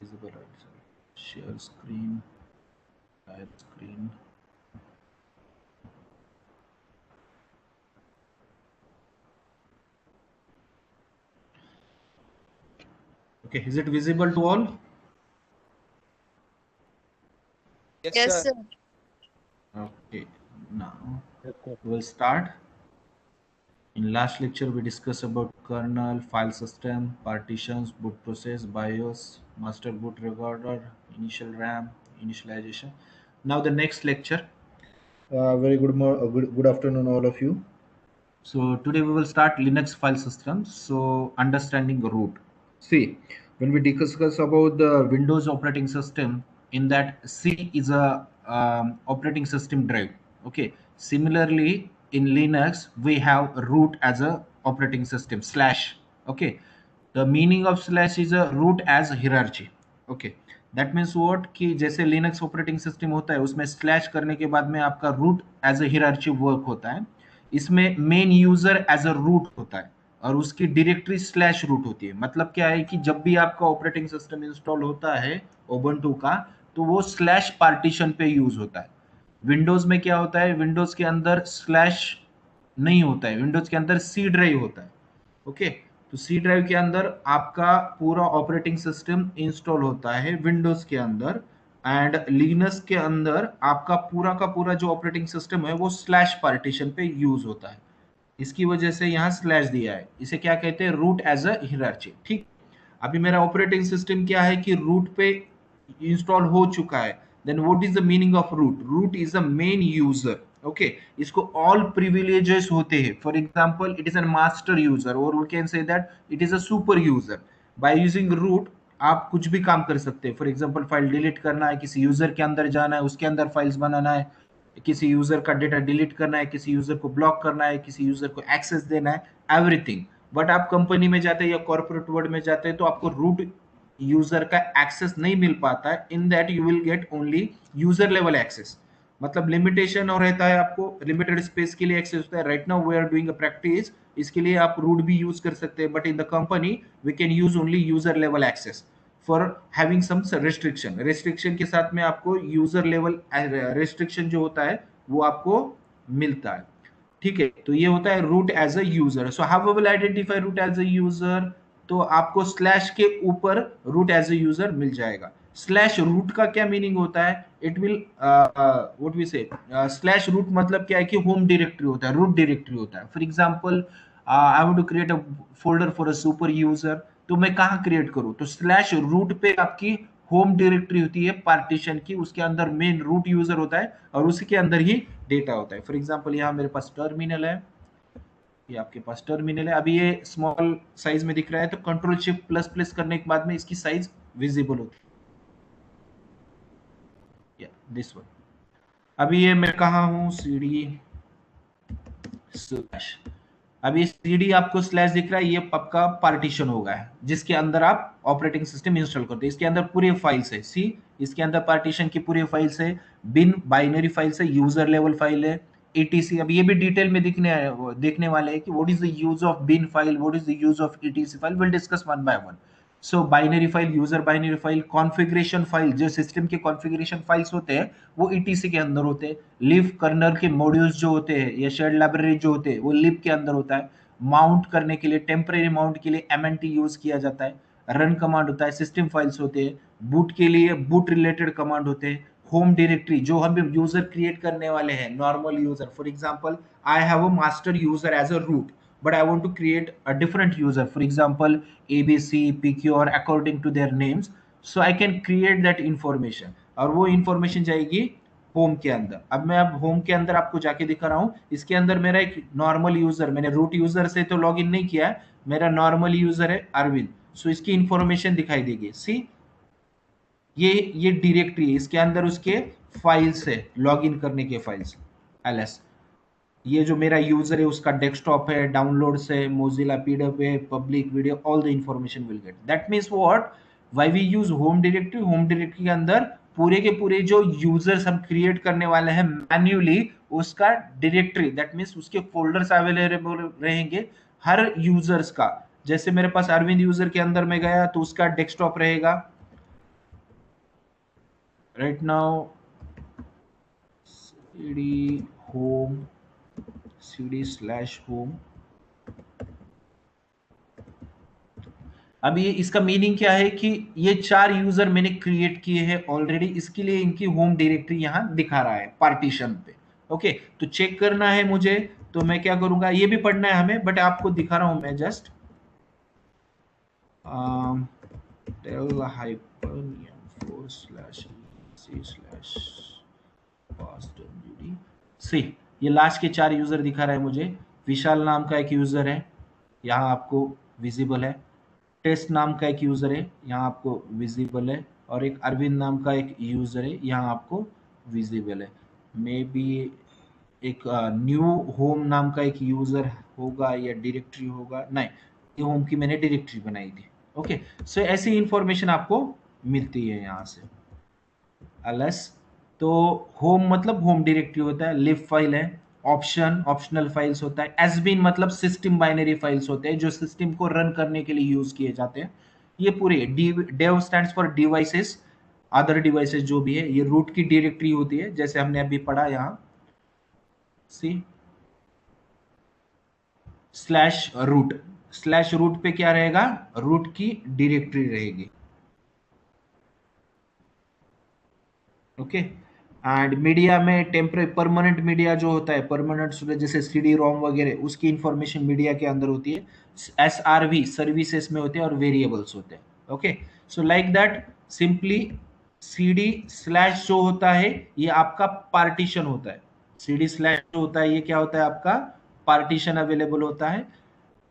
visible also. Share screen, share screen. Okay, is it visible to all? Yes, Yes, sir. sir. Okay, now Yes, sir. we'll start. In last lecture, we discussed about kernel, file system, partitions, boot process, BIOS, master boot recorder, initial RAM, initialization. Now the next lecture. Very good afternoon, all of you. So today we will start Linux file systems. So understanding root. See, when we discuss about the Windows operating system, in that C is a operating system drive. Okay. Similarly, in Linux we have root as a operating system slash. Okay. The meaning of slash is a root as hierarchy. Okay. That means what कि जैसे Linux operating system होता है उसमें slash करने के बाद में आपका root as a hierarchy work होता है। इसमें main user as a root होता है और उसकी डायरेक्टरी स्लैश रूट होती है। मतलब क्या है कि जब भी आपका ऑपरेटिंग सिस्टम इंस्टॉल होता है उबुंटू का तो वो स्लैश पार्टीशन पे यूज होता है। विंडोज में क्या होता है, विंडोज के अंदर स्लैश नहीं होता है, विंडोज के अंदर सी ड्राइव होता है। ओके, तो सी ड्राइव के अंदर आपका पूरा ऑपरेटिंग सिस्टम इंस्टॉल होता है विंडोज के अंदर, एंड लिनक्स के अंदर आपका पूरा का पूरा जो ऑपरेटिंग सिस्टम है वो स्लैश पार्टीशन पे यूज होता है। इसकी वजह से यहाँ स्लैश दिया है, इसे क्या कहते हैं, रूट एज अ हियरार्ची। ठीक, अभी मेरा ऑपरेटिंग सिस्टम क्या है कि रूट पे इंस्टॉल हो चुका है। Then what is the meaning of root? Root is a main user. Okay, इसको ऑल प्रिविलेजेस होते हैं। For example it is a master user और we can say that it is a super user. By using root आप कुछ भी काम कर सकते हैं। फॉर एग्जांपल फाइल डिलीट करना है, किसी यूजर के अंदर जाना है, उसके अंदर फाइल्स बनाना है, किसी यूजर का डेटा डिलीट करना है, किसी यूजर को ब्लॉक करना है, किसी यूजर को एक्सेस देना है, एवरीथिंग। बट आप कंपनी में जाते हैं या कॉर्पोरेट वर्ल्ड में जाते हैं तो आपको रूट यूजर का एक्सेस नहीं मिल पाता है। In that you will get only user level access. मतलब लिमिटेशन और रहता है, आपको लिमिटेड स्पेस के लिए एक्सेस होता है। Right now we are doing a practice, इसके लिए आप रूट भी यूज कर सकते हैं, but in the company we can use only user level access for having some restriction. Restriction के साथ में आपको यूजर लेवल रेस्ट्रिक्शन जो होता है वो आपको मिलता है। ठीक है, तो ये होता है root as a user. So how we will identify root as a user? तो आपको स्लैश के ऊपर रूट एज अ यूजर मिल जाएगा। स्लैश रूट का क्या मीनिंग होता है? It will what we say, slash root मतलब क्या है कि होम डायरेक्टरी होता है, रूट डायरेक्टरी होता है। For example I want to create a folder for a super user, तो मैं कहाँ क्रिएट करूँ? तो स्लैश रूट पे आपकी होम डायरेक्टरी होती है पार्टीशन की, उसके अंदर मेन रूट यूजर होता है और उसी के अंदर ही डेटा होता है। फॉर एग्जांपल यहाँ मेरे पास टर्मिनल है, ये आपके पास टर्मिनल है। अभी ये स्मॉल साइज में दिख रहा है, तो कंट्रोल शिफ्ट प्लस प्लस करने के बाद में इसकी साइज विजिबल होती है, दिस वन। अभी ये मैं कहा हूँ, सीडी स्लैश। अभी सीडी आपको स्लैश दिख रहा है, ये आपका पार्टीशन होगा है जिसके अंदर आप ऑपरेटिंग सिस्टम इंस्टॉल करते हैं। इसके अंदर पूरे फाइल्स है, सी इसके अंदर पार्टीशन की पूरी फाइल्स है, बिन बाइनरी फाइल्स है, यूजर लेवल फाइल है, एटीसी। अब ये भी डिटेल में देखने वाले हैं कि what is the use of bin file, what is the use of ETC file, will discuss one by one. So binary file, user binary file, configuration file, जो सिस्टम के कॉन्फ़िगरेशन फाइल्स होते हैं वो ईटीसी के अंदर होते हैं। Live colonel के मॉड्यूल्स जो होते हैं या शेयर्ड लाइब्रेरी जो होते हैं वो लिव के अंदर होता है। माउंट करने के लिए, टेम्परेरी माउंट के लिए एमएनटी यूज किया जाता है। रन कमांड होता है, सिस्टम फाइल्स होते हैं। बूट के लिए बूट रिलेटेड कमांड होते हैं। होम डायरेक्टरी जो हम यूजर क्रिएट करने वाले हैं, normal user, for example I have a master user as a root, but I want to create a different user, for example abc pq or according to their names, so I can create that information और वो information जाएगी home के अंदर। अब मैं अब home के अंदर आपको जाके दिखा रहा हूं, इसके अंदर मेरा एक नॉर्मल यूजर, मैंने रूट यूजर से तो लॉगिन नहीं किया है, मेरा नॉर्मल यूजर है अरविंद। सो इसकी इंफॉर्मेशन दिखाई देगी, सी ये डायरेक्टरी है, इसके अंदर उसके फाइल्स है, लॉगिन करने के फाइल्स एलएस। ये जो मेरा यूजर है उसका डेस्कटॉप है, डाउनलोड्स है, मोजिला पीडीएफ है, public video, all the information will get. That means what, why we use home directory? Home directory के अंदर पूरे के पूरे जो यूजर्स हम क्रिएट करने वाले हैं मैन्युअली, उसका डायरेक्टरी, दैट मींस उसके फोल्डर्स अवेलेबल रहेंगे हर यूजर्स का। जैसे मेरे पास अरविंद यूजर के अंदर में गया तो उसका डेस्कटॉप रहेगा, right now cd home, cd/home। अब ये इसका मीनिंग क्या है कि ये 4 यूजर मैंने क्रिएट किए हैं ऑलरेडी, इसके लिए इनकी होम डायरेक्टरी यहां दिखा रहा है पार्टीशन पे। ओके, तो चेक करना है मुझे, तो मैं क्या करूंगा, ये भी पढ़ना है हमें, बट आपको दिखा रहा हूं मैं जस्ट। Tell hyphen m4/c/pastwd। सी, ये लास्ट के 4 यूजर दिखा रहा है मुझे। विशाल नाम का एक यूजर है, यहाँ आपको विजिबल है। टेस्ट नाम का एक यूजर है, यहाँ आपको विजिबल है। और एक अरविंद नाम का एक यूजर है, यहाँ आपको विजिबल है। मे बी एक न्यू होम नाम का एक यूजर होगा या डायरेक्टरी होगा, नहीं, ये होम की मैंने डायरेक्टरी बनाई थी। ओके, सो ऐसी इंफॉर्मेशन आपको मिलती है यहाँ से। एलएस, तो होम मतलब होम डायरेक्टरी होता है। लिव फाइल है, ऑप्शन ऑप्शनल फाइल्स होता है। एसबीन मतलब सिस्टम बाइनरी फाइल्स होते हैं जो सिस्टम को रन करने के लिए यूज किए जाते हैं। ये पूरे dev stands for devices, other devices जो भी है। ये रूट की डायरेक्टरी होती है, जैसे हमने अभी पढ़ा यहाँ, सी /रूट। /रूट पे क्या रहेगा, रूट की डायरेक्टरी रहेगी। ओके, एंड मीडिया में टेम्परे परमानेंट मीडिया जो होता है, परमानेंट स्टोरेज जैसे सीडी रोम वगैरह, उसकी इंफॉर्मेशन मीडिया के अंदर होती है। एसआरवी सर्विसेज में होते हैं और वेरिएबल्स होते हैं। Okay, so like that simply CD/ जो होता है ये आपका पार्टीशन होता है। CD/ जो होता है ये क्या होता है, आपका पार्टीशन अवेलेबल होता है।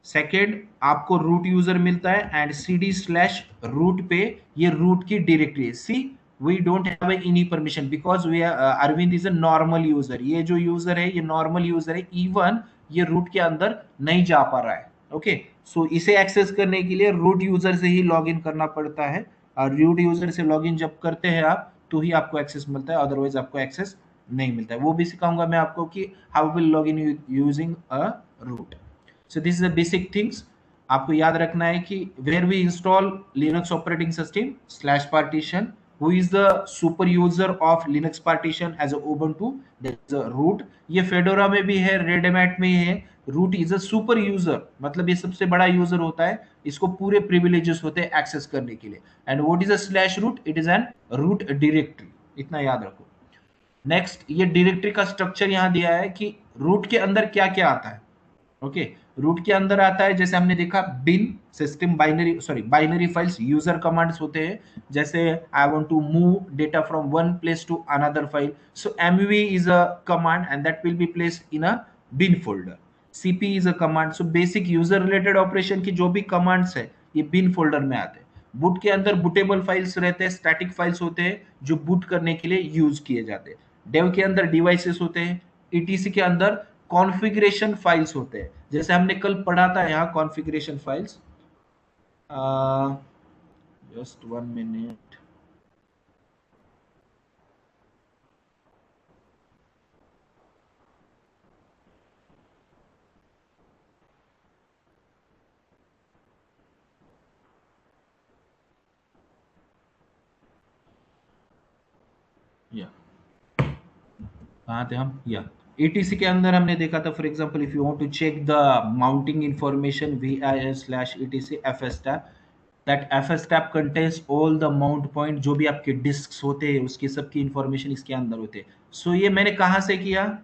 सेकेंड, आपको रूट यूजर मिलता है एंड CD/रूट पे ये रूट की डायरेक्टरी है। See, we don't have any permission because we Arvind is a normal user. ये जो यूजर है ये नॉर्मल यूजर है, इवन ये रूट के अंदर नहीं जा पा रहा है। ओके, सो इसे एक्सेस करने के लिए रूट यूजर से ही लॉग इन करना पड़ता है, और रूट यूजर से लॉग इन जब करते हैं आप तो ही आपको एक्सेस मिलता है, अदरवाइज आपको एक्सेस नहीं मिलता है। वो भी सिखाऊंगा मैं आपको कि how will log in using a root. So this is the basic things. आपको याद रखना है कि where we install Linux operating system /partition, who is the super user of linux partition as a ubuntu, there is a root। ये Fedora में भी है, red hat में है। Root is a super user, मतलब ये सबसे बड़ा यूजर होता है, इसको पूरे प्रिविलेजेस होते हैं एक्सेस करने के लिए। एंड व्हाट इज अ /रूट, it is an root directory, इतना याद रखो। नेक्स्ट, ये डायरेक्टरी का स्ट्रक्चर यहाँ दिया है कि रूट के अंदर क्या क्या आता है। ओके, रूट के अंदर आता है, जैसे हमने देखा, bin system binary, sorry binary files, user commands होते हैं, जैसे I want to move data from one place to another file, so MV is a command and that will be placed in a bin folder. CP is a command. So basic user related operation की जो भी commands है ये bin folder में आते हैं। Boot के अंदर बूटेबल फाइल्स रहते हैं, स्टैटिक फाइल्स होते हैं जो बूट करने के लिए यूज किए जाते हैं। डेव के अंदर डिवाइसेस होते हैं। ईटीसी के अंदर कॉन्फ़िगरेशन फाइल्स होते हैं, जैसे हमने कल पढ़ा था यहाँ कॉन्फ़िगरेशन फाइल्स। Just 1 minute. या कहाँ थे हम, या एटीसी के अंदर हमने देखा था, for example if you want to check the mounting information VIS/etc tab, that FS tab contains all the mount point, जो भी आपके डिस्क होते हैं उसकी सबकी इंफॉर्मेशन इसके अंदर होते हैं। सो ये मैंने कहाँ से किया,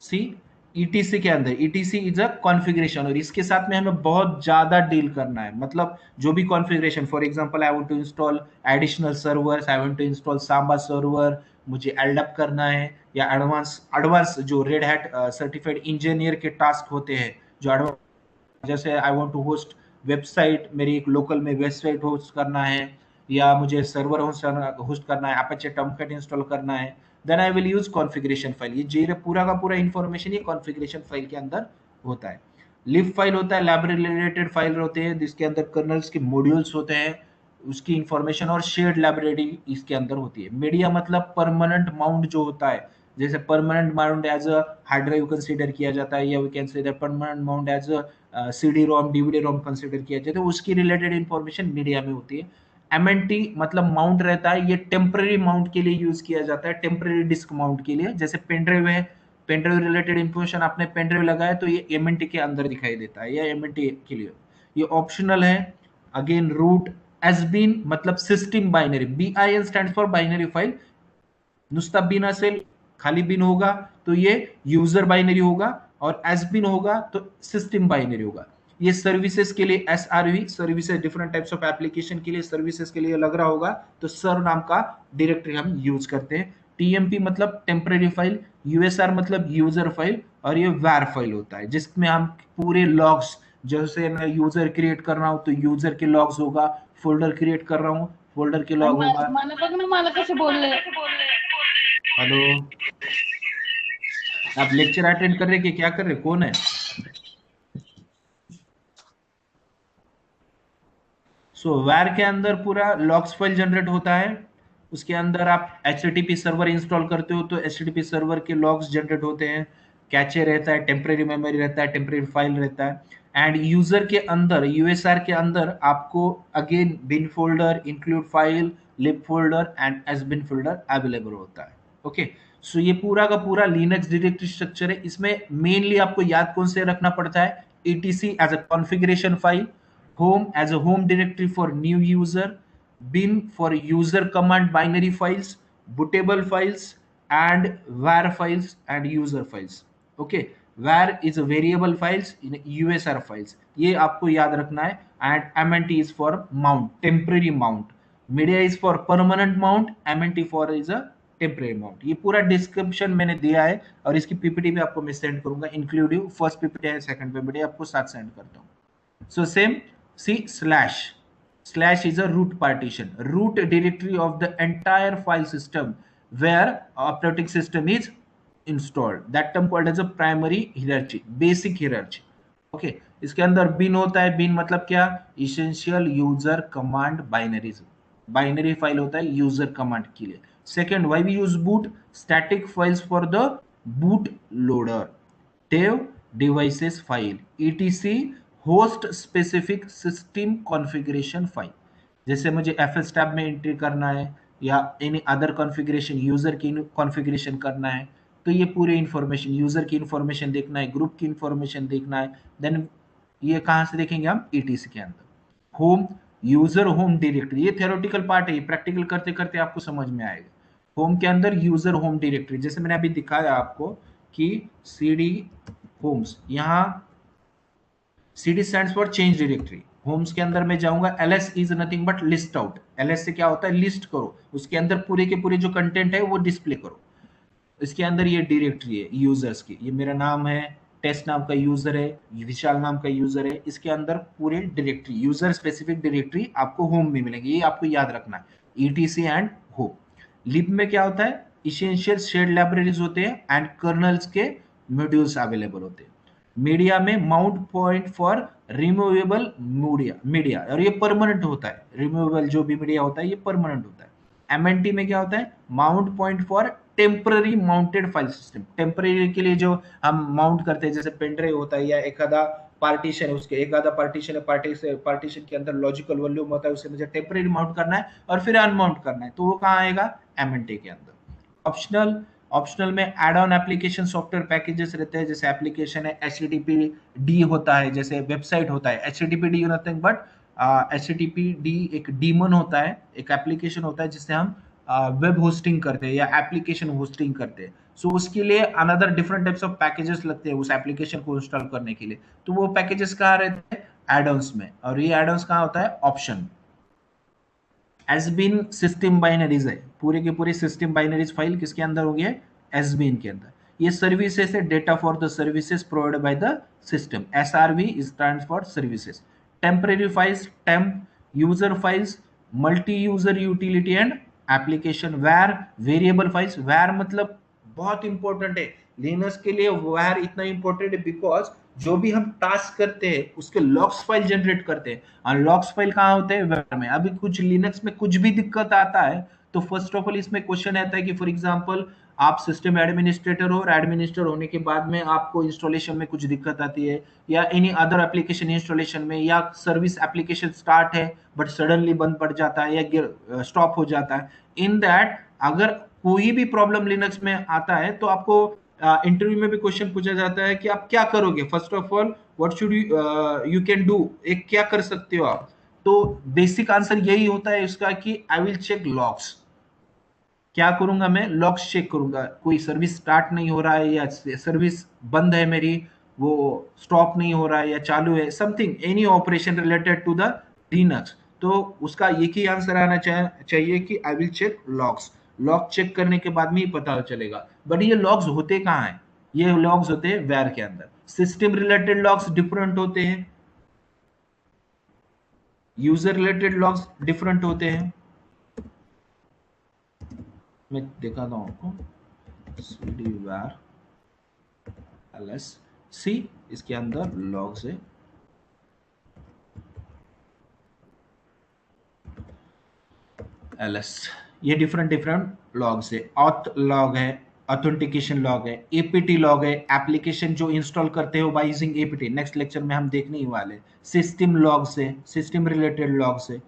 सी, ईटीसी के अंदर। ईटीसी इज अ कॉन्फ़िगरेशन, और इसके साथ में हमें बहुत ज्यादा डील करना है। मतलब जो भी configuration, for example I want to install additional servers, I want to install Samba server, मुझे एल्डअप करना है, या एडवांस एडवांस जो रेड हैट सर्टिफाइड इंजीनियर के टास्क होते हैं, जो एडवांस, जैसे I want to host website, मेरी एक लोकल में वेबसाइट होस्ट करना है, या मुझे सर्वर होस्ट करना है, अपाचे टॉमकैट इंस्टॉल करना है, then I will use configuration file. ये जे पूरा का पूरा इंफॉर्मेशन ये कॉन्फ़िगरेशन फाइल के अंदर होता है। लिब फाइल होता है, लाइब्रेरी रिलेटेड फाइल होते हैं जिसके अंदर कर्नल्स के मॉड्यूल्स होते हैं, उसकी इंफॉर्मेशन और शेयर्ड लाइब्रेरी इसके अंदर होती है। मीडिया मतलब परमानेंट माउंट जो होता है, जैसे permanent mount as a hard drive consider किया जाता है, या we can say that permanent mount as a CD ROM, DVD ROM consider किया जाता है, तो उसकी रिलेटेड इंफॉर्मेशन मीडिया में होती है। MNT मतलब माउंट रहता है, ये टेम्पररी माउंट के लिए यूज किया जाता है, टेम्पररी डिस्क माउंट के लिए। जैसे पेनड्राइव है, पेनड्राइव रिलेटेड इंफॉर्मेशन आपने पेनड्राइव लगाया तो ये MNT के अंदर दिखाई देता है, या MNT के लिए ये ऑप्शनल है। अगेन रूट, एसबीन मतलब system binary, BIN stand for binary file. नुस्ता बिन असेल, खाली बिन होगा तो ये यूजर बाइनरी होगा, और एस बिन होगा तो सिस्टम बाइनरी होगा। ये सर्विसेज के लिए SRV, services different types of application के लिए सर्विसेज के लिए लग रहा होगा, तो सर नाम का डायरेक्टरी हम यूज करते हैं। TMP मतलब टेम्पररी फाइल, USR मतलब यूजर फाइल, और ये वार फाइल होता है जिसमें हम पूरे लॉग्स, जैसे मैं यूजर क्रिएट कर रहा हूं तो यूजर के लॉग्स होगा, फोल्डर क्रिएट कर रहा हूं फोल्डर के लॉग होगा। मला बघ ना, मला कसे बोलले। हेलो, आप लेक्चर अटेंड कर रहे कि क्या कर रहे, कौन है? सो वैर के अंदर पूरा लॉग्स फाइल जनरेट होता है, उसके अंदर आप HTTP सर्वर इंस्टॉल करते हो तो HTTP सर्वर के लॉग्स जनरेट होते हैं, कैचे रहता है, टेम्परेरी मेमोरी रहता है, टेम्परेरी फाइल रहता है। एंड यूजर के अंदर, USR के अंदर आपको again bin folder, include file, lib folder and S bin folder available होता है। ओके, सो ये पूरा का पूरा लिनक्स डायरेक्टरी स्ट्रक्चर है। इसमें मेनली आपको याद कौन से रखना पड़ता है, ETC as a configuration file, home as a home directory for new user, bin for user command binary files, bootable files, and var files and user files. Okay, var is a variable files in USR files, ये आपको याद रखना है। and MNT is for mount, temporary mount, media is for permanent mount, MNT for is a temporary mount. ये पूरा description मैंने दिया है, और इसकी PPT भी आपको मैं सेंड करूंगा, इंक्लूडिव फर्स्ट PPT है, सेकंड PPT आपको साथ सेंड करता हूँ। So same, see slash. Slash is a root partition, root directory of the entire file system where operating system is installed. That term called as a primary hierarchy, basic hierarchy. Okay, इसके अंदर bin होता है, bin मतलब क्या, essential user command binaries, binary file होता है user command के लिए। Second, why we use boot, static files for the boot loader, dev devices file, etc host specific system configuration file. जैसे मुझे FS टैब में entry करना है, या एनी अदर कॉन्फ़िगरेशन, यूजर की कॉन्फ़िगरेशन करना है, तो ये पूरी इंफॉर्मेशन, यूजर की इंफॉर्मेशन देखना है, ग्रुप की इंफॉर्मेशन देखना है, देन ये कहाँ से देखेंगे हम, ETC के अंदर। होम, यूजर होम डायरेक्टरी, ये थ्योरेटिकल पार्ट है, ये प्रैक्टिकल करते करते आपको समझ में आएगा। होम के अंदर यूजर होम डायरेक्टरी, जैसे मैंने अभी दिखाया आपको कि CD होम्स, यहाँ CD stands for change directory. Homes के अंदर मैं जाऊंगा, LS is nothing but list out. LS से क्या होता है, लिस्ट करो, उसके अंदर पूरे के पूरे जो कंटेंट है वो डिस्प्ले करो। इसके अंदर ये डायरेक्टरी है यूजर्स की, ये मेरा नाम है, टेस्ट नाम का यूजर है, विशाल नाम का यूजर है, इसके अंदर पूरे डायरेक्टरी, यूजर स्पेसिफिक डायरेक्टरी आपको होम में मिलेगी, ये आपको याद रखना है, ETC एंड होम। लिब में क्या होता है, इसेंशियल शेयर्ड लाइब्रेरीज होते हैं एंड कर्नल्स के मॉड्यूल्स अवेलेबल होते हैं। मीडिया में mount point for removable media, media, और ये परमानेंट होता है, रिमूवेबल जो भी मीडिया होता है ये परमानेंट होता है। MNT में क्या होता है, mount point for temporary mounted file system, temporary के लिए जो हम माउंट करते हैं, जैसे पेनड्राइव होता है या एक आधा पार्टीशन है, उसके एक आधा पार्टीशन है, पार्टीशन के अंदर लॉजिकल वॉल्यूम होता है, उसे मुझे टेम्पररी माउंट करना है और फिर अनमाउंट करना है, तो वो कहाँ आएगा, MNT के अंदर। ऑप्शनल, ऑप्शनल में add on application software packages रहते हैं, जैसे एप्लीकेशन है HTTPD होता है, जैसे वेबसाइट होता है HTTPD नथिंग बट HTTPD एक डीमन होता है, एक एप्लीकेशन होता है जिससे हम वेब होस्टिंग करते हैं या एप्लीकेशन होस्टिंग करते हैं। सो उसके लिए another different types of packages लगते हैं उस एप्लीकेशन को इंस्टॉल करने के लिए, तो वो पैकेजेस कहाँ रहते हैं, एड-ऑन्स में, और ये एड-ऑन्स कहाँ होता है, ऑप्शन। एसबीन सिस्टम बाइनरीज है, पूरे के पूरे सिस्टम बाइनरीज फाइल किसके अंदर होगी, एसबीन के अंदर। ये सर्विसेज है, data for the services provided by the system, SRV stands for services. Temporary files, temp, user files, multi user utility and application, वैर, वेरिएबल फाइल्स, वैर मतलब बहुत इंपॉर्टेंट है लिनक्स के लिए, वैर इतना इंपॉर्टेंट है बिकॉज जो भी हम टास्क करते हैं उसके लॉग्स फाइल जनरेट करते हैं, और लॉग्स फाइल कहाँ होते हैं, वेर में। अभी कुछ लिनक्स में कुछ भी दिक्कत आता है तो फर्स्ट ऑफ ऑल इसमें क्वेश्चन आता है कि फॉर एग्जांपल आप सिस्टम एडमिनिस्ट्रेटर हो और एडमिनिस्ट्रेटर होने के बाद में आपको इंस्टॉलेशन में कुछ दिक्कत आती है या एनी अदर एप्लीकेशन इंस्टॉलेशन में, या सर्विस एप्लीकेशन स्टार्ट है बट सडनली बंद पड़ जाता है या स्टॉप हो जाता है, इन दैट अगर कोई भी प्रॉब्लम लिनक्स में आता है तो आपको इंटरव्यू में भी क्वेश्चन पूछा जाता है कि आप क्या करोगे, first of all what should you can do, एक क्या कर सकते हो आप। तो बेसिक आंसर यही होता है इसका कि आई विल चेक लॉग्स। क्या करूंगा मैं, लॉग्स चेक करूंगा, कोई सर्विस स्टार्ट नहीं हो रहा है या सर्विस बंद है मेरी, वो स्टॉप नहीं हो रहा है या चालू है, something any operation related to the Linux, तो उसका एक ही आंसर आना चाहिए कि I will check logs. Log check करने के बाद में ही पता चलेगा। बट ये लॉग्स होते कहाँ हैं, ये लॉग्स होते हैं वेर के अंदर। सिस्टम रिलेटेड लॉग्स डिफरेंट होते हैं, यूजर रिलेटेड लॉग्स डिफरेंट होते हैं। मैं दिखाता हूं आपको, cd var ls सी, इसके अंदर लॉग्स है, ls, ये डिफरेंट डिफरेंट लॉग्स है। ऑथ लॉग है, ऑथेंटिकेशन लॉग है, एपीटी लॉग है, एप्लीकेशन जो इंस्टॉल करते हो by using APT, next lecture में हम देखने ही वाले। सिस्टम लॉग्स है, सिस्टम रिलेटेड लॉग्स है,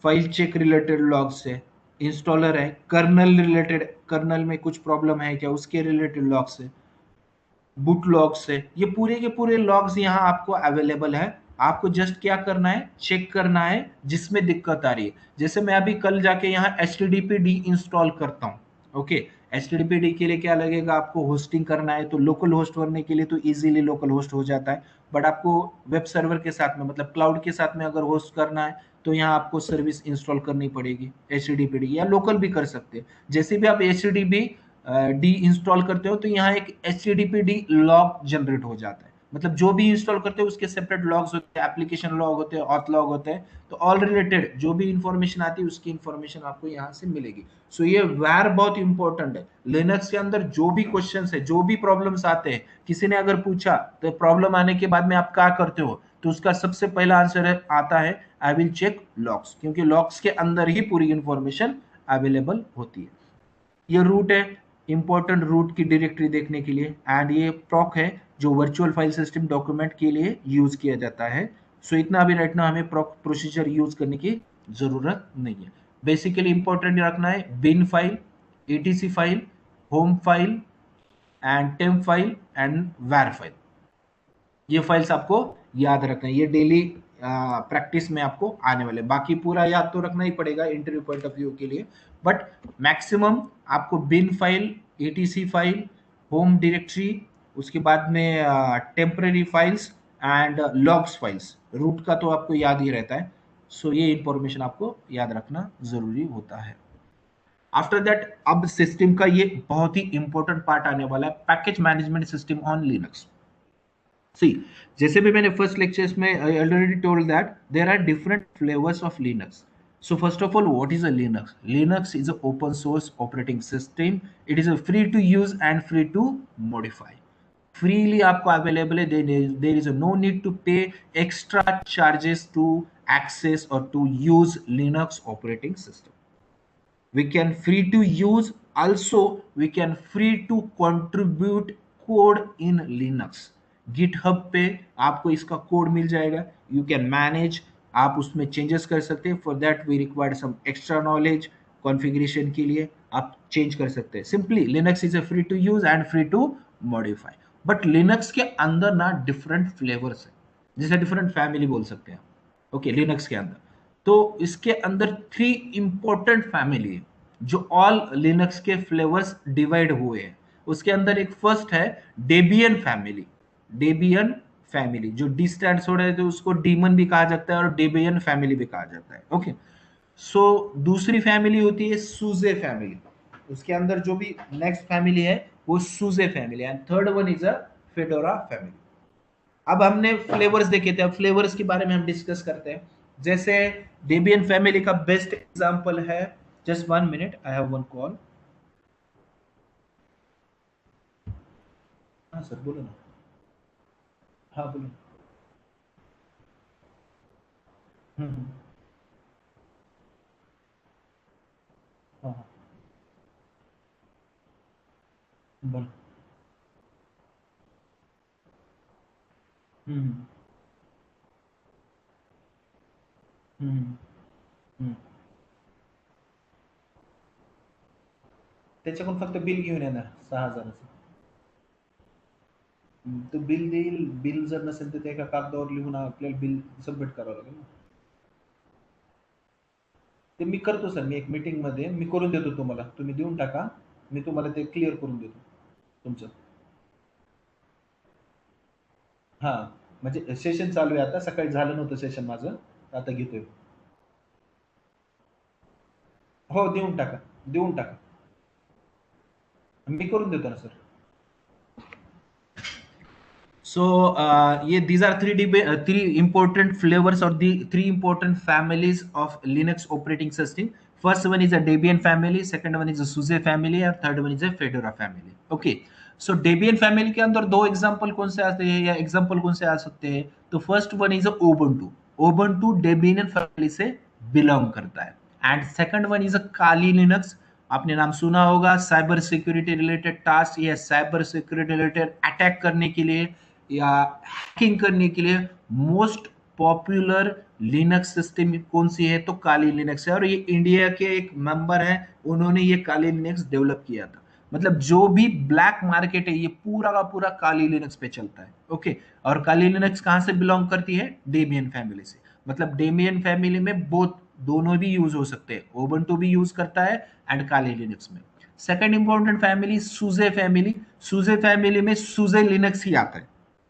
फाइल चेक रिलेटेड लॉग्स है, इंस्टॉलर है, कर्नल रिलेटेड, कर्नल में कुछ प्रॉब्लम है क्या उसके रिलेटेड लॉग्स है, बुट लॉग्स है, ये पूरे के पूरे लॉग्स यहाँ आपको अवेलेबल है। आपको जस्ट क्या करना है, चेक करना है जिसमें दिक्कत आ रही है। जैसे मैं अभी कल जाके यहाँ H T D P D install करता हूँ, okay, H T D P D के लिए क्या लगेगा, आपको होस्टिंग करना है, तो लोकल होस्ट करने के लिए तो इजीली लोकल होस्ट हो जाता है। बट आपको वेब सर्वर के साथ में, मतलब क्लाउड के साथ में अगर होस्ट करना है तो यहाँ आपको सर्विस इंस्टॉल करनी पड़ेगी H T D P D, या लोकल भी कर सकते हैं। जैसे भी आप H T D P D install करते हो तो यहाँ एक H T D P D log generate हो जाता है, मतलब जो भी इंस्टॉल करते हो उसके सेपरेट लॉग्स होते हैं, एप्लीकेशन लॉग होते हैं, ऑथ लॉग होते हैं, तो ऑल रिलेटेड जो भी इंफॉर्मेशन आती है उसकी इंफॉर्मेशन आपको यहाँ से मिलेगी। सो ये वैर बहुत इंपॉर्टेंट है। लिनक्स के अंदर जो भी क्वेश्चन है, जो भी प्रॉब्लम्स आते हैं, किसी ने अगर पूछा तो प्रॉब्लम आने के बाद में आप क्या करते हो, तो उसका सबसे पहला आंसर है, आता है आई विल चेक लॉग्स, क्योंकि लॉग्स के अंदर ही पूरी इंफॉर्मेशन अवेलेबल होती है। ये रूट है, इंपॉर्टेंट रूट की डायरेक्टरी देखने के लिए, एंड ये प्रॉक है जो वर्चुअल फाइल सिस्टम डॉक्यूमेंट के लिए यूज किया जाता है। सो इतना अभी राइट ना हमें प्रॉक प्रोसीजर यूज करने की जरूरत नहीं है। बेसिकली इंपॉर्टेंट रखना है bin file, etc file, home file and temp file and var file, ये फाइल्स आपको याद रखना है, ये डेली प्रैक्टिस में आपको आने वाले। बाकी पूरा याद तो रखना ही पड़ेगा इंटरव्यू पॉइंट ऑफ व्यू के लिए, बट मैक्सिमम आपको bin file, etc file, home directory, उसके बाद में temporary files and logs files, root का तो आपको याद ही रहता है। सो ये इंफॉर्मेशन आपको याद रखना जरूरी होता है। आफ्टर दैट अब सिस्टम का ये बहुत ही इंपॉर्टेंट पार्ट आने वाला है, package management system on Linux. See, जैसे भी मैंने फर्स्ट लेक्चर्स में I already told that there are different flavours of Linux. So first of all, what is a Linux? Linux is an open source operating system. It is a free to use and free to modify. Freely आपको available है, there is a no need to pay extra charges to access or to use Linux operating system. We can free to use, also we can free to contribute code in Linux। GitHub पे आपको इसका code मिल जाएगा, you can manage, आप उसमें changes कर सकते हैं। For that we require some extra knowledge, configuration के लिए आप चेंज कर सकते हैं। Simply Linux is a free to use and free to modify. But Linux के अंदर ना डिफरेंट फ्लेवर्स है, जैसे डिफरेंट फैमिली बोल सकते हैं, ओके, लिनक्स के अंदर। तो इसके अंदर थ्री इंपॉर्टेंट फैमिली है जो ऑल लिनक्स के फ्लेवर्स डिवाइड हुए हैं। उसके अंदर एक फर्स्ट है डेबियन फैमिली। डेबियन फैमिली जो डी स्टैंड हो रहा है तो उसको डीमन भी कहा जाता है और डेबियन फैमिली भी कहा जाता है, ओके। सो दूसरी फैमिली होती है सूजे फैमिली, उसके अंदर जो भी नेक्स्ट फैमिली है वो SUSE family, and third one is a Fedora family. अब हमने फ्लेवर्स देखे थे, अब फ्लेवर्स के बारे में हम डिस्कस करते हैं। जैसे डेबियन फैमिली का बेस्ट एग्जांपल है, just 1 minute, I have one call. हाँ सर बोलो ना। हाँ बोलो। हम्म। हाँ हाँ। बोल। हम्म, हम्म, हम्म. त्याच्याकडून फक्त बिल घेऊन येणार 6,000चं. तो बिल देईल. बिल जर नसेल तर ते एका कागदावर लिहून आपल्याला बिल सबमिट करावं लागेल ना. ते मी करतो सर. मी एक मीटिंग मध्ये मी करून देतो तुम्हाला. तुम्ही देऊन टाका. मी तुम्हाला ते क्लिअर करून देतो तुमचं. हा, म्हणजे सेशन चालू आहे आता. सकाळी झालं नव्हतं सेशन माझं, आता घेतोय. हो, देऊन टाका. देऊन टाका. मी करून देतो ना sir. So these are three important flavors or the three important families of Linux operating system. First one is a Debian family, second one is a SUSE family, and third one is a Fedora family. Okay. So Debian family के अंदर दो example कौन से आते हैं या example कौन से आ सकते हैं? तो first one is Ubuntu. Ubuntu Debian family से बिलोंग करता है. And second one is a Kali Linux. आपने नाम सुना होगा. साइबर सिक्योरिटी रिलेटेड टास्क या साइबर सिक्योरिटी रिलेटेड अटैक करने के लिए या हैकिंग करने के लिए मोस्ट पॉपुलर लिनक्स सिस्टम कौन सी है? तो काली लिनक्स है. और ये इंडिया के एक मेंबर है, उन्होंने ये काली लिनक्स डेवलप किया था. मतलब जो भी ब्लैक मार्केट है ये पूरा का पूरा काली लिनक्स पे चलता है. ओके. और काली लिनक्स कहां से बिलोंग करती है? डेबियन फैमिली से. मतलब डेबियन फैमिली में बोथ, दोनों भी यूज हो सकते हैं. ओबंटू भी यूज करता है एंड काली लिनक्स में. Second important family SUSE family. SUSE family में सूजे लिनक्स ही आता है.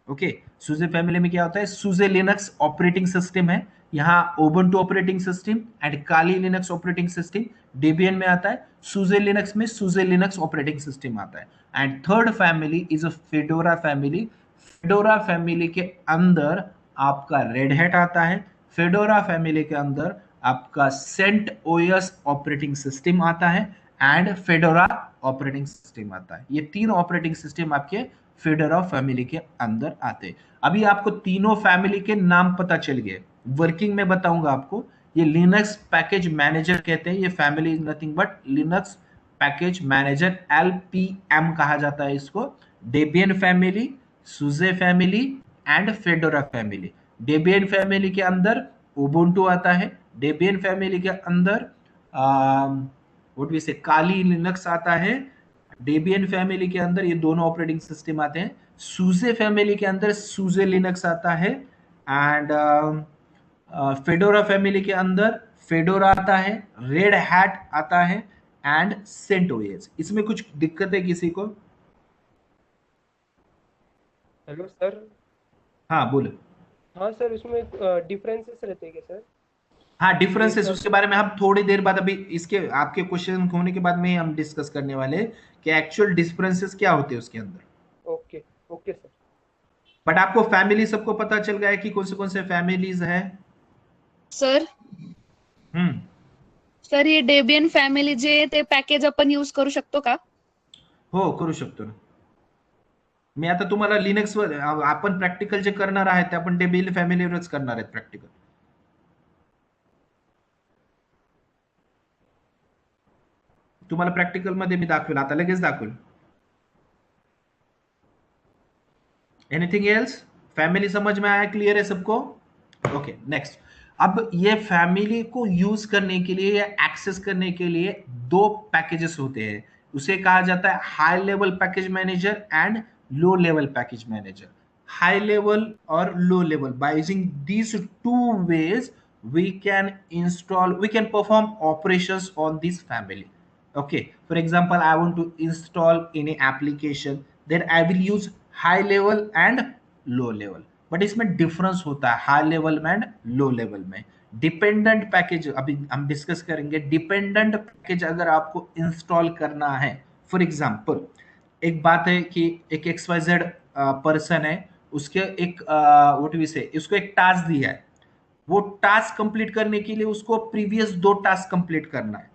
ओके. सूजे फैमिली में क्या होता है? सूजे लिनक्स ऑपरेटिंग सिस्टम है. यहाँ Ubuntu operating system and Kali Linux operating system Debian में आता है. सूजे लिनक्स में सूजे लिनक्स ऑपरेटिंग सिस्टम आता है. And third family is a Fedora family. Fedora family के अंदर आपका रेड हैट आता है. फेडोरा फैमिली के अंदर आपका सेंट ओएस ऑपरेटिंग सिस्टम आता है एंड फेडोरा ऑपरेटिंग सिस्टम आता है. ये तीन ऑपरेटिंग सिस्टम आपके फेडोरा फैमिली के अंदर आते हैं. अभी आपको तीनों फैमिली के नाम पता चल गए. वर्किंग में बताऊंगा आपको. ये लिनक्स पैकेज मैनेजर कहते हैं. ये family is nothing but Linux package manager, LPM कहा जाता है इसको. Debian family, SUSE family and Fedora family. Debian family के अंदर उबुंटू आता है. डेबियन फैमिली के अंदर व्हाट वी से काली लिनक्स आता है. डेबियन फैमिली के अंदर ये दोनों ऑपरेटिंग सिस्टम आते हैं. सूजे फैमिली के अंदर सूजे लिनक्स आता है एंड फेडोरा फैमिली के अंदर फेडोरा आता है, रेड हैट आता है एंड सेंटोस. इसमें कुछ दिक्कत है किसी को? Hello sir. हाँ बोलो. हाँ सर, उसमें डिफरेंसेस रहते हैं क्या सर? हाँ, ये डिफरेंसेस सब। उसके बारे में हम थोड़ी देर बाद, अभी इसके आपके क्वेश्चन होने के बाद में ही हम डिस्कस करने वाले हैं कि एक्चुअल डिफरेंसेस क्या होते हैं उसके अंदर. ओके। Okay sir. बट आपको फैमिली सबको पता चल गया है कि कौन से फैमिलीज है? Sir hmm. सर हे डेबियन फॅमिली जे ते पॅकेज आपण यूज करू शकतो का? हो, करू शकतो ना. मी आता तुम्हाला लिनक्सवर आपण प्रॅक्टिकल जे करणार आहेत ते आपण डेबियन फॅमिलीवरच करणार आहेत प्रॅक्टिकल. तुम्हाला प्रॅक्टिकल मध्ये मी दाखवेल, आता लगेच दाखवेल. Anything else? फैमिली समझ में आया? क्लियर है सबको? Okay, next. अब ये फैमिली को यूज करने के लिए या एक्सेस करने के लिए दो पैकेजेस होते हैं. उसे कहा जाता है high level package manager and low level package manager. High level और low level, by using these two ways we can install, we can perform operations on this family. Okay, for example, I want to install any application, then I will use high level and low level. But इसमें difference होता है high level में and low level में. Dependent package अभी हम discuss करेंगे. Dependent package अगर आपको इंस्टॉल करना है, फॉर एग्जांपल एक बात है कि एक XYZ पर्सन है, उसके एक व्हाट वी से उसको एक टास्क दिया है. वो टास्क कंप्लीट करने के लिए उसको प्रीवियस दो टास्क कंप्लीट करना है.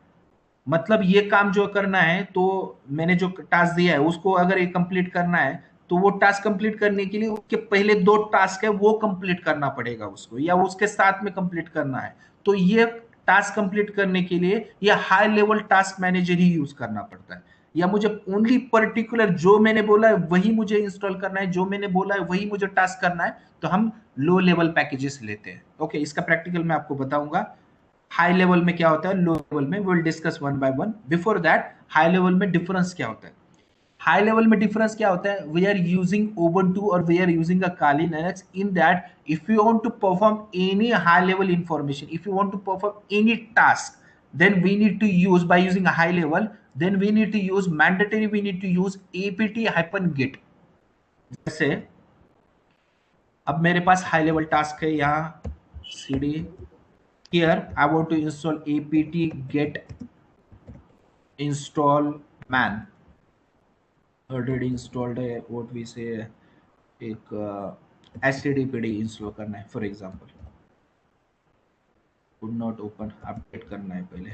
मतलब ये काम जो करना है, तो मैंने जो टास्क दिया है उसको अगर ये कंप्लीट करना है, तो वो टास्क कंप्लीट करने के लिए उसके पहले दो टास्क है वो कंप्लीट करना पड़ेगा उसको, या उसके साथ में कंप्लीट करना है. तो ये टास्क कंप्लीट करने के लिए ये हाई लेवल टास्क मैनेजर ही यूज करना पड़ता है. या मुझे ओनली पर्टिकुलर जो मैंने बोला है वही मुझे इंस्टॉल करना है, जो मैंने बोला है वही मुझे टास्क करना है, तो हम लो लेवल पैकेजेस लेते हैं। ओके, इसका प्रैक्टिकल मैं आपको बताऊंगा। हाई लेवल में क्या होता है, लो लेवल में, will discuss one by one. Before that, high level में डिफरेंस क्या होता है? हाई लेवल में डिफरेंस क्या होता है? वी आर यूजिंग Ubuntu और we are using a Kali Linux in that if you want to perform any high level information, if you want to perform any task, then we need to use, by using a high level, then we need to use mandatory, we need to use apt-get। जैसे अब मेरे पास high level task है यहाँ, cd, here I want to install apt-get install man, already installed है, what we say, एक stdpd install करना है for example, could not open, update करना है पहले।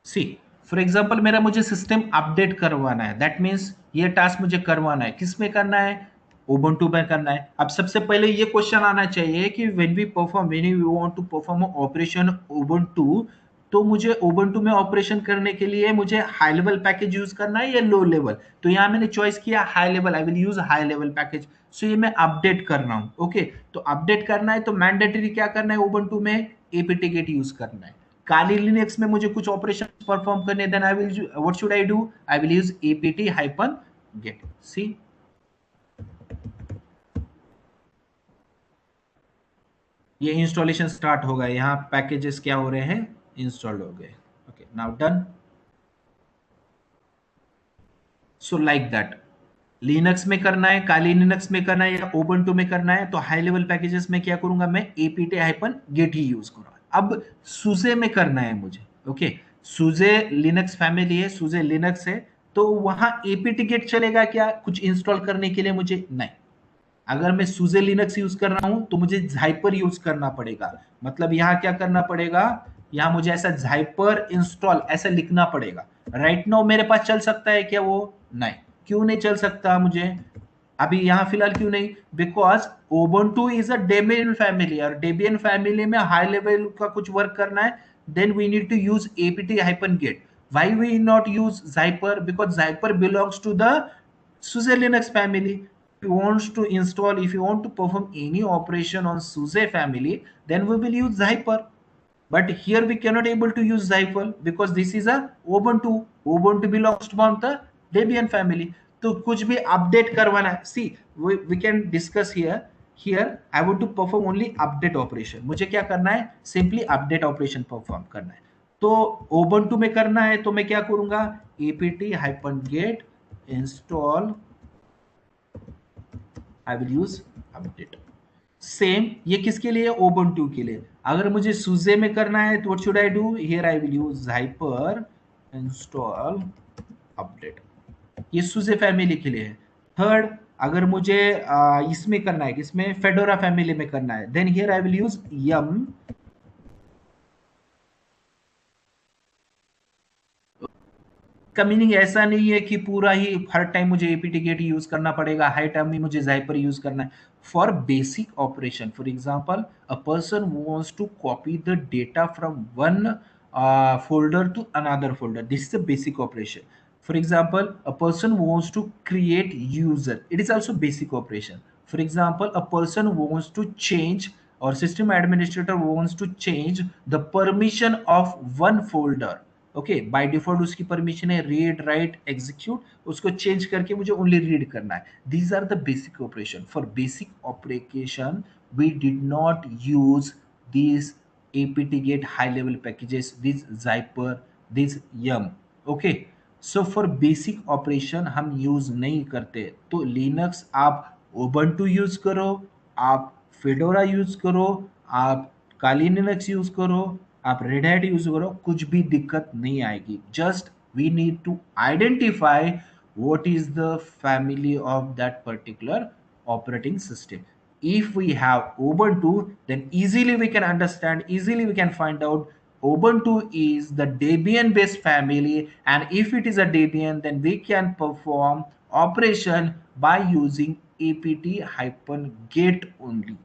सी फॉर एग्जांपल मेरा मुझे सिस्टम अपडेट करवाना है, दैट मींस ये टास्क मुझे करवाना है, किस में करना है? Ubuntu में करना है। अब सबसे पहले ये क्वेश्चन आना चाहिए कि when we want to perform operation Ubuntu, तो मुझे Ubuntu में ऑपरेशन करने के लिए मुझे हाई लेवल पैकेज यूज करना है या लो लेवल? तो यहाँ मैंने चॉइस किया high level, I will use high level package. So ये मैं अपडेट कर रहा हूँ। ओके, तो अपडेट करना है तो मैंडेटरी क्या करना है? Ubuntu में apt-get यूज करना है। Kali Linux में मुझे कुछ ऑपरेशन परफॉर्म करने, then I will, what should I do? I will use apt-get। See, ये इंस्टॉलेशन स्टार्ट हो गया, यहाँ पैकेजेस क्या हो रहे हैं? इंस्टॉल्ड हो गए। Okay, now done. So like that, Linux में करना है, काली लिनक्स में करना है या Ubuntu में करना है, तो हाई लेवल पैकेजेस में क्या करूंगा मैं? apt-get ही यूज करूंगा। अब सुजे में करना है मुझे, ओके, सुजे लिनक्स फैमिली है, सुजे लिनक्स है, तो वहां apt-get चलेगा क्या कुछ इंस्टॉल करने के लिए? मुझे नहीं। अगर मैं सुजे लिनक्स यूज कर रहा हूं तो मुझे झाइपर यूज करना पड़ेगा। मतलब यहाँ क्या करना पड़ेगा? यहाँ मुझे ऐसा झाइपर इंस्टॉल ऐसा लिखना पड़ेगा। राइट नाउ मेरे पास चल सकता है क्या वो? नहीं। क्यों नहीं चल सकता मुझे अभी यहाँ फिलहाल? क्यों नहीं? Because Ubuntu is a Debian family, और डेबियन फैमिली में हाई लेवल का कुछ वर्क करना है, then we need to use apt-get। why we not use Zyper? Because Zyper belongs to the SUSE Linux family. If you want to install, if you want to perform any operation on SUSE family, then we will use Zyper. But here we cannot able to use Zyper because this is a Ubuntu. Ubuntu belongs to the Debian family. तो कुछ भी update करवाना है, सी we can discuss here. Here I want to perform only update operation. मुझे क्या करना है? Simply update operation perform करना है। तो Ubuntu में करना है तो मैं क्या करूंगा? apt-get install, I will use update. Same ये किसके लिए? Ubuntu के लिए। अगर मुझे सुजे में करना है तो what should I do? Here I will use zypper install update. ये सुजे फैमिली के लिए है। थर्ड, अगर मुझे इसमें करना है, किसमें? फेडोरा फैमिली में करना है, then here I will use yum. का मीनिंग ऐसा नहीं है कि पूरा ही हर टाइम मुझे apt-get यूज करना पड़ेगा, हर टाइम में मुझे Zyper यूज करना है। For basic operation, for example, a person wants to copy the data from one folder to another folder, this is a basic operation. For example, a person wants to create user, it is also basic operation. For example, a person wants to change, or system administrator wants to change the permission of one folder. Okay, by default उसकी permission है read, write, execute, उसको change करके मुझे only read करना है। These are the basic operation. For basic operation we did not use this apt-get high level packages, this Zyper, this yum। Okay, so for basic operation हम use नहीं करते। तो Linux आप Ubuntu use करो, आप fedora use करो, आप काली Linux use करो, आप रेड हैट यूज करो, कुछ भी दिक्कत नहीं आएगी। Just we need to identify what is the family of that particular operating system. If we have Ubuntu, then easily we can understand, easily we can find out Ubuntu is the Debian based family, and if it is a Debian, then we can perform operation by using apt-get only.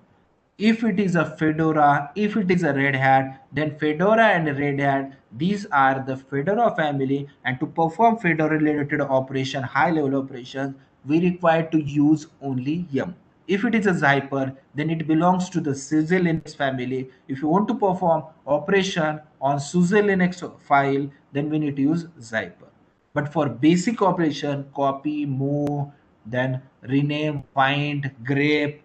If it is a Fedora, if it is a Red Hat, then Fedora and Red Hat, these are the Fedora family, and to perform Fedora related operation, high level operations, we require to use only yum. If it is a Zyper, then it belongs to the SUSE Linux family. If you want to perform operation on SUSE Linux file, then we need to use Zyper. But for basic operation, copy, move, then rename, find, grep,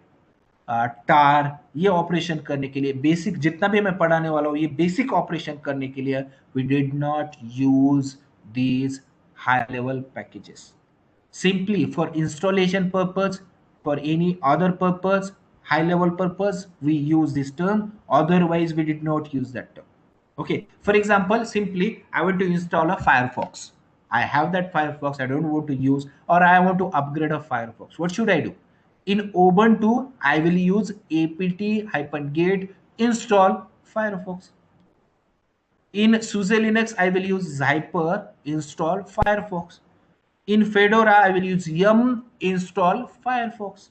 टार, ये operation करने के लिए basic जितना भी मैं पढ़ाने वाला हूँ, ये बेसिक ऑपरेशन करने के लिए we did not use these high level packages. Simply for installation purpose, for any other purpose, high level purpose, we use this term. Otherwise, we did not use that term. Okay, for example, simply I want to install a Firefox. I have that Firefox, I don't want to use, or I want to upgrade a Firefox. What should I do? In Ubuntu, I will use apt-get install Firefox. In SUSE Linux, I will use Zyper install Firefox. In Fedora, I will use yum install Firefox.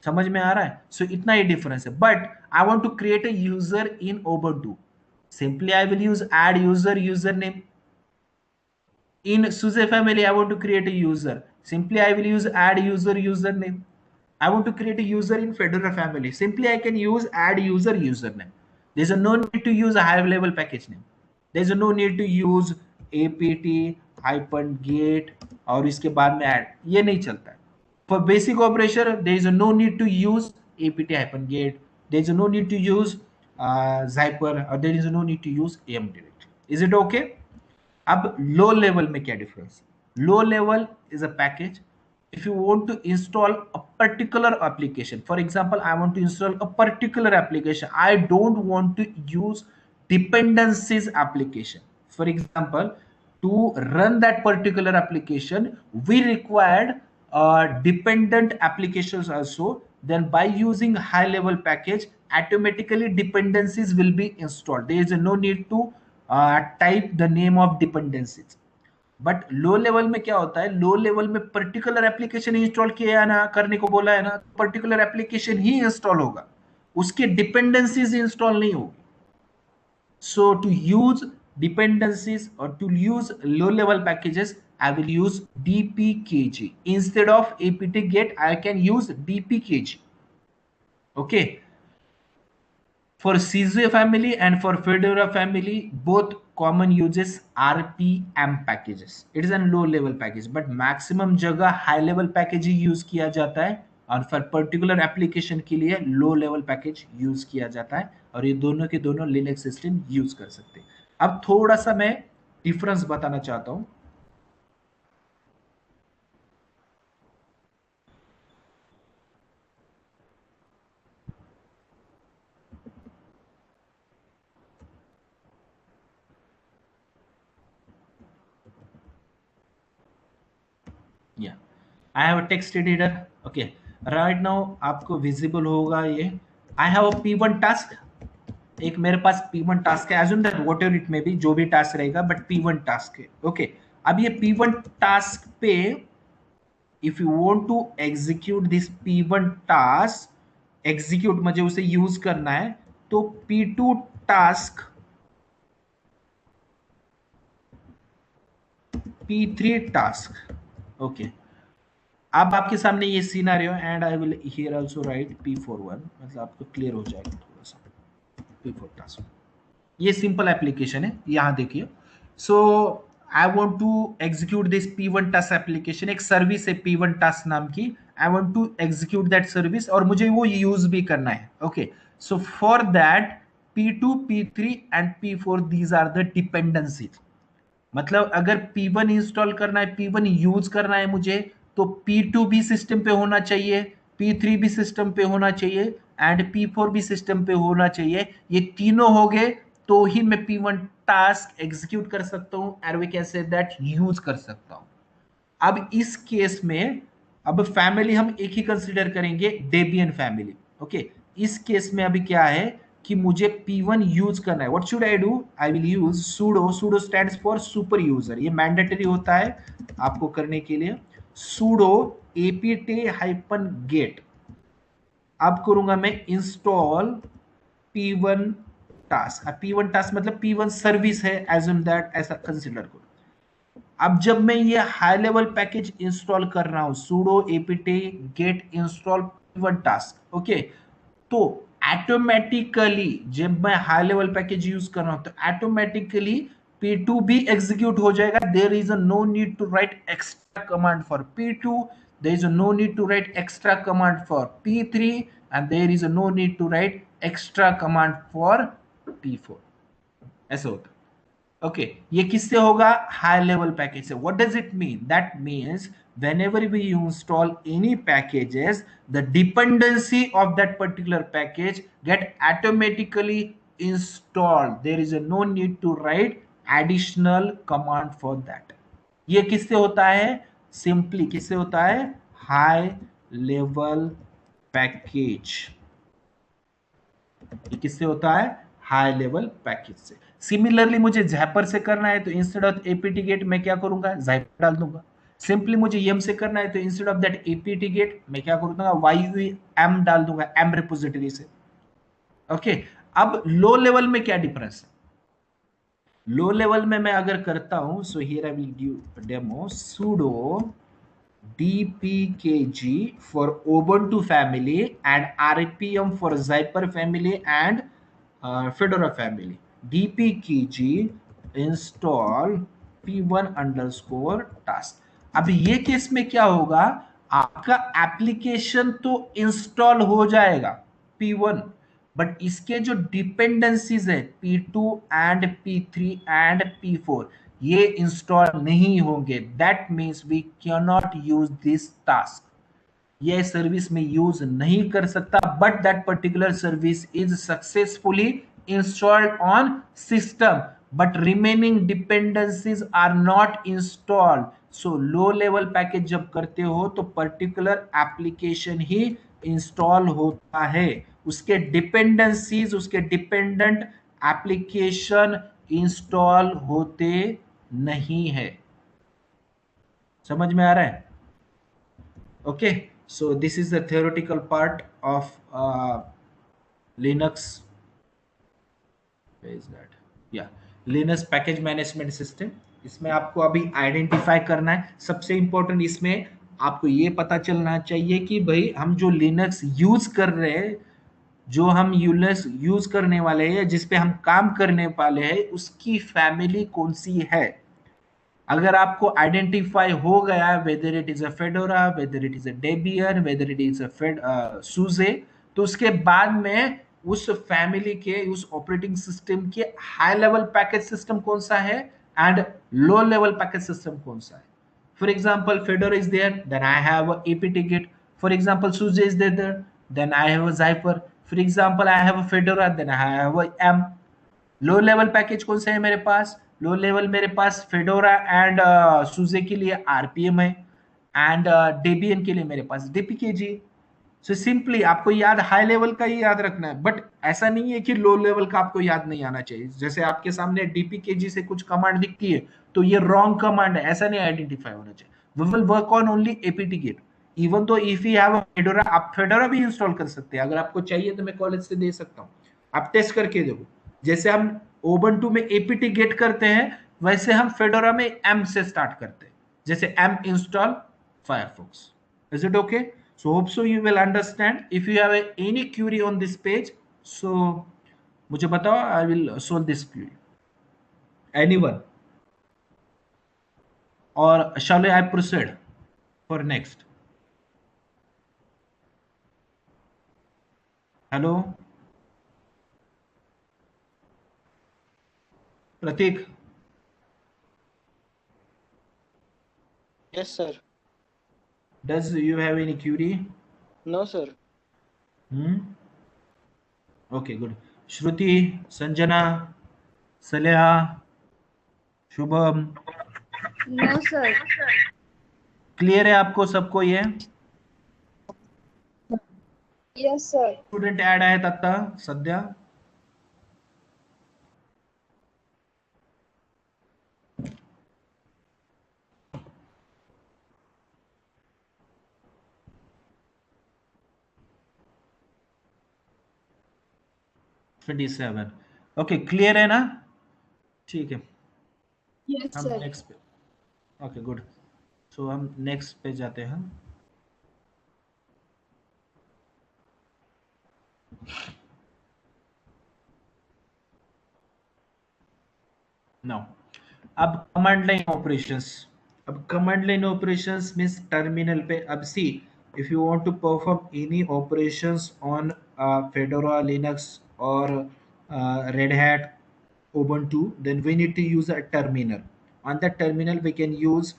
समझ में आ रहा है? So इतना ही difference है. But I want to create a user in Ubuntu. Simply I will use add user username. In SUSE family, I want to create a user. Simply I will use add user username. I want to create a user in Fedora family. Simply I can use add user username. There's no need to use a high level package name. There's no need to use apt-get और इसके बाद में add. ये नहीं चलता है. For basic operation, there is no need to use apt-get. There is no need to use Zyper, or there is no need to use am direct. Is it okay? अब low level में क्या difference? Low level is a package. If you want to install a particular application, for example, I want to install a particular application, I don't want to use dependencies application. For example, to run that particular application, we required dependent applications also. Then by using high level package, automatically dependencies will be installed. There is no need to type the name of dependencies. But low level में क्या होता है? Low level में particular application install किया है ना, करने को बोला है ना, पर्टिकुलर एप्लीकेशन ही इंस्टॉल होगा, उसके डिपेंडेंसीज इंस्टॉल नहीं होगी. सो टू यूज डिपेंडेंसीज और to use low level packages, I will use dpkg instead of apt-get. I can use dpkg. Okay. For SUSE family and for Fedora family, both common uses RPM packages. It is a low level package, but maximum जगह high level package ही use किया जाता है, और for particular application के लिए low level package use किया जाता है, और ये दोनों के दोनों Linux system use कर सकते हैं. अब थोड़ा सा मैं difference बताना चाहता हूँ. Yeah, I have a text editor. Okay, right now आपको visible होगा ये. I have a P1 task. एक मेरे पास P1 task है. Assume that whatever it may be, जो भी task रहेगा, but P1 task है. Okay, अब ये P1 task पे, if you want to execute this P1 task, execute मुझे उसे use करना है, तो P2 task, P3 task. Okay, अब आपके सामने ये scenario, and I will hear also right P41, मतलब आपको क्लियर हो जाएगा थोड़ा सा. P4 टास्क, ये सिंपल एप्लीकेशन है, यहाँ देखिए. So I want to execute this P1 task application. एक सर्विस है P1 टास्क नाम की. I want to execute that service, और मुझे वो यूज भी करना है. Okay, so for that P2, P3 and P4, these are the dependencies. मतलब अगर P1 इंस्टॉल करना है, P1 यूज करना है मुझे, तो P2 भी सिस्टम पे होना चाहिए, P3 भी सिस्टम पे होना चाहिए, एंड P4 भी सिस्टम पे होना चाहिए. ये तीनों हो गए तो ही मैं P1 टास्क एग्जीक्यूट कर सकता हूं, and we can say that use कर सकता हूं. अब इस केस में अब फैमिली हम एक ही कंसीडर करेंगे, डेबियन फैमिली. ओके, इस केस में अभी क्या है कि मुझे P1 यूज करना है. What should I do? I will use sudo. sudo stands for super user. ये मैंडेटरी होता है आपको करने के लिए. sudo apt हाइपन गेट, अब करूंगा मैं install P1 task. P1 task मतलब P1 सर्विस है, एज्यूम दैट, ऐसा कंसिडर करो। अब जब मैं ये हाई लेवल पैकेज इंस्टॉल कर रहा हूं sudo apt get install P1 task, okay, तो ऑटोमेटिकली जब मैं हाई लेवल पैकेज यूज कर रहा हूं तो ऑटोमेटिकली P2 भी एग्जीक्यूट हो जाएगा। There is no need to write extra command for P2, there is no need to write extra command for P3 and there is no need to write extra command for P4। ऐसा होता है। Okay, ये किससे होगा? High level package से। What does it mean? That means whenever we install any packages, the dependency of that particular package get automatically installed. There is a no need to write additional command for that. ये किससे होता है? Simply किससे होता है? High level package. ये किससे होता है? हाई लेवल पैकेज से। सिमिलरली मुझे जैपर से करना है तो इंस्टेड ऑफ एपीटी गेट मैं क्या करूंगा? जैपर डाल दूंगा। सिंपली मुझे यम से करना है तो instead of that APT get मैं क्या करूंगा? वाई एम डाल दूंगा, एम रिपोजिटरी से। ओके, अब लो लेवल में क्या डिफरेंस है? लो लेवल में मैं अगर करता हूं, so here I will give demo sudo dpkg for ubuntu family and rpm for zyper family and fedora family, dpkg install p1 underscore task। अब ये केस में क्या होगा? आपका एप्लीकेशन तो इंस्टॉल हो जाएगा P1, बट इसके जो डिपेंडेंसीज है P2 and P3 and P4 ये इंस्टॉल नहीं होंगे। That means we can not use this task. ये सर्विस में यूज नहीं कर सकता, but that particular service is successfully installed on system, but remaining dependencies are not installed. So low level package जब करते हो तो पर्टिकुलर एप्लीकेशन ही install होता है, उसके डिपेंडेंसीज, उसके डिपेंडेंट एप्लीकेशन इंस्टॉल होते नहीं है। समझ में आ रहा है? Okay, so this is the theoretical part of Linux. Where is that? Yeah, Linux package management system। इसमें आपको अभी आइडेंटिफाई करना है। सबसे इंपॉर्टेंट इसमें आपको ये पता चलना चाहिए कि भाई हम जो लिनक्स यूज कर रहे हैं, जो हम यूलिनक्स यूज करने वाले हैं, जिस पे हम काम करने वाले हैं, उसकी फैमिली कौन सी है। अगर आपको आइडेंटिफाई हो गया whether it is a Fedora, whether it is a Debian, whether it is a SUSE, तो उसके बाद में उस फैमिली के, उस ऑपरेटिंग सिस्टम के हाई लेवल पैकेज सिस्टम कौन सा है and low level package system कौन सा है। For example Fedora is there, then I have apt get। For example SUSE is there, then I have zyper। For example I have Fedora, then I have m। Low level package कौन से है मेरे पास? Low level मेरे पास fedora and सूजे के लिए RPM है, and Debian के लिए मेरे पास डीपीकेजी। सो सिंपली आपको याद हाई लेवल का ही याद रखना है, बट ऐसा नहीं है कि लो लेवल का आपको याद नहीं आना चाहिए। जैसे आपके सामने डीपीकेजी से कुछ कमांड दिखती है तो ये रॉन्ग कमांड है, ऐसा नहीं आइडेंटिफाई होना चाहिए। We will work on only APT get. Even though if you have Fedora, आप फेडोरा भी इंस्टॉल कर सकते हैं। अगर आपको चाहिए तो मैं कॉलेज से दे सकता हूँ, आप टेस्ट करके देखो। जैसे हम ओबंटू में एपीटी गेट करते हैं, वैसे हम फेडोरा में एम से स्टार्ट करते हैं, जैसे एम install Firefox. Is it okay? So hope so you will understand. If you have any query on this page, so मुझे बताओ, I will solve this query. Anyone? Or shall I proceed for next? Hello, Pratik. Yes, sir. Does you have any query? No, sir. Hmm? Okay, good. Shruti, Sanjana, Saleha, Shubham, no sir. Clear है आपको सबको ये? Yes sir. Student add आहेत आता सध्या? 27। Okay, clear है ना? ठीक है, यस हम सर। नेक्स्ट पे, ओके गुड। सो हम नेक्स्ट पे जाते हैं। नाउ, अब कमांड लाइन ऑपरेशंस। अब command line operations means terminal पे, अब see, if you want to perform any operations on Fedora Linux और Red Hat ubuntu, then we need to use a terminal. On that terminal we can use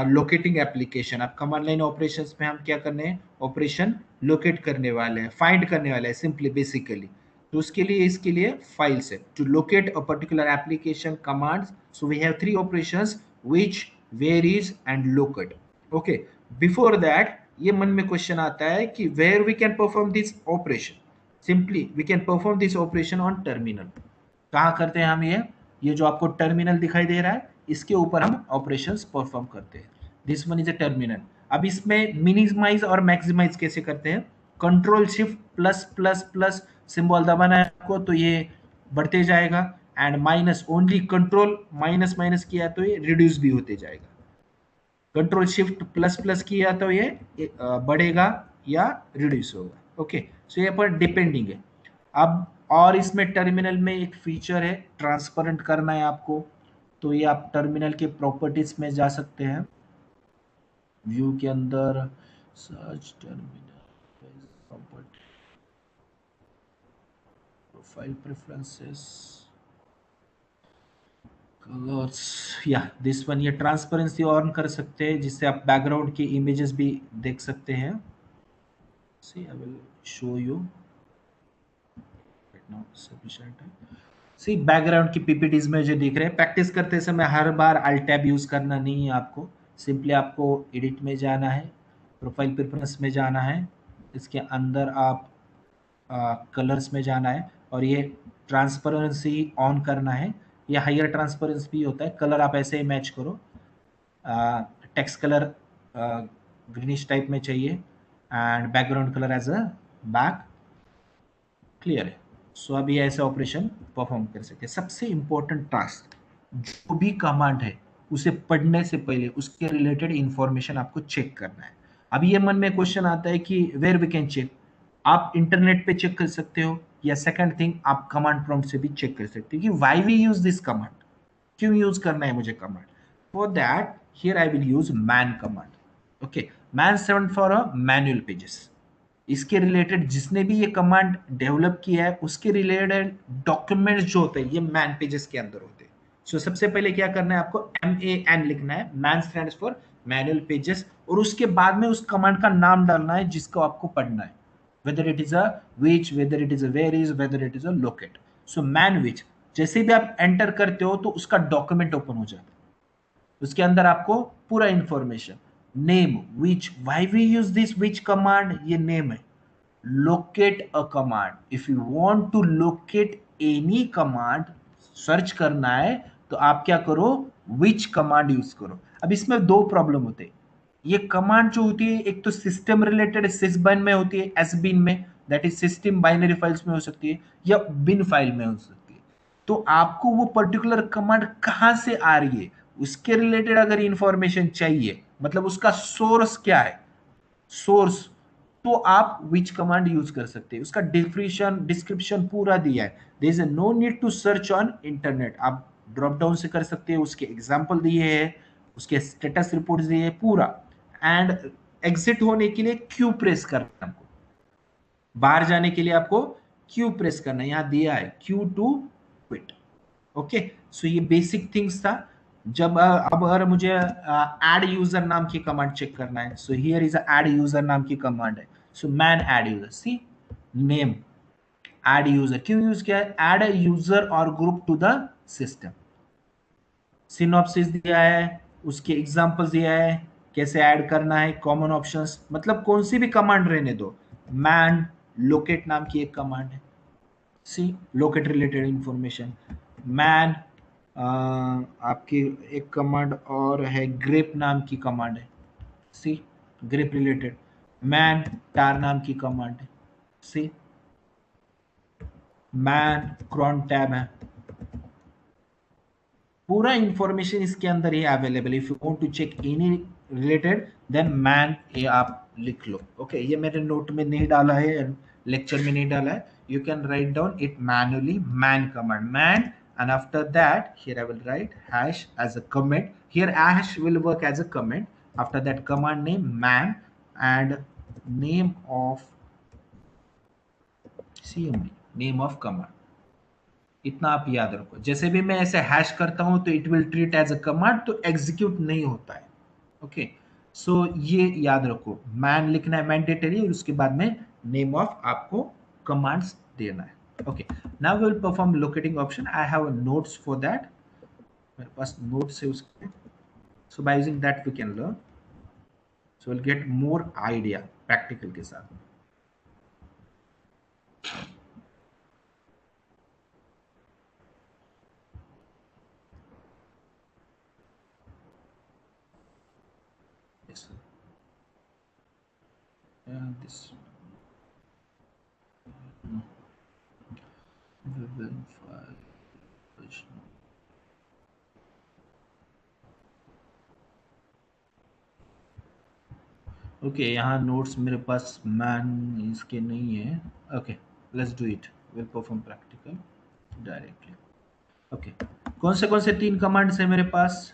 locating application. अब command line operations में हम क्या करने हैं, operation locate करने वाले हैं, फाइंड करने वाले हैं सिंपली बेसिकली। तो उसके लिए, इसके लिए फाइल्स है to locate a particular application commands. So we have three operations, which, varies and locate. Okay, before that ये मन में क्वेश्चन आता है कि where we can perform this operation. Simply we can perform this operation on terminal. कहाँ करते हैं हम ये जो आपको टर्मिनल दिखाई दे रहा है, इसके ऊपर हम ऑपरेशंस परफॉर्म करते हैं। This one is a terminal. अब इसमें मिनिमाइज और मैक्सिमाइज कैसे करते हैं, control shift plus plus plus symbol दबाना है आपको तो ये बढ़ते जाएगा, and minus only control minus minus किया तो ये रिड्यूस भी होते जाएगा। कंट्रोल शिफ्ट प्लस प्लस किया तो ये बढ़ेगा या रिड्यूस होगा। ओके, सो ये पर डिपेंडिंग है। अब और इसमें टर्मिनल में एक फीचर है, ट्रांसपेरेंट करना है आपको, तो ये आप टर्मिनल के प्रॉपर्टीज में जा सकते हैं, व्यू के अंदर, search terminal, profile preferences, colours, या दिस वन, ये ट्रांसपेरेंसी ऑन कर सकते हैं जिससे आप बैकग्राउंड की इमेजेस भी देख सकते हैं। See I will show you right now, sufficient है। सी बैकग्राउंड की पीपीटीज में जो दिख रहे हैं, प्रैक्टिस करते समय हर बार अल्ट टैब यूज करना नहीं है आपको, सिंपली आपको एडिट में जाना है, प्रोफाइल प्रेफरेंस में जाना है, इसके अंदर आप कलर्स में जाना है और ये ट्रांसपेरेंसी ऑन करना है। ये हायर ट्रांसपेरेंसी भी होता है, कलर आप ऐसे ही मैच करो, टेक्स्ट कलर ग्रीनिश टाइप में चाहिए and background colour as a back. Clear है? सो अब ये ऐसे ऑपरेशन परफॉर्म कर सकते हैं। सबसे इंपॉर्टेंट टास्क, जो भी कमांड है उसे पढ़ने से पहले उसके रिलेटेड इंफॉर्मेशन आपको चेक करना है। अब ये मन में क्वेश्चन आता है कि वेयर वी कैन चेक, आप इंटरनेट पे चेक कर सकते हो, या सेकंड थिंग आप कमांड प्रॉम्प्ट से भी चेक कर सकते हो कि why we use this command, क्यों यूज करना है मुझे command. For that here I will use man command. Okay, man stand for a manual pages. इसके रिलेटेड जिसने भी ये कमांड डेवलप किया है उसके रिलेटेड डॉक्यूमेंट्स जो होते हैं ये मैन पेजेस के अंदर होते हैं। सो सबसे पहले क्या करना है, आपको MAN लिखना है, man stands for manual pages, और उसके बाद में उस कमांड का नाम डालना है जिसको आपको पढ़ना है, whether it is a which, whether it is a where is, whether it is a locate. So man which, जैसे भी आप एंटर करते हो तो उसका डॉक्यूमेंट ओपन हो जाता है, उसके अंदर आपको पूरा information, name, which, why we use this which command, ये नेम है। Locate a command, if you want to locate any command, search करना है तो आप क्या करो, विच कमांड यूज करो। अब इसमें दो प्रॉब्लम होते हैं, ये कमांड जो होती है एक तो सिस्टम रिलेटेड सिसबिन में होती है, एसबिन में, that is system binary files में हो सकती है, या बिन फाइल में हो सकती है। तो आपको वो पर्टिकुलर कमांड कहां से आ रही है उसके रिलेटेड अगर इंफॉर्मेशन चाहिए, मतलब उसका सोर्स क्या है, सोर्स, तो आप विच कमांड यूज कर सकते हैं, उसका डिफिनेशन डिस्क्रिप्शन पूरा दिया है। There is no need to search on internet, आप ड्रॉप डाउन से कर सकते हैं, उसके एग्जांपल दिए हैं, उसके स्टेटस रिपोर्ट्स दिए हैं पूरा। एंड एग्जिट होने के लिए क्यू प्रेस करना है आपको, बाहर जाने के लिए आपको क्यू प्रेस करना है, यहां दिया है क्यू टू क्विट। ओके, सो ये बेसिक थिंग्स था। जब अब अगर मुझे ऐड यूजर नाम की कमांड चेक करना है, so here is add user नाम की कमांड है। So man add user, see name, add user क्यों यूज किया है, ऐड अ यूजर और group to the system. Synopsis दिया है, उसके एग्जांपल्स दिया है, कैसे ऐड करना है, कॉमन ऑप्शंस, मतलब कौन सी भी कमांड रहने दो। मैन लोकेट नाम की एक कमांड है, सी लोकेट रिलेटेड इंफॉर्मेशन। मैन आपकी एक कमांड और है, ग्रेप नाम की कमांड है, सी ग्रेप रिलेटेड। मैन टार नाम की कमांड है, सी मैन क्रॉन टैब है, पूरा इंफॉर्मेशन इसके अंदर ही available. If you want to check any related then man ये आप लिख लो। ओके ये मेरे नोट में नहीं डाला है, लेक्चर में नहीं डाला है। You can write down it manually, man command, man, and after that here I will write hash as a comment. Here hash will work as a comment. After that command name man and name of cmd, name of command। इतना आप याद रखो, जैसे भी मैं ऐसे hash करता हूं तो it will treat as a command, तो एग्जीक्यूट नहीं होता है। ओके सो ये याद रखो, मैन लिखना है मैंडेटरी, और उसके बाद में नेम ऑफ आपको कमांड्स देना है। Okay now we will perform locating option. I have notes for that, मेरे पास नोट्स है उसके, so by using that we can learn, so will get more idea practical के साथ। This ओके यहाँ नोट्स मेरे पास मैन इसके नहीं है। Okay let's do it, will perform practical directly. Okay कौन से 3 कमांड्स है मेरे पास?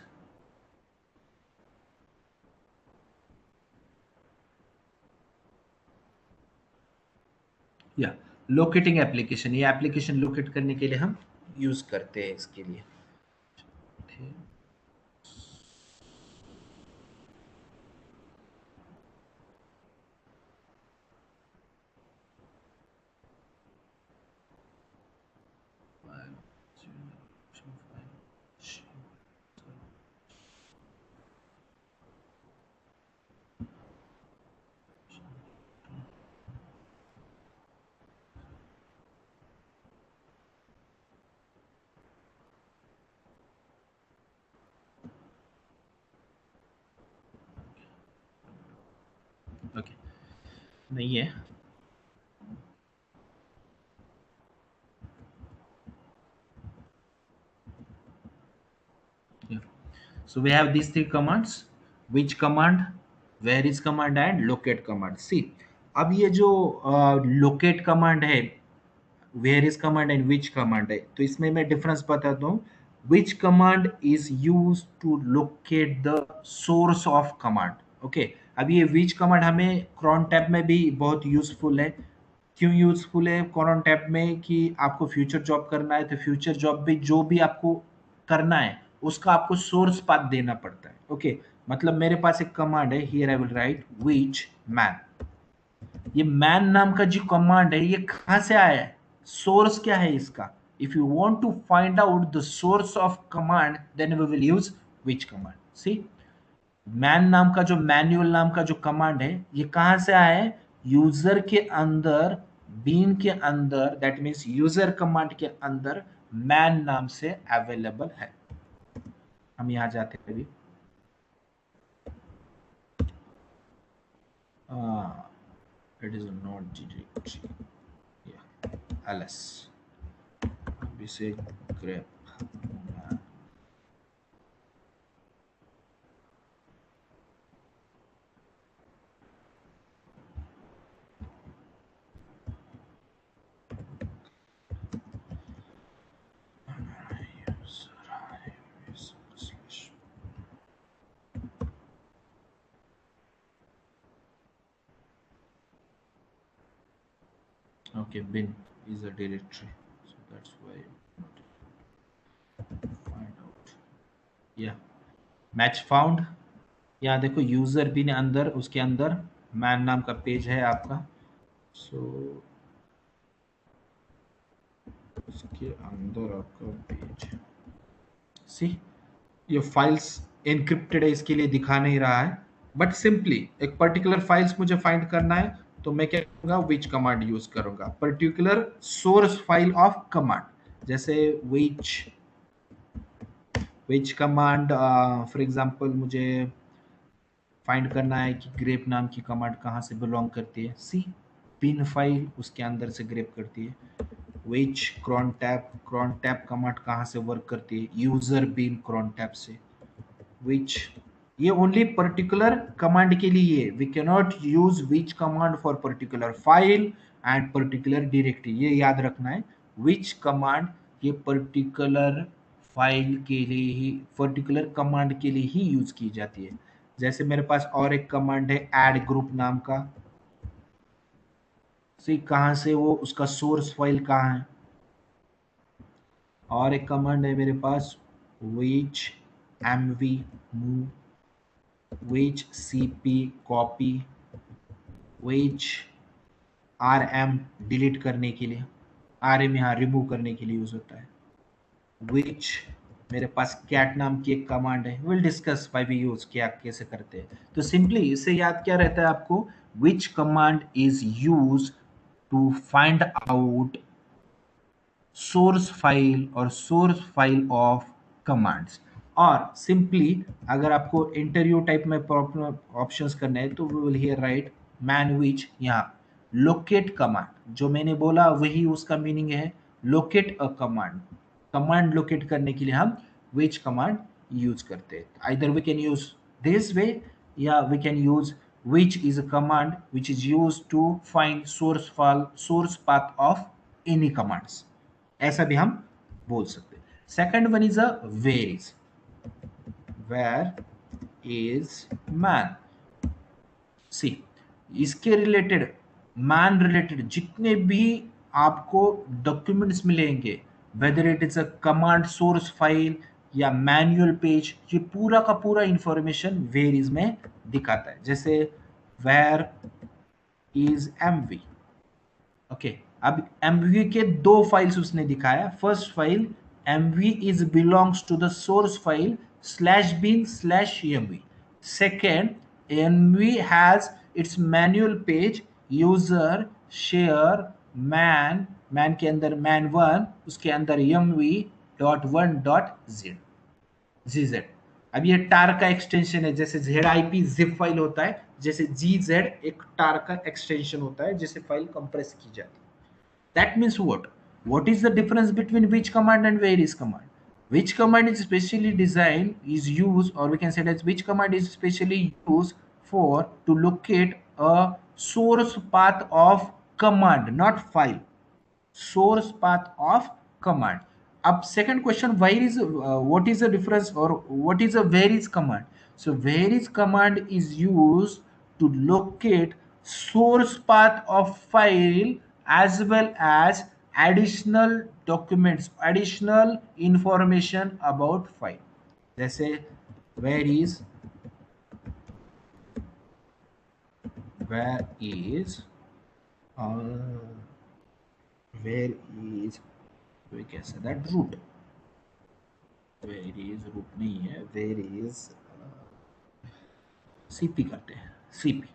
या लोकेटिंग एप्लीकेशन, ये एप्लीकेशन लोकेट करने के लिए हम यूज करते हैं इसके लिए। ओके नहीं है, so we have these 3 commands, which command, where is command and locate command। see अब ये जो locate command है, where is command and which command है, तो इसमें मैं डिफरेंस बताता हूँ। which command is used to locate the source of command। Okay अब ये which command हमें cron टैब में भी बहुत यूजफुल है। क्यों यूजफुल है cron टैब में? कि आपको फ्यूचर जॉब करना है, तो फ्यूचर जॉब भी जो भी आपको करना है उसका आपको सोर्स पाथ देना पड़ता है। ओके मतलब मेरे पास एक कमांड है, here I will write which man। ये मैन नाम का जो कमांड है ये कहां से आया है, सोर्स क्या है इसका? If you want to find out the source of command then we will use which command. See man नाम का जो मैन्युअल नाम का जो कमांड है ये कहां से आया है? यूजर के अंदर, बीन के अंदर, दैट मीन्स यूजर कमांड के अंदर मैन नाम से अवेलेबल है। हम यहां जाते हैं अभी, it is not GDT, yeah, ls we say grep okay bin is a directory, so that's why find out, yeah match found। यहाँ देखो यूजर बिन अंदर, उसके अंदर मैन नाम का पेज है आपका, सो उसके अंदर आपका पेज, सी ये फाइल्स एनक्रिप्टेड है इसके लिए दिखा नहीं रहा है, बट सिंपली एक पर्टिकुलर फाइल्स मुझे फाइंड करना है तो मैं क्या करूंगा, विच कमांड यूज करूंगा, particular source file of command, जैसे विच कमांड फॉर एग्जांपल मुझे फाइंड करना है कि ग्रेप नाम की कमांड कहाँ से बिलोंग करती है। सी पिन फाइल उसके अंदर से ग्रेप करती है, विच cron टैप कमांड कहाँ से वर्क करती है, यूजर बीन cron टैप से। विच, ये ओनली पर्टिकुलर कमांड के लिए, we can not use which command for particular file and particular directory, ये याद रखना है। विच कमांड ये पर्टिकुलर फाइल के लिए ही, पर्टिकुलर कमांड के लिए ही यूज की जाती है। जैसे मेरे पास और एक कमांड है ऐड ग्रुप नाम का, सी कहाँ से, वो उसका सोर्स फाइल कहाँ है। और एक कमांड है मेरे पास विच mv मूव, विच cp कॉपी, विच rm डिलीट करने के लिए, rm यहाँ रिमूव करने के लिए यूज होता है। विच मेरे पास कैट नाम की एक कमांड है, will discuss why we use, क्या कैसे करते हैं। तो सिंपली इससे याद क्या रहता है आपको, which command is use to find out source file और सोर्स फाइल ऑफ कमांड्स। और सिंपली अगर आपको इंटरव्यू टाइप में प्रॉब्लम ऑप्शंस करने हैं तो we will here write man which, यहाँ लोकेट कमांड जो मैंने बोला वही उसका मीनिंग है, locate a command, command locate करने के लिए हम विच कमांड यूज करते हैं। Either we can use this way या we can use which is a command which is used to find source file, source path of any commands, ऐसा भी हम बोल सकते हैं। Second one is a where is, where is man. See इसके related, man related जितने भी आपको डॉक्यूमेंट्स मिलेंगे, whether it is a command source file या मैनुअल पेज, ये पूरा का पूरा इंफॉर्मेशन वेयर इज में दिखाता है। जैसे वेयर इज एमवी, ओके अब एमवी के दो फाइल्स उसने दिखाया। First file mv is belongs to the source file slash bin slash mv. Second mv has its manual page user share man, man के अंदर मैन वन, उसके अंदर mv dot one dot z जीजेड। अब ये टार का एक्सटेंशन है, जैसे जेड आईपी जिप फाइल होता है, जैसे जी जेड एक टार का एक्सटेंशन होता है जिसे फाइल कंप्रेस की जाती है। That means what? What is the difference between which command and where is command? Which command is specially designed, is used, or we can say that which command is specially used for to locate a source path of command, not file. Source path of command. Up second question, where is what is the difference or what is a where is command? So where is command is used to locate source path of file as well as additional documents, additional information about file. जैसे where is uh, where is we can say that root, where is root नहीं है, where is cp करते हैं, cp।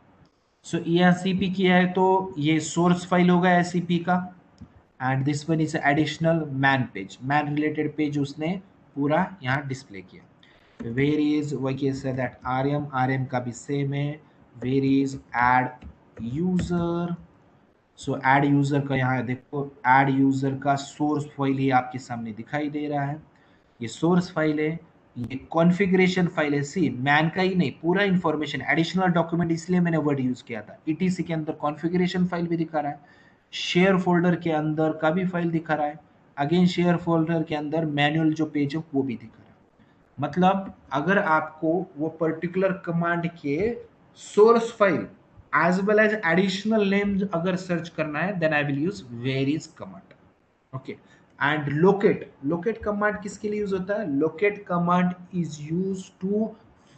सो ये cp किया है तो ये सोर्स फाइल होगा cp का, and this one is additional man page, man related page उसने पूरा यहाँ डिस्प्ले किया। वेयर इज वही से दैट आरएम का भी सेम है, where is add user. So add user का यहाँ देखो, ऐड यूजर का सोर्स फाइल ही आपके सामने दिखाई दे रहा है, ये सोर्स फाइल है, ये कॉन्फ़िगरेशन फाइल है। सी मैन का ही नहीं, पूरा इंफॉर्मेशन एडिशनल डॉक्यूमेंट, इसलिए मैंने वर्ड यूज किया था। ईटीसी के अंदर कॉन्फ़िगरेशन फाइल भी दिखा रहा है, शेयर फोल्डर के अंदर का भी फाइल दिखा रहा है, अगेन शेयर फोल्डर के अंदर मैनुअल जो पेज है वो भी दिखा रहा है। मतलब अगर आपको वो पर्टिकुलर कमांड के source file as well as additional names अगर सर्च करना है, then I will use where is command. Okay. And locate command किसके लिए यूज होता है? locate command is used to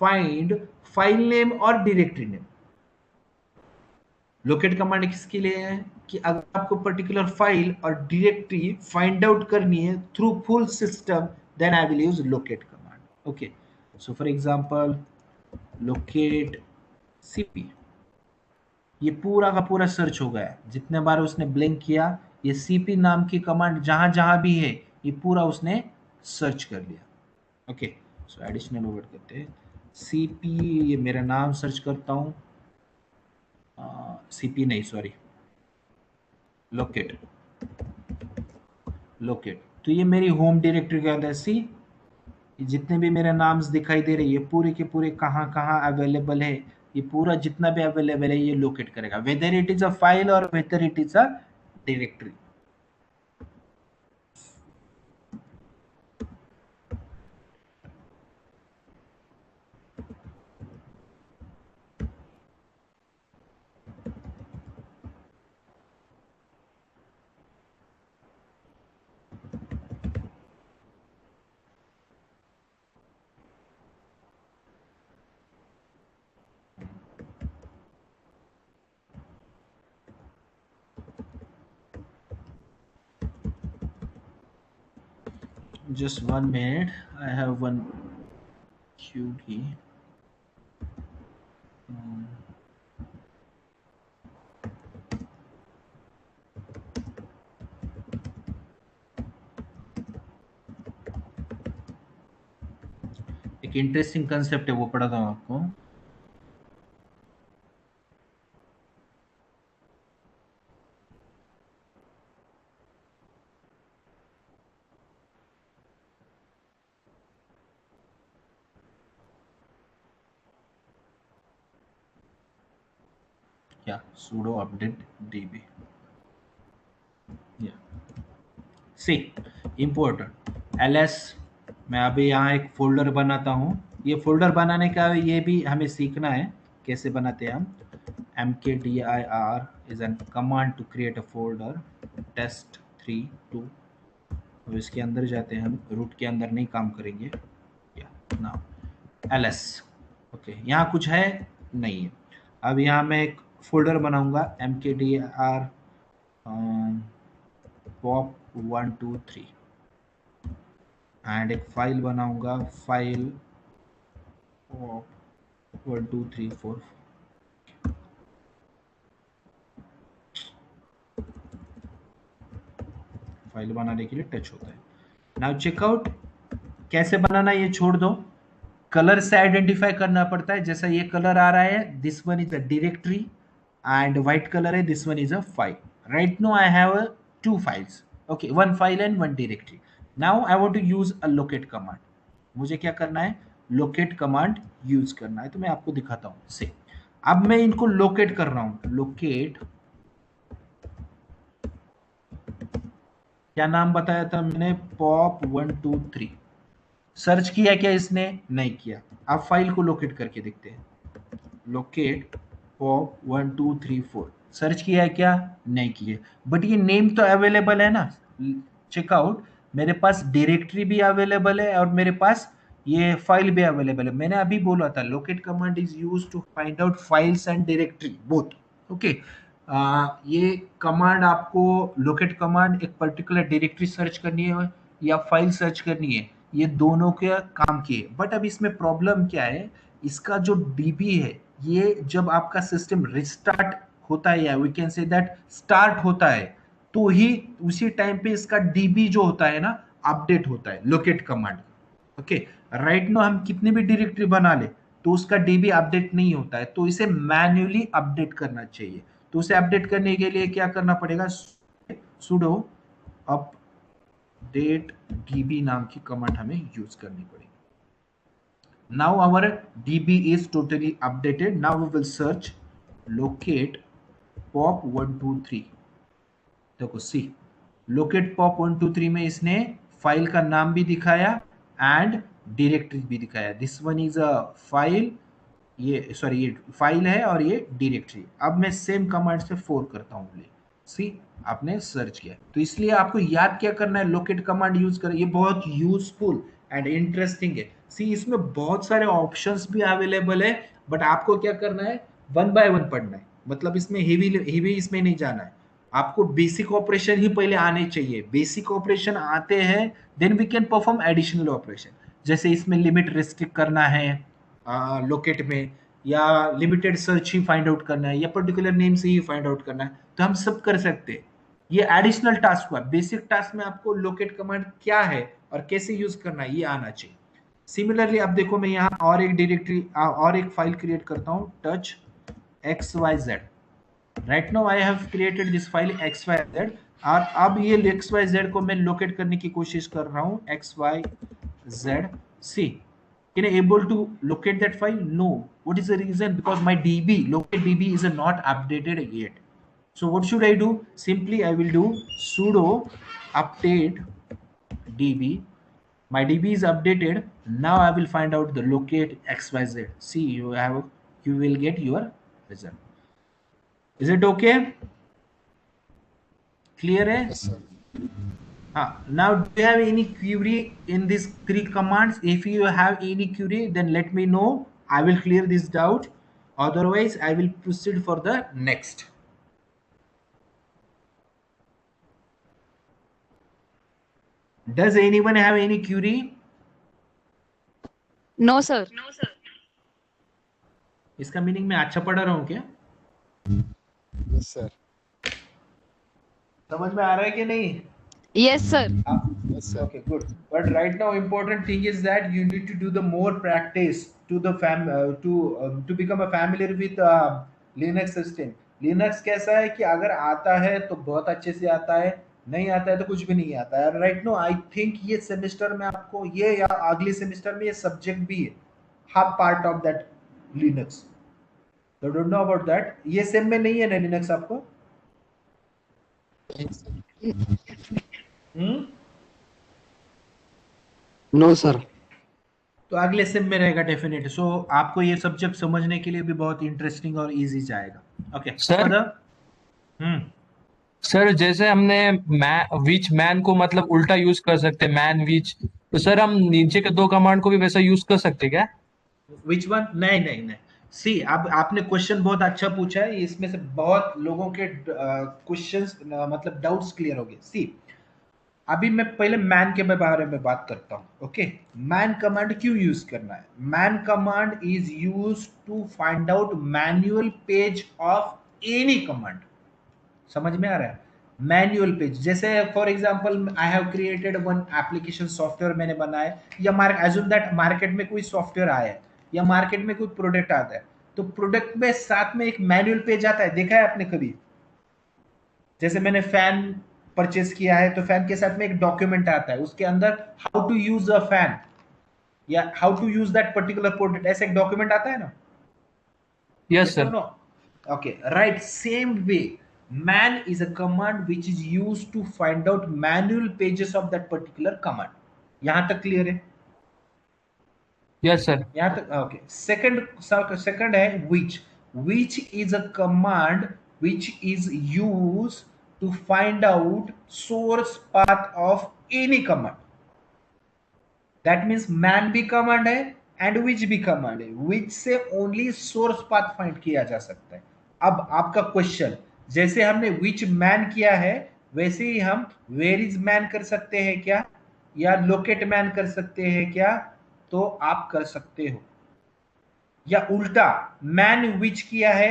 find file name और directory name. locate command किसके लिए है कि अगर आपको पर्टिकुलर फाइल और डायरेक्टरी फाइंड आउट करनी है through full system, then I will use locate command. Okay. So for example, locate cp, ये पूरा का पूरा सर्च हो गया, जितने बार उसने ब्लिंक किया ये cp नाम की कमांड जहां जहां भी है ये पूरा उसने सर्च कर लिया। ओके सो एडिशनल वर्ड करते हैं cp, ये मेरा नाम सर्च करता हूं, cp नहीं सॉरी, लोकेट, लोकेट, तो ये मेरी होम डायरेक्टरी के अंदर सी जितने भी मेरे नाम्स दिखाई दे रहे हैं ये पूरे के पूरे कहाँ कहाँ अवेलेबल है, ये पूरा जितना भी अवेलेबल है ये लोकेट करेगा, whether it is a file और whether it is a directory. Just 1 minute, I have one query. Um, एक इंटरेस्टिंग कंसेप्ट है वो पढ़ाता हूँ आपको। Yeah, sudo update db. Yeah. See, important ls, मैं अभी यहाँ एक फोल्डर बनाता हूँ, ये फोल्डर बनाने का ये भी हमें सीखना है कैसे बनाते हैं हम। mkdir is a command to create a folder test3 2। अब इसके अंदर जाते हैं हम, रूट के अंदर नहीं काम करेंगे। नाउ ls, ओके यहाँ कुछ है नहीं है। अब यहाँ मैं एक फोल्डर बनाऊंगा mkdir pop123 एंड एक फाइल बनाऊंगा फाइल pop1234। फाइल बनाने के लिए टच होता है। नाउ चेकआउट कैसे बनाना ये छोड़ दो, कलर से आइडेंटिफाई करना पड़ता है। जैसा ये कलर आ रहा है, this one is a directory and white colour है, this one is a file. Right now I have two files, okay, one file and one directory. Now I want to use a locate command. मुझे क्या करना है, locate command use करना है, तो मैं आपको दिखाता हूं से। अब मैं इनको लोकेट कर रहा हूं, लोकेट, क्या नाम बताया था मैंने, pop123। सर्च किया क्या इसने, नहीं किया। अब फाइल को लोकेट करके देखते हैं, लोकेट pop1234, सर्च किया है क्या, नहीं किया, बट ये नेम तो अवेलेबल है ना। चेकआउट, मेरे पास डायरेक्टरी भी अवेलेबल है और मेरे पास ये फाइल भी अवेलेबल है। मैंने अभी बोला था locate command is use to find out files and directory both, okay. ये कमांड आपको, लोकेट कमांड एक पर्टिकुलर डायरेक्टरी सर्च करनी है या फाइल सर्च करनी है, ये दोनों के काम की है। बट अब इसमें प्रॉब्लम क्या है, इसका जो डीबी है, ये जब आपका सिस्टम रिस्टार्ट होता है या we can say that start होता है, तो ही उसी टाइम पे इसका डीबी जो होता है ना अपडेट होता है locate command. Okay, right no हम कितनी भी डायरेक्टरी बना ले तो उसका डीबी अपडेट नहीं होता है, तो इसे मैन्युअली अपडेट करना चाहिए। तो उसे अपडेट करने के लिए क्या करना पड़ेगा, सुडो अपडेट डीबी नाम की कमांड हमें यूज करनी पड़ेगी। Now our DB is totally updated. Now we will search locate pop123। देखो सी, लोकेट pop123 में इसने फाइल का नाम भी दिखाया एंड डायरेक्टरी भी दिखाया। This one is a file, ये सॉरी ये फाइल है और ये डायरेक्टरी। अब मैं सेम कमांड से फोर करता हूँ, सी आपने सर्च किया, तो इसलिए आपको याद क्या करना है, लोकेट कमांड यूज करें, ये बहुत यूजफुल एंड इंटरेस्टिंग है। सी इसमें बहुत सारे ऑप्शंस भी अवेलेबल है, बट आपको क्या करना है, वन बाय वन पढ़ना है। मतलब इसमें हेवी इसमें नहीं जाना है, आपको बेसिक ऑपरेशन ही पहले आने चाहिए। बेसिक ऑपरेशन आते हैं then we can perform additional operation. जैसे इसमें लिमिट रिस्ट्रिक्ट करना है लोकेट में, या लिमिटेड सर्च ही फाइंड आउट करना है, या पर्टिकुलर नेम से ही फाइंड आउट करना है, तो हम सब कर सकते हैं। ये एडिशनल टास्क हुआ, बेसिक टास्क में आपको लोकेट कमांड क्या है और कैसे यूज करना है ये आना चाहिए। सिमिलरली अब देखो, मैं यहाँ और एक डायरेक्टरी और एक फाइल क्रिएट करता हूँ, touch xyz। Right now I have created this file xyz, और अब ये एक्स वाई जेड को मैं लोकेट करने की कोशिश कर रहा हूँ, X Y Z C. Can I able to locate that file? No. What is the reason? Because my DB, locate DB is not updated yet. So what should I do? Simply I will do sudo update DB. My DB is updated. Now I will find out the locate XYZ. See, you will get your result. Is it okay? Clear है? Yes, sir. Now, do you have any query in these three commands? If you have any query, then let me know. I will clear this doubt. Otherwise, I will proceed for the next. Does anyone have any query? No sir. इसका meaning मैं अच्छा पढ़ा रहा हूँ क्या? Yes, sir. समझ में आ रहा है कि नहीं? Yes sir. Yes, sir. Okay, good. But right now, important thing is that you need to do the more practice to the to become a familiar with Linux system. Linux कैसा है कि अगर आता है तो बहुत अच्छे से आता है, नहीं आता है तो कुछ भी नहीं आता है. Right now, I think ये सेमेस्टर में आपको ये या अगले सेमेस्टर में ये सब्जेक्ट भी है, half part of that Linux. So don't know about that. ये सेम में नहीं है ना Linux आपको? Thanks, sir. No sir. तो अगले सेम में रहेगा डेफिनेट. सो आपको ये सब्जेक्ट समझने के लिए भी बहुत इंटरेस्टिंग और इजी जाएगा. Okay sir. सर जैसे हमने विच मैन को मतलब उल्टा यूज कर सकते हैं, मैन विच, तो सर हम नीचे के दो कमांड को भी वैसा यूज कर सकते हैं क्या? Which one? नहीं नहीं नहीं. सी, अब आपने क्वेश्चन बहुत अच्छा पूछा है. इसमें से बहुत लोगों के क्वेश्चंस मतलब डाउट्स क्लियर हो गए. सी, अभी मैं पहले मैन के बारे में बात करता हूँ. ओके, मैन कमांड क्यों यूज करना है? Man command is use to find out manual page of any command. समझ में आ रहा है? मैन्युअल पेज, जैसे for example I have created one application software मैंने बनाया, या एज्यूम दैट मार्केट में कोई सॉफ्टवेयर आया है या मार्केट में कोई प्रोडक्ट आता है, तो प्रोडक्ट में साथ में एक मैनुअल पेज आता है. देखा है आपने कभी? जैसे मैंने फैन परचेस किया है तो फैन के साथ में एक डॉक्यूमेंट आता है, उसके अंदर how to use a fan या how to use that particular product, ऐसा एक डॉक्यूमेंट आता है ना? Yes sir. Okay, right. Same way, man is a command which is used to find out manual pages of that particular command. यहाँ तक clear है? Yes sir. यहाँ तक ओके. सेकंड है which is a command which is used to find out source path of any command. That means man भी command है and which भी command है. which से only source path find किया जा सकता है. अब आपका क्वेश्चन, जैसे हमने which man किया है वैसे ही हम where is man कर सकते हैं क्या, या locate man कर सकते हैं क्या? तो आप कर सकते हो. या उल्टा, man which किया है,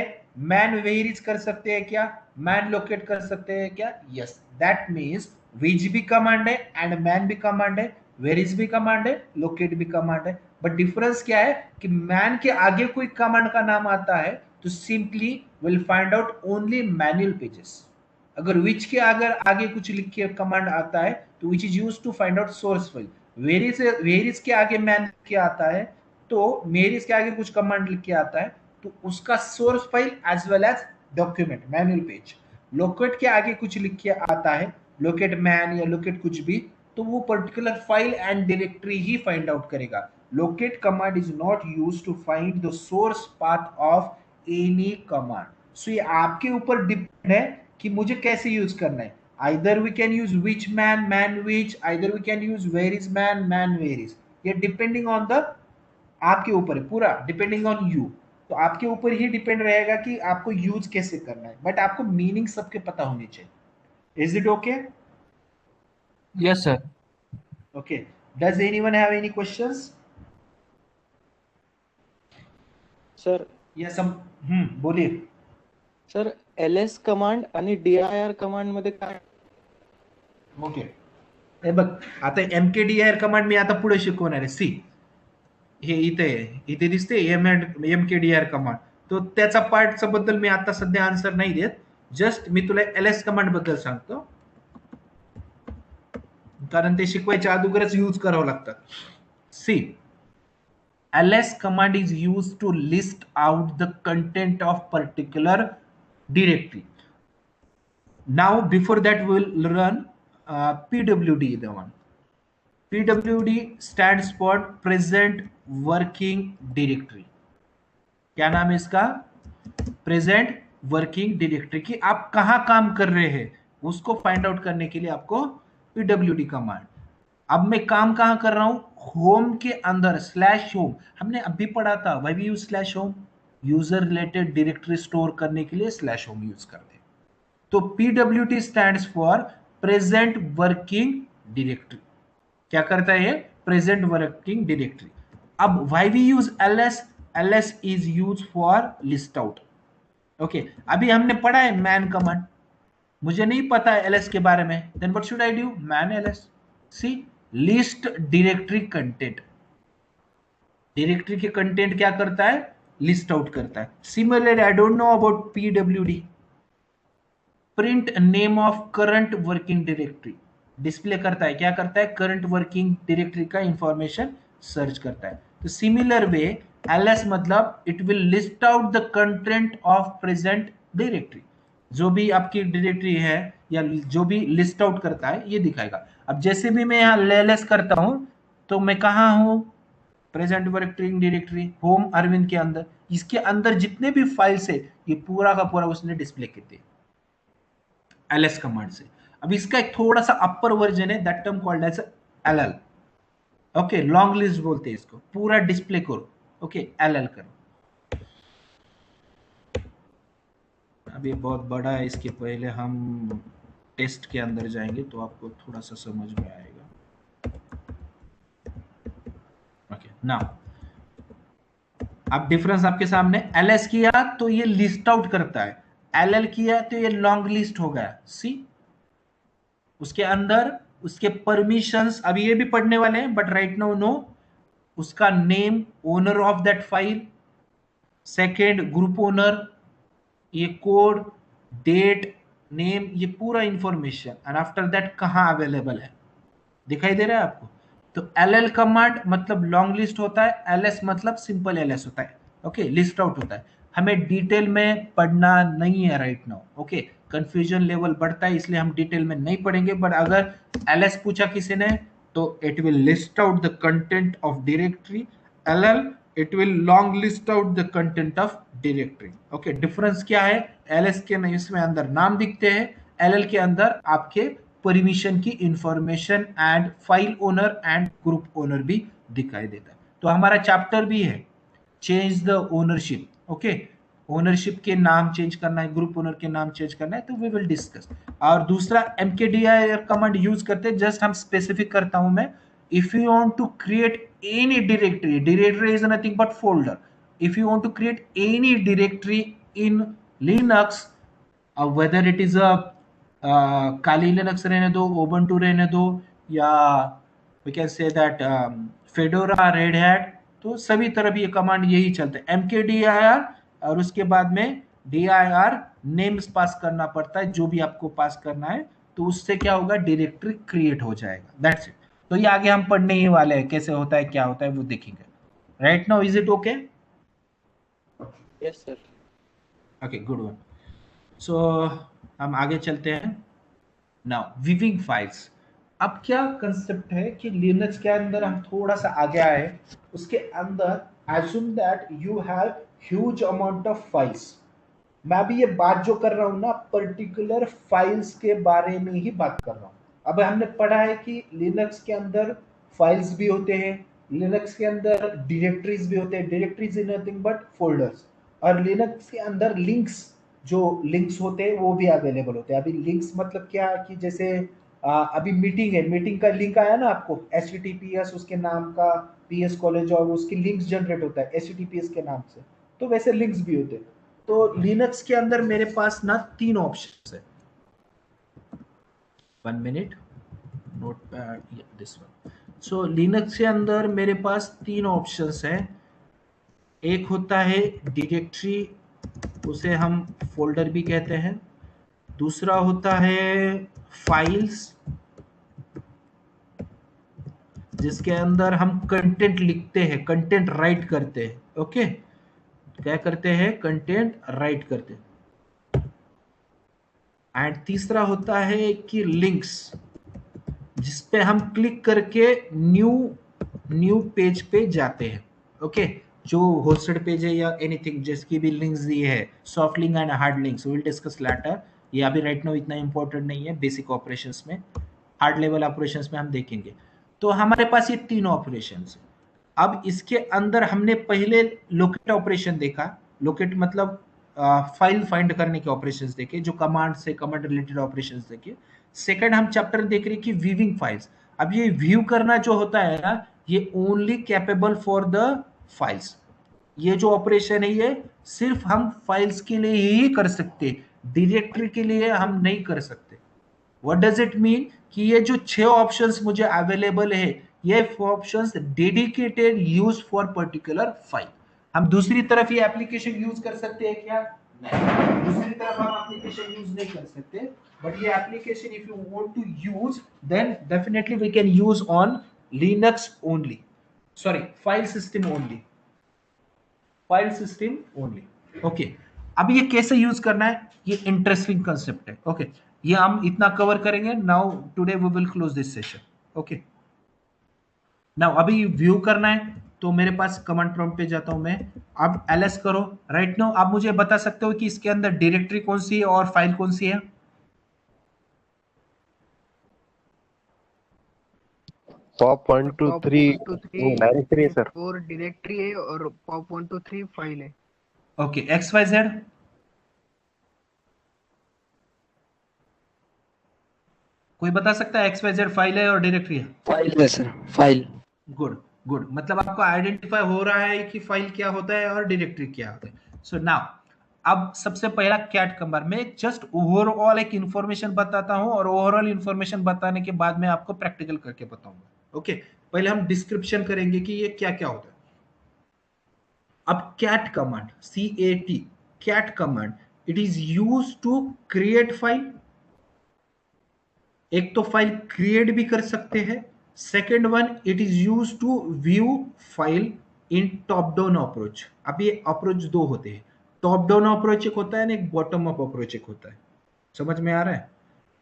man where is कर सकते हैं क्या, man locate कर सकते हैं क्या? yes, that means which भी कमांड है and man भी कमांड है, where is भी कमांड है, locate भी कमांड है. बट डिफरेंस क्या है कि man के आगे कोई कमांड का नाम आता है तो simply will find out only manual pages. अगर विच के आगे कुछ लिख के कमांड आता है तो which is used to find out source file. Where is के आगे मैन लिख के आता है तो मेरिस के आगे कुछ कमांड लिख के आता है तो उसका source file as well as document manual page. Locate के आगे कुछ लिख के आता है, लोकेट मैन या लोकेट कुछ भी, तो वो पर्टिकुलर फाइल एंड डायरेक्टरी ही फाइंड आउट करेगा. Locate command is not used to find the source path of any command. So ये आपके ऊपर डिपेंड है कि मुझे कैसे यूज करना है. Either we can use which man, man which, either we can use where is man, man where is. ये डिपेंडिंग ऑन द आपके ऊपर है, पूरा डिपेंडिंग ऑन यू. तो आपके ऊपर ही डिपेंड रहेगा कि आपको यूज कैसे करना है, बट आपको मीनिंग सबके पता होनी चाहिए. Is it okay? Yes sir. Okay. Does anyone have any questions? Sir yes, बोलिए. सर ls कमांड आणि dir कमांड मध्ये काय? ओके, हे बघ, आता mkdir कमांड मी आता पुढे शिकवणार आहे. सी, हे इथे दिसते mkdir कमांड, तो त्याचा पार्टचा बद्दल मी आता सध्या आन्सर नाही देत. जस्ट मी तुला ls कमांड बद्दल सांगतो. कारण ते शिकवायच्या अगोदरच यूज करावं लागतात. सी, ls command is used to list out the content of particular directory. Now before that we will run pwd. The one pwd stands for present working directory. क्या नाम है इसका? प्रेजेंट वर्किंग डायरेक्टरी की आप कहां काम कर रहे हैं उसको फाइंड आउट करने के लिए आपको pwd कमांड. अब मैं काम कहां कर रहा हूं? होम के अंदर स्लैश होम. हमने अभी पढ़ा था why we use slash home. User related directory store करने के लिए स्लैश होम यूज करते हैं. तो pwd stands for present working directory. क्या करता है ये? Present working directory. अब why we use ls? ls is use for list out. Okay, अभी हमने पढ़ा है मैन कमांड. मुझे नहीं पता है ls के बारे में, then what should I do? Man ls. See, list directory content. Directory के कंटेंट क्या करता है? लिस्ट आउट करता है. Similarly I don't know about pwd. Print name of current working directory. Display करता है. क्या करता है? करंट वर्किंग डायरेक्टरी का इंफॉर्मेशन सर्च करता है. तो सिमिलर वे ls मतलब it will list out the content of present directory. जो भी आपकी डायरेक्टरी है या जो भी लिस्ट आउट करता है ये दिखाएगा. अब जैसे भी मैं यहाँ ls करता हूं तो मैं कहाँ हूं? Present working directory home Arvind के अंदर. इसके अंदर जितने भी फाइल्स है ये पूरा का पूरा उसने डिस्प्ले किए थे ls कमांड से. अब इसका एक थोड़ा सा अपर वर्जन है, that term called as ll. Okay, long list बोलते हैं इसको. पूरा डिस्प्ले करो. ओके, ll करो. अभी बहुत बड़ा है, इसके पहले हम टेस्ट के अंदर जाएंगे तो आपको थोड़ा सा समझ में आएगा. ओके, नाउ अब डिफरेंस आपके सामने. ls किया तो ये लिस्ट आउट करता है, ll किया तो ये लॉन्ग लिस्ट हो गया. सी, उसके अंदर उसके परमिशंस अभी ये भी पढ़ने वाले हैं बट राइट नाउ नो. उसका name, owner of that file, second group owner, ये कोड, डेट, नेम, ये पूरा इंफॉर्मेशन. एंड आफ्टर दैट कहां अवेलेबल है दिखाई दे रहा है आपको. तो ll कमांड मतलब लॉन्ग लिस्ट होता है, ls मतलब सिंपल ls होता है. ओके, लिस्ट आउट होता है. हमें डिटेल में पढ़ना नहीं है right now. Okay, confusion level बढ़ता है इसलिए हम डिटेल में नहीं पढ़ेंगे. बट अगर ls पूछा किसी ने तो it will list out the content of directory. ll it will long list out the content of directory. Okay, difference क्या है? ls के इसमें अंदर नाम दिखते हैं, ll के अंदर आपके परमिशन की information and file owner and group owner भी दिखाई देता है. तो हमारा चैप्टर भी है change the ownership. Okay, ownership के नाम चेंज करना है, ग्रुप ओनर के नाम चेंज करना है, तो वी विल डिस्कस. और दूसरा mkdir कमांड यूज करते हैं. जस्ट हम स्पेसिफिक करता हूं मैं. If you want to create any directory, directory is nothing but folder. If you want to create any directory in Linux, whether it is a Kali Linux रहने दो, Ubuntu रहने दो, या we can say that Fedora, Red Hat, तो सभी तरफ ये command यही चलता है mkdir. और उसके बाद में dir नेम्स पास करना पड़ता है, जो भी आपको पास करना है. तो उससे क्या होगा? डायरेक्टरी क्रिएट हो जाएगा. That's it. तो ये आगे हम पढ़ने ही वाले हैं, कैसे होता है, क्या होता है, वो देखेंगे. Right now is it okay? Yes sir. Okay, good one. So हम आगे चलते हैं. Now viewing files. अब क्या कंसेप्ट है कि लिनक्स के अंदर हम थोड़ा सा आगे आए, उसके अंदर assume that you have huge amount of files. मैं अभी ये बात जो कर रहा हूं ना, पर्टिकुलर फाइल्स के बारे में ही बात कर रहा हूं. अब हमने पढ़ा है कि लिनक्स के अंदर फाइल्स भी होते हैं, लिनक्स के अंदर डायरेक्टरीज भी होते हैं. Directories is nothing but folders. और लिनक्स के अंदर लिंक्स, जो लिंक्स होते हैं वो भी अवेलेबल होते हैं. अभी लिंक्स मतलब क्या कि जैसे अभी मीटिंग है, मीटिंग का लिंक आया ना आपको, https उसके नाम का, PS कॉलेज, और उसकी लिंक्स जनरेट होता है https के नाम से. तो वैसे लिंक्स भी होते हैं. तो लिनक्स के अंदर मेरे पास ना 3 ऑप्शन है. 1 minute, notepad, this one. So Linux के अंदर मेरे पास 3 ऑप्शंस हैं. एक होता है डायरेक्टरी, उसे हम फोल्डर भी कहते हैं. दूसरा होता है फाइल्स, जिसके अंदर हम कंटेंट लिखते हैं, कंटेंट राइट करते हैं। ओके, क्या करते हैं? कंटेंट राइट करते हैं। एंड तीसरा होता है कि लिंक्स, जिसपे हम क्लिक करके न्यू पेज पे जाते हैं। ओके, जो होस्टेड पेज है या एनीथिंग जिसकी भी लिंक्स दी है, soft link and hard links will discuss later. ये अभी राइट नाउ इतना इंपॉर्टेंट नहीं है, बेसिक ऑपरेशंस में, हार्ड लेवल ऑपरेशंस में हम देखेंगे। तो हमारे पास ये तीन ऑपरेशंस है। अब इसके अंदर हमने पहले लोकेट ऑपरेशन देखा। लोकेट मतलब फाइल फाइंड करने के ऑपरेशंस देखे, जो कमांड से कमांड रिलेटेड ऑपरेशंस देखे। सेकंड हम चैप्टर देख रहे हैं कि व्यूइंग फाइल्स। अब ये व्यू करना जो होता है ना, ये only capable for the files. ये जो ऑपरेशन है ये सिर्फ हम फाइल्स के लिए ही कर सकते, डायरेक्टरी के लिए हम नहीं कर सकते। व्हाट डज इट मीन कि ये जो 6 ऑप्शंस मुझे अवेलेबल है, ये options dedicated use for particular file. हम दूसरी तरफ ये एप्लीकेशन यूज कर सकते हैं क्या? नहीं, दूसरी तरफ हम एप्लीकेशन यूज नहीं कर सकते। बट ये application if you want to use, then definitely we can use on Linux only, sorry file system only, file system only. Okay, अब ये कैसे यूज करना है, ये इंटरेस्टिंग कंसेप्ट है। ओके, ये हम इतना कवर करेंगे। Now today we will close this session. Okay, now अभी व्यू करना है तो मेरे पास कमांड प्रॉम्प्ट पे जाता हूं मैं। अब ls करो। राइट नाउ आप मुझे बता सकते हो कि इसके अंदर डायरेक्टरी कौन सी है और फाइल कौन सी है? पॉप 1 2 पॉप 3 1 2 3 डायरेक्टरी है सर। 4 डायरेक्टरी है और पॉप 1 2 3 फाइल है। ओके, XYZ कोई बता सकता है? XYZ फाइल है और डायरेक्टरी है? फाइल है सर, फाइल। गुड गुड, मतलब आपको आइडेंटिफाई हो रहा है कि फाइल क्या होता है और डायरेक्टरी क्या होता है। सो नाउ अब सबसे पहला कैट कमांड में जस्ट ओवरऑल एक इंफॉर्मेशन बताता हूं और ओवरऑल इंफॉर्मेशन बताने के बाद मैं आपको प्रैक्टिकल करके बताऊंगा। ओके, पहले हम डिस्क्रिप्शन करेंगे कि ये क्या क्या होता है। अब cat command, CAT, cat command, it is use to create file. एक तो फाइल क्रिएट भी कर सकते हैं। Second one, it is use to view file in top down approach. अब ये अप्रोच दो होते हैं, टॉप डाउन अप्रोच एक होता है ना, एक बॉटम अप अप्रोच एक होता है। समझ में आ रहा है?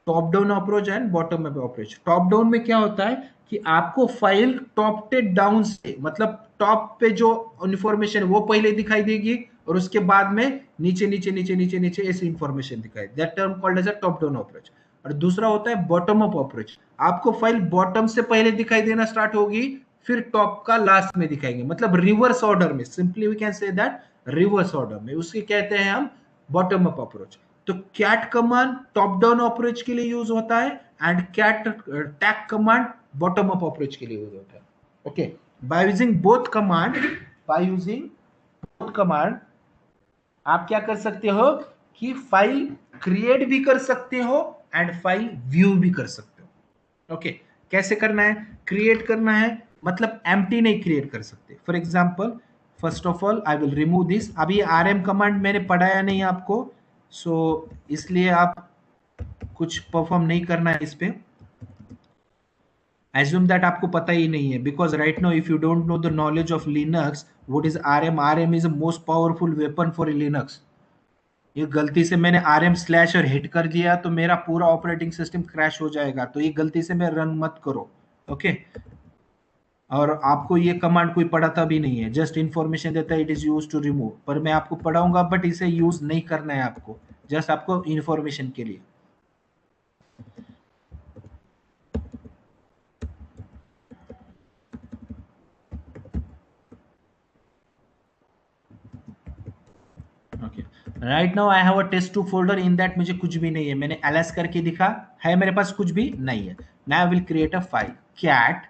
Top down approach and bottom up approach. Top down में क्या होता है कि आपको फाइल टॉप टे डाउन से, मतलब टॉप पे जो इंफॉर्मेशन है वो पहले दिखाई देगी और उसके बाद में नीचे नीचे नीचे नीचे नीचे ऐसी इंफॉर्मेशन दिखाई। That term called as a top down approach. और दूसरा होता है बॉटम अप अप्रोच। आपको फाइल बॉटम से पहले दिखाई देना स्टार्ट होगी, फिर टॉप का लास्ट में दिखाएंगे, मतलब रिवर्स ऑर्डर में। Simply we can say that reverse order में, उसके कहते हैं हम बॉटम अप अप्रोच। तो cat command top down approach के लिए यूज होता है and cat tag command bottom up approach के लिए यूज होता है। Okay, by using both command आप क्या कर सकते हो कि फाइल क्रिएट भी कर सकते हो एंड फाइल व्यू भी कर सकते हो। ओके, कैसे करना है? क्रिएट करना है मतलब एम्प्टी नहीं क्रिएट कर सकते। For example, first of all I will remove this. अभी rm कमांड मैंने पढ़ाया नहीं आपको, सो इसलिए आप कुछ परफॉर्म नहीं करना है इस पे। assume that आपको पता ही नहीं है, because right now if you don't know the knowledge of Linux, what is rm is the most powerful weapon for Linux। ये गलती से मैंने rm स्लैश और हिट कर दिया तो मेरा पूरा ऑपरेटिंग सिस्टम क्रैश हो जाएगा, तो ये गलती से मैं रन मत करो। ओके, और आपको ये कमांड कोई पढ़ाता भी नहीं है, जस्ट इंफॉर्मेशन देता है it is use to remove, पर मैं आपको पढ़ाऊंगा बट इसे यूज नहीं करना है आपको, जस्ट आपको इंफॉर्मेशन के लिए। Okay, right now I have a test two folder, in that मुझे कुछ भी नहीं है, मैंने ls करके दिखा है, मेरे पास कुछ भी नहीं है। Now I will create a file. Cat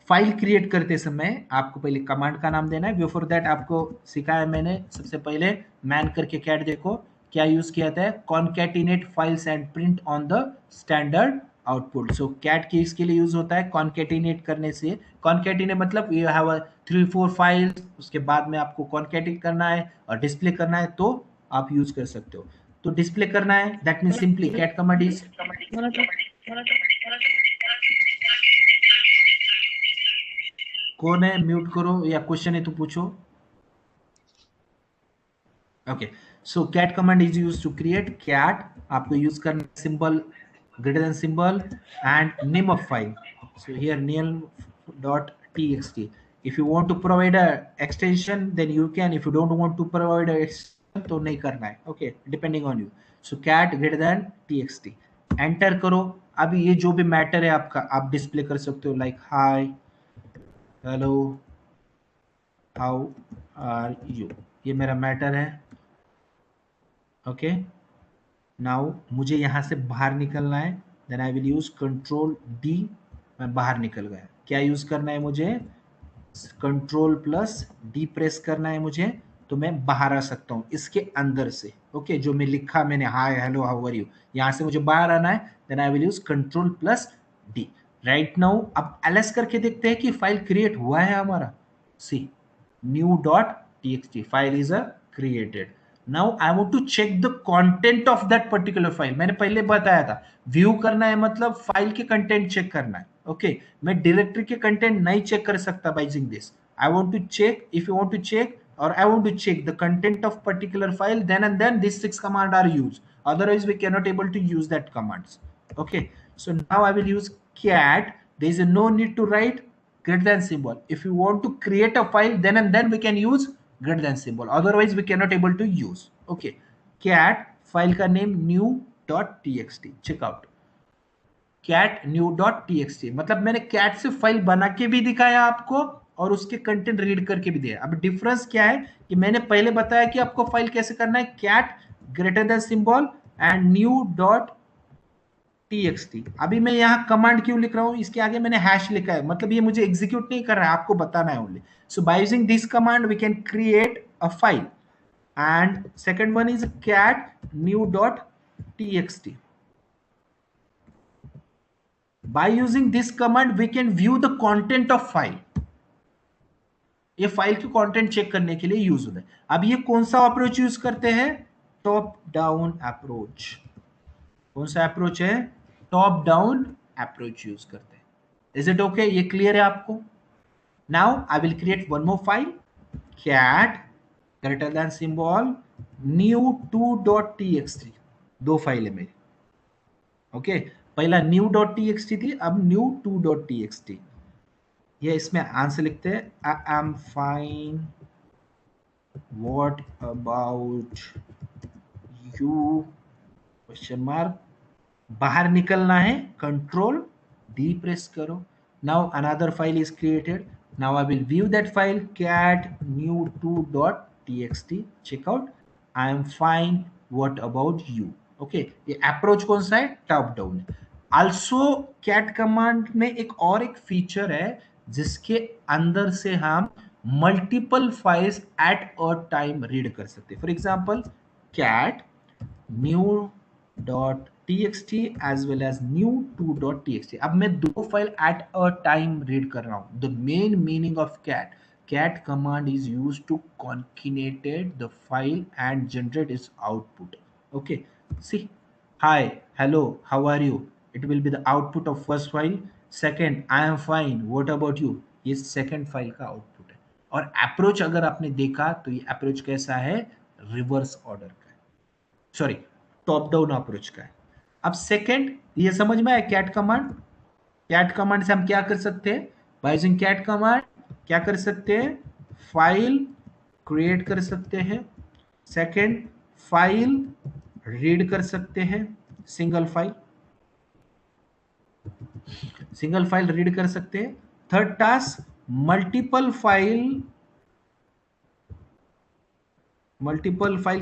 file create करते समय आपको पहले कमांड का नाम देना है। बिफोर दैट आपको सिखाया मैंने, सबसे पहले मैन करके कैट देखो क्या यूज किया था, concatenate files and print on the standard output. So cat की इसके लिए यूज होता है कॉन्कैटिनेट करने से। कॉन्कैटिनेट मतलब यू हैव 3-4 फाइल्स, उसके बाद में आपको कॉन्कैटिनेट करना है और डिस्प्ले करना है, तो आप यूज कर सकते हो। तो डिस्प्ले करना है, that mean simply cat command is कौन है? म्यूट करो, या क्वेश्चन है तो पूछो। Okay, so cat command is use to create. Cat आपको यूज करना symbol greater than symbol and name of file. So here name.txt. if you want to provide a extension then you can, if you don't want to provide a extension तो नहीं करना है। Okay, depending on you. So cat greater than txt, enter करो। अब ये जो भी matter है आपका आप डिस्प्ले कर सकते हो, like hi, hello, how are you, ये मेरा मैटर है। ओके, नाउ मुझे यहाँ से बाहर निकलना है, then I will use control D, मैं बाहर निकल गया। क्या यूज करना है मुझे? कंट्रोल प्लस डी प्रेस करना है मुझे, तो मैं बाहर आ सकता हूँ इसके अंदर से। ओके, जो मैं लिखा मैंने hi hello how are you, यहाँ से मुझे बाहर आना है, then I will use control plus D. Right now अब एलएस करके देखते हैं कि फाइल क्रिएट हुआ है हमारा। सी new.txt file is a created. Now I want to check the content of that particular file. मैंने पहले बताया था व्यू करना है मतलब फाइल के कंटेंट चेक करना है। ओके, मैं डायरेक्टरी के कंटेंट नहीं चेक कर सकता by using this. I want to check, if you want to check or I want to check the content of particular file, then and then these 6 commands are used, otherwise we cannot able to use that commands. Okay, so now I will use cat. There is no need to write greater than symbol. If you want to create a file, then and then we can use greater than symbol, otherwise we cannot able to use. Okay, cat file का name new.txt, check out cat new.txt, मतलब मैंने cat से file बना के भी दिखाया आपको और उसके कंटेंट रीड करके भी दिया। अब डिफरेंस क्या है कि मैंने पहले बताया कि आपको फाइल कैसे करना है, cat greater than symbol and new.txt। अभी मैं यहाँ कमांड क्यों लिख रहा हूँ, इसके आगे मैंने हैश लिखा है, मतलब ये मुझे एग्जीक्यूट नहीं कर रहा है, आपको बताना है only. So by using this command we can create a file, and second one is cat new.txt. By using this command we can view the content of file. ये फाइल के कंटेंट चेक करने के लिए use होता है। अब ये कौन सा अप्रोच यूज करते हैं? Top down approach. कौन सा अप्रोच है? टॉप डाउन अप्रोच यूज करते हैं। Is it okay? ये क्लियर है आपको? Now I will create one more file, cat greater than symbol new2.txt। दो फाइल है मेरी। ओके, पहला new.txt थी, अब new2.txt। ये इसमें आंसर लिखते हैं, I am fine, what about you, question mark. बाहर निकलना है, कंट्रोल डी प्रेस करो। Now another file is created. Now I will view that file, cat new2.txt, check out, I am fine, what about you. Okay, ये approach कौन सा है? Top down. Also cat command में एक feature है जिसके अंदर से हम multiple files at a time read कर सकते हैं। For example cat new.txt as well as new2.txt। अब मैं दो file at a time read कर रहा हूं। The main meaning of cat command is used to concatenate the file and generate its output. Okay, see, hi, hello, how are you, it will be the output of first file. Second, I am fine, what about you, ये second file का output है। और approach अगर आपने देखा तो ये approach कैसा है? रिवर्स ऑर्डर का है, सॉरी टॉप डाउन अप्रोच का है। अब सेकेंड, ये समझ में आया कैट कमांड? कैट कमांड से हम क्या कर सकते हैं? बाय यूजिंग कैट कमांड क्या कर सकते हैं? फाइल क्रिएट कर सकते हैं। सेकेंड, फाइल रीड कर सकते हैं, सिंगल फाइल रीड कर सकते हैं। थर्ड टास्क, मल्टीपल फाइल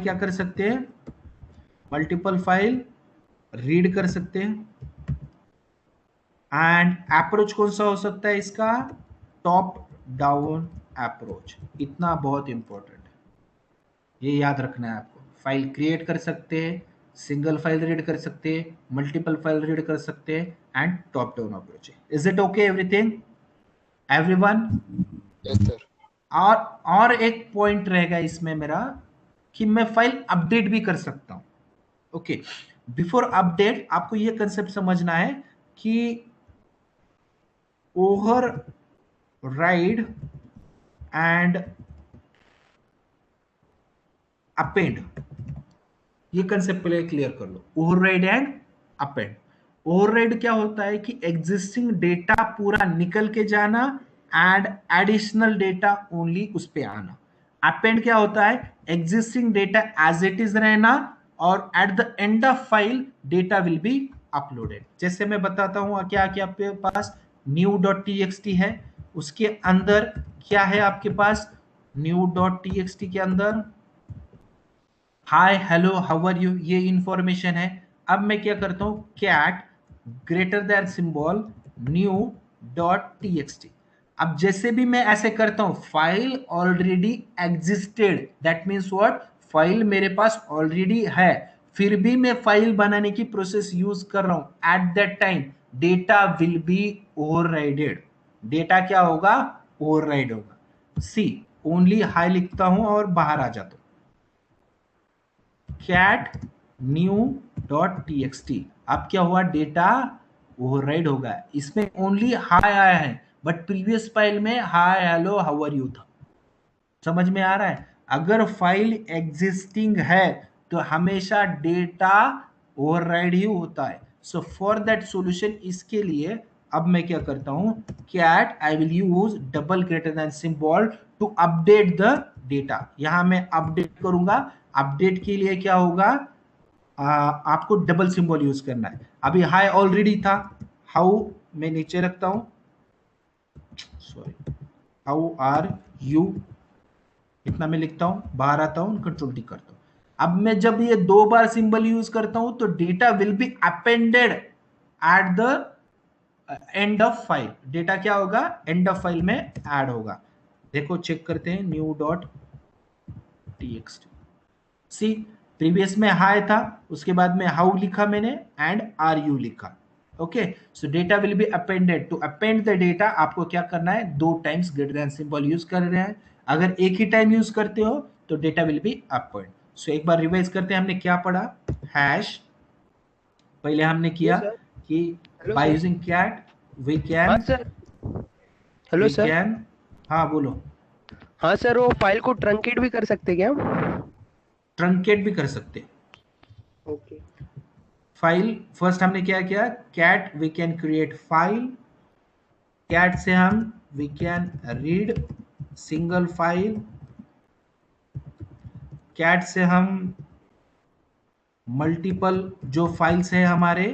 क्या कर सकते हैं? मल्टीपल फाइल रीड कर सकते हैं। एंड अप्रोच कौन सा हो सकता है इसका? Top down approach. इतना बहुत इंपॉर्टेंट है, ये याद रखना है आपको। फाइल क्रिएट कर सकते हैं, सिंगल फाइल रीड कर सकते हैं, मल्टीपल फाइल रीड कर सकते हैं, एंड टॉप डाउन अप्रोच है। Is it okay everything, everyone? Yes sir. और एक पॉइंट रहेगा इसमें मेरा कि मैं फाइल अपडेट भी कर सकता हूं। ओके, बिफोर अपडेट आपको ये कंसेप्ट समझना है कि ओवर override and append, ये कंसेप्ट पहले क्लियर कर लो। Override and append. ओवरराइड क्या होता है कि एग्जिस्टिंग डेटा पूरा निकल के जाना एंड एडिशनल डेटा ओनली उस पे आना। अपेंड क्या होता है, existing data as it is रहना और at the end of file data will be uploaded. जैसे मैं बताता हूं क्या क्या आपके पास new.txt है, उसके अंदर क्या है आपके पास, new.txt के अंदर hi hello how are you, ये इंफॉर्मेशन है। अब मैं क्या करता हूं, cat greater than symbol new dot TXT. अब जैसे भी मैं ऐसे करता हूं, file already existed, that means what, file मेरे पास ऑलरेडी है, फिर भी मैं फाइल बनाने की प्रोसेस यूज कर रहा हूं, at that time data will be overrided. Data क्या होगा, ओवरराइड होगा। सी ओनली हाई लिखता हूं और बाहर आ जाता हूं, cat new डॉट txt। अब क्या हुआ, डेटा ओवरराइड होगा। इसमें ओनली हाई आया है, बट प्रीवियस फाइल में hi hello how are you था। समझ में आ रहा है, अगर फाइल एग्जिस्टिंग है तो हमेशा डेटा ओवरराइड ही होता है। सो फॉर दैट सॉल्यूशन, इसके लिए अब मैं क्या करता हूं, cat I will use double greater than symbol to update the data. यहां मैं अपडेट करूंगा, अपडेट के लिए क्या होगा, आपको डबल सिंबल यूज करना है। अभी हाई ऑलरेडी था, हाउ मैं नीचे रखता हूं, सॉरी, हाउ आर यू, इतना मैं लिखता हूं, बाहर आता हूं, कंट्रोल टी करता हूं। अब मैं जब ये दो बार सिंबल यूज करता हूं तो data will be appended at the end of file. Data क्या होगा, एंड ऑफ फाइल में ऐड होगा। देखो चेक करते हैं, new dot TXT. See previous में हाई था, उसके बाद में हाउ लिखा मैंने एंड आर यू लिखा। Okay, so data will be appended. To append the data आपको क्या करना है, दो times greater than symbol use कर रहे हैं। अगर एक ही टाइम यूज करते हो तो डेटा विल बी अपेंड। सो एक बार रिवाइज करते हैं, हमने क्या पढ़ा, हैश पहले हमने किया सर। कि hello bye sir. Using cat we हाँ कैन, सर। Hello sir. हाँ बोलो, हाँ सर, वो फाइल को ट्रंकेट भी कर सकते क्या? ट्रंकेट भी कर सकते हैं ओके। फाइल। फर्स्ट हमने क्या किया, cat we can create file, cat से हम we can read single file, cat से हम मल्टीपल जो फाइल्स हैं हमारे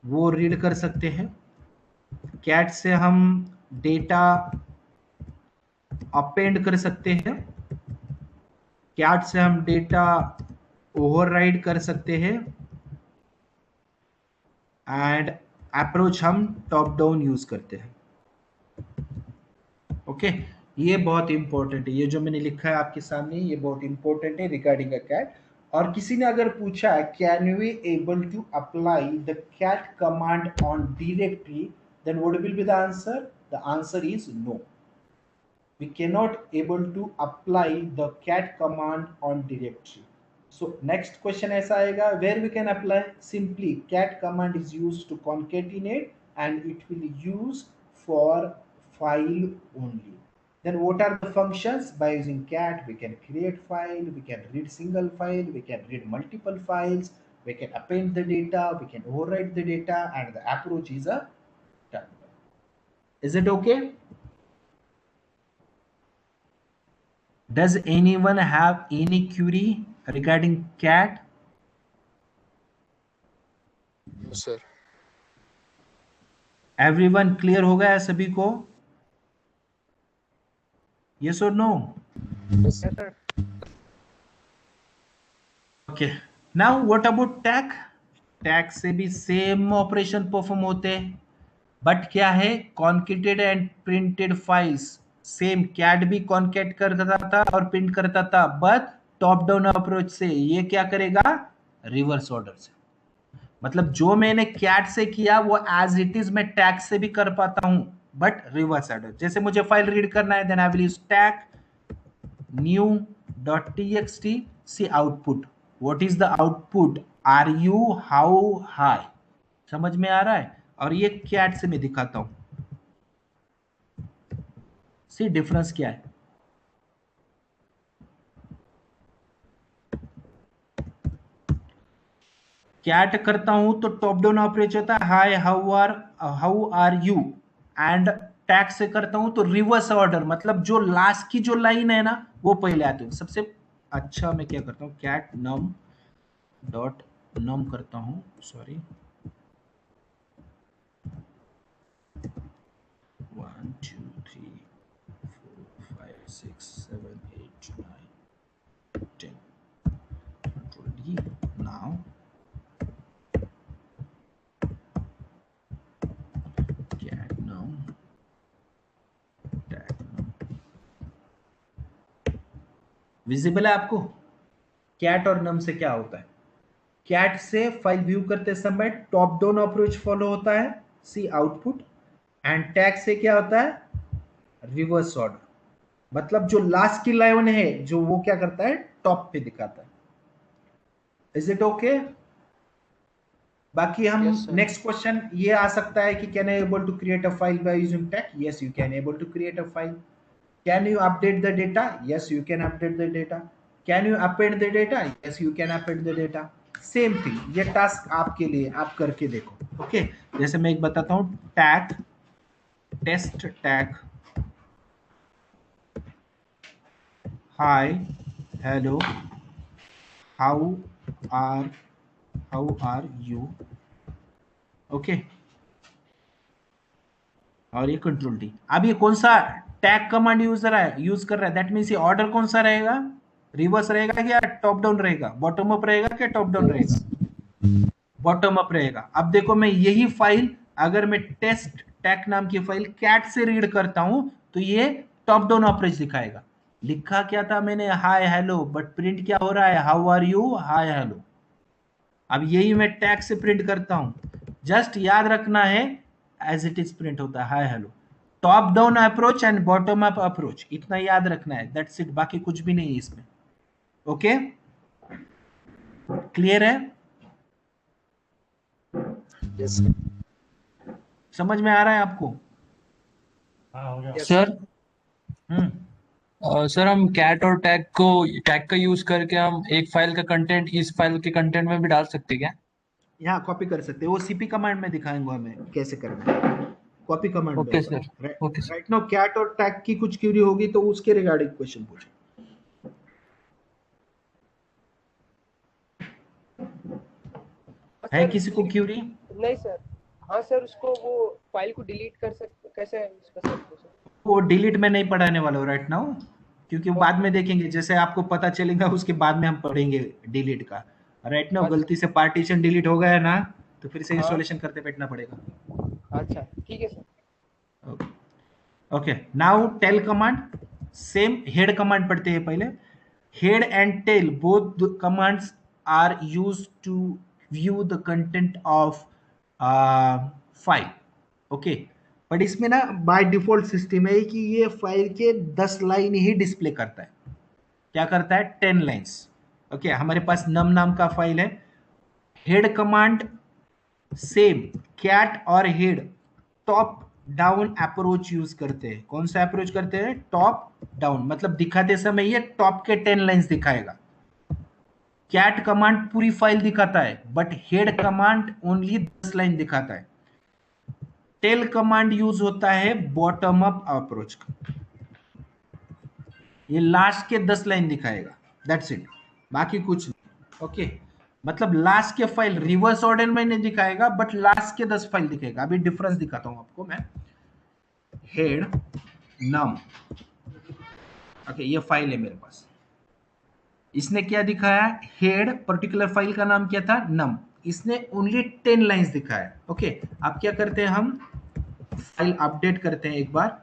वो रीड कर सकते हैं, कैट से हम डेटा अपेंड कर सकते हैं, कैट से हम डेटा ओवरराइड कर सकते हैं, एंड अप्रोच हम टॉप डाउन यूज करते हैं। ओके, ये बहुत इंपॉर्टेंट है, ये जो मैंने लिखा है आपके सामने ये बहुत इंपॉर्टेंट है रिगार्डिंग अ कैट। और किसी ने अगर पूछा है can we able to apply the cat command on directory, then what will be the answer, the answer is no, we cannot able to apply the cat command on directory. So next question ऐसा आएगा, where we can apply, simply cat command is used to concatenate and it will use for file only. Then what are the functions, by using cat we can create file, we can read single file, we can read multiple files, we can append the data, we can overwrite the data, and the approach is a terminal. Is it okay? Does anyone have any query regarding cat? No, sir. Everyone clear हो गया है सभी को? Yes or no? Yes, sir. Okay. Now what about tag? Tag से भी same operation perform होते हैं, but क्या है, concated and printed files same, cat भी कॉन्केट करता था और प्रिंट करता था, बट टॉप डाउन अप्रोच से ये क्या करेगा, रिवर्स ऑर्डर से। मतलब जो मैंने कैट से किया वो एज इट इज मैं टैग से भी कर पाता हूं, बट रिवर्स ऑर्डर। जैसे मुझे फाइल रीड करना है, then I will use tac new dot TXT, see output, what is the output, are you how hi. समझ में आ रहा है? और ये कैट से मैं दिखाता हूं, सी डिफरेंस क्या है। कैट करता हूं तो टॉप डाउन अप्रोच होता है, hi how are you. And tac से करता हूं तो रिवर्स ऑर्डर, मतलब जो लास्ट की जो लाइन है ना वो पहले आती है सबसे। अच्छा मैं क्या करता हूं, कैट नम डॉट नम करता हूं, sorry 1 2 3 4 5 6 7 8 9 10 Control D now cat num tag num visible है आपको कैट और नम से क्या होता है। कैट से फाइल व्यू करते समय टॉप डाउन अप्रोच फॉलो होता है, सी आउटपुट। एंड टैग से क्या होता है, रिवर्स ऑर्डर, मतलब जो लास्ट की लाइन है जो वो क्या करता है टॉप पे दिखाता है। Is it okay? बाकी हम Yes, sir. नेक्स्ट क्वेश्चन ये आ सकता है कि can I able to create a file by using tac? Yes you can able to create a file. Can you update the data? Yes you can update the data. Can you append the data? Yes you can append the data. Same thing, ये task आपके लिए, आप करके देखो। Okay जैसे मैं एक बताता हूं, tac test tac hi hello how are you. Okay और ये कंट्रोल डी। अब ये कौन सा टैग कमांड यूज कर रहा है, दैट मीन्स ये ऑर्डर कौन सा रहेगा, रिवर्स रहेगा या टॉप डाउन रहेगा, बॉटम अप रहेगा क्या टॉप डाउन रहेगा, बॉटम अप रहेगा। अब देखो मैं यही फाइल अगर मैं टेस्ट टैग नाम की फाइल कैट से रीड करता हूं तो ये टॉप डाउन अप्रोच दिखाएगा। लिखा क्या था मैंने, हाय हेलो, बट प्रिंट क्या हो रहा है, how are you hi hello. अब यही मैं टैग से प्रिंट करता हूं, जस्ट याद रखना है एज इट इज प्रिंट होता है hi hello. Top down approach and bottom up approach, इतना याद रखना है, दैट्स इट, बाकी कुछ भी नहीं है इसमें। ओके क्लियर है, Yes, समझ में आ रहा है आपको? yes, सर हम्म सर हम कैट और टैग का यूज करके हम एक फाइल का कंटेंट इस फाइल के कंटेंट में भी डाल सकते हैं क्या? यहाँ कॉपी कर सकते हैं, वो सीपी कमांड में दिखाएंगे हमें कैसे करना है, कॉपी कमांड में ओके होगा। Sir, okay sir. Right now cat और टैग की कुछ क्यूरी होगी तो उसके रिगार्डिंग क्वेश्चन पूछे। है सर किसी को क्यूरी? नहीं सर, हाँ सर, उसको वो फाइल को डिलीट कर सकते, कैसे यूज कर सकते हो सर? वो डिलीट में नहीं पढ़ाने वाला हूँ राइट नाउ, क्योंकि बाद में देखेंगे, जैसे आपको पता चलेगा उसके बाद में हम पढ़ेंगे डिलीट का। राइट नाउ अच्छा। गलती से पार्टीशन डिलीट हो गया ना तो फिर से हाँ। इंस्टॉलेशन करते बैठना पड़ेगा। अच्छा ठीक है सर। Okay now tail command, same head command पढ़ते हैं पहले। Head and tail both commands are used to view the content of file. Okay but इसमें ना बाय डिफॉल्ट सिस्टम है कि ये फाइल के 10 लाइन ही डिस्प्ले करता है। क्या करता है, 10 लाइंस। ओके हमारे पास नम नाम का फाइल है। हेड कमांड सेम, कैट और head top down approach use करते हैं। कौन सा अप्रोच करते हैं, टॉप डाउन, मतलब दिखाते समय ये टॉप के 10 लाइंस दिखाएगा। कैट कमांड पूरी फाइल दिखाता है but head command only 10 line दिखाता है। टेल कमांड यूज होता है बॉटम अप अप्रोच का, ये लास्ट के 10 लाइन दिखाएगा, दैट्स इट, बाकी कुछ नहीं। ओके मतलब लास्ट के फाइल रिवर्स ऑर्डर में नहीं दिखाएगा बट लास्ट के 10 फाइल दिखाएगा। अभी डिफरेंस दिखाता हूं आपको मैं। हेड नम, ओके ये फाइल है मेरे पास, इसने क्या दिखाया, हेड पर्टिकुलर फाइल का नाम क्या था, नम, इसने ओनली 10 लाइंस दिखाया। ओके अब क्या करते हैं, हम फाइल अपडेट करते हैं एक बार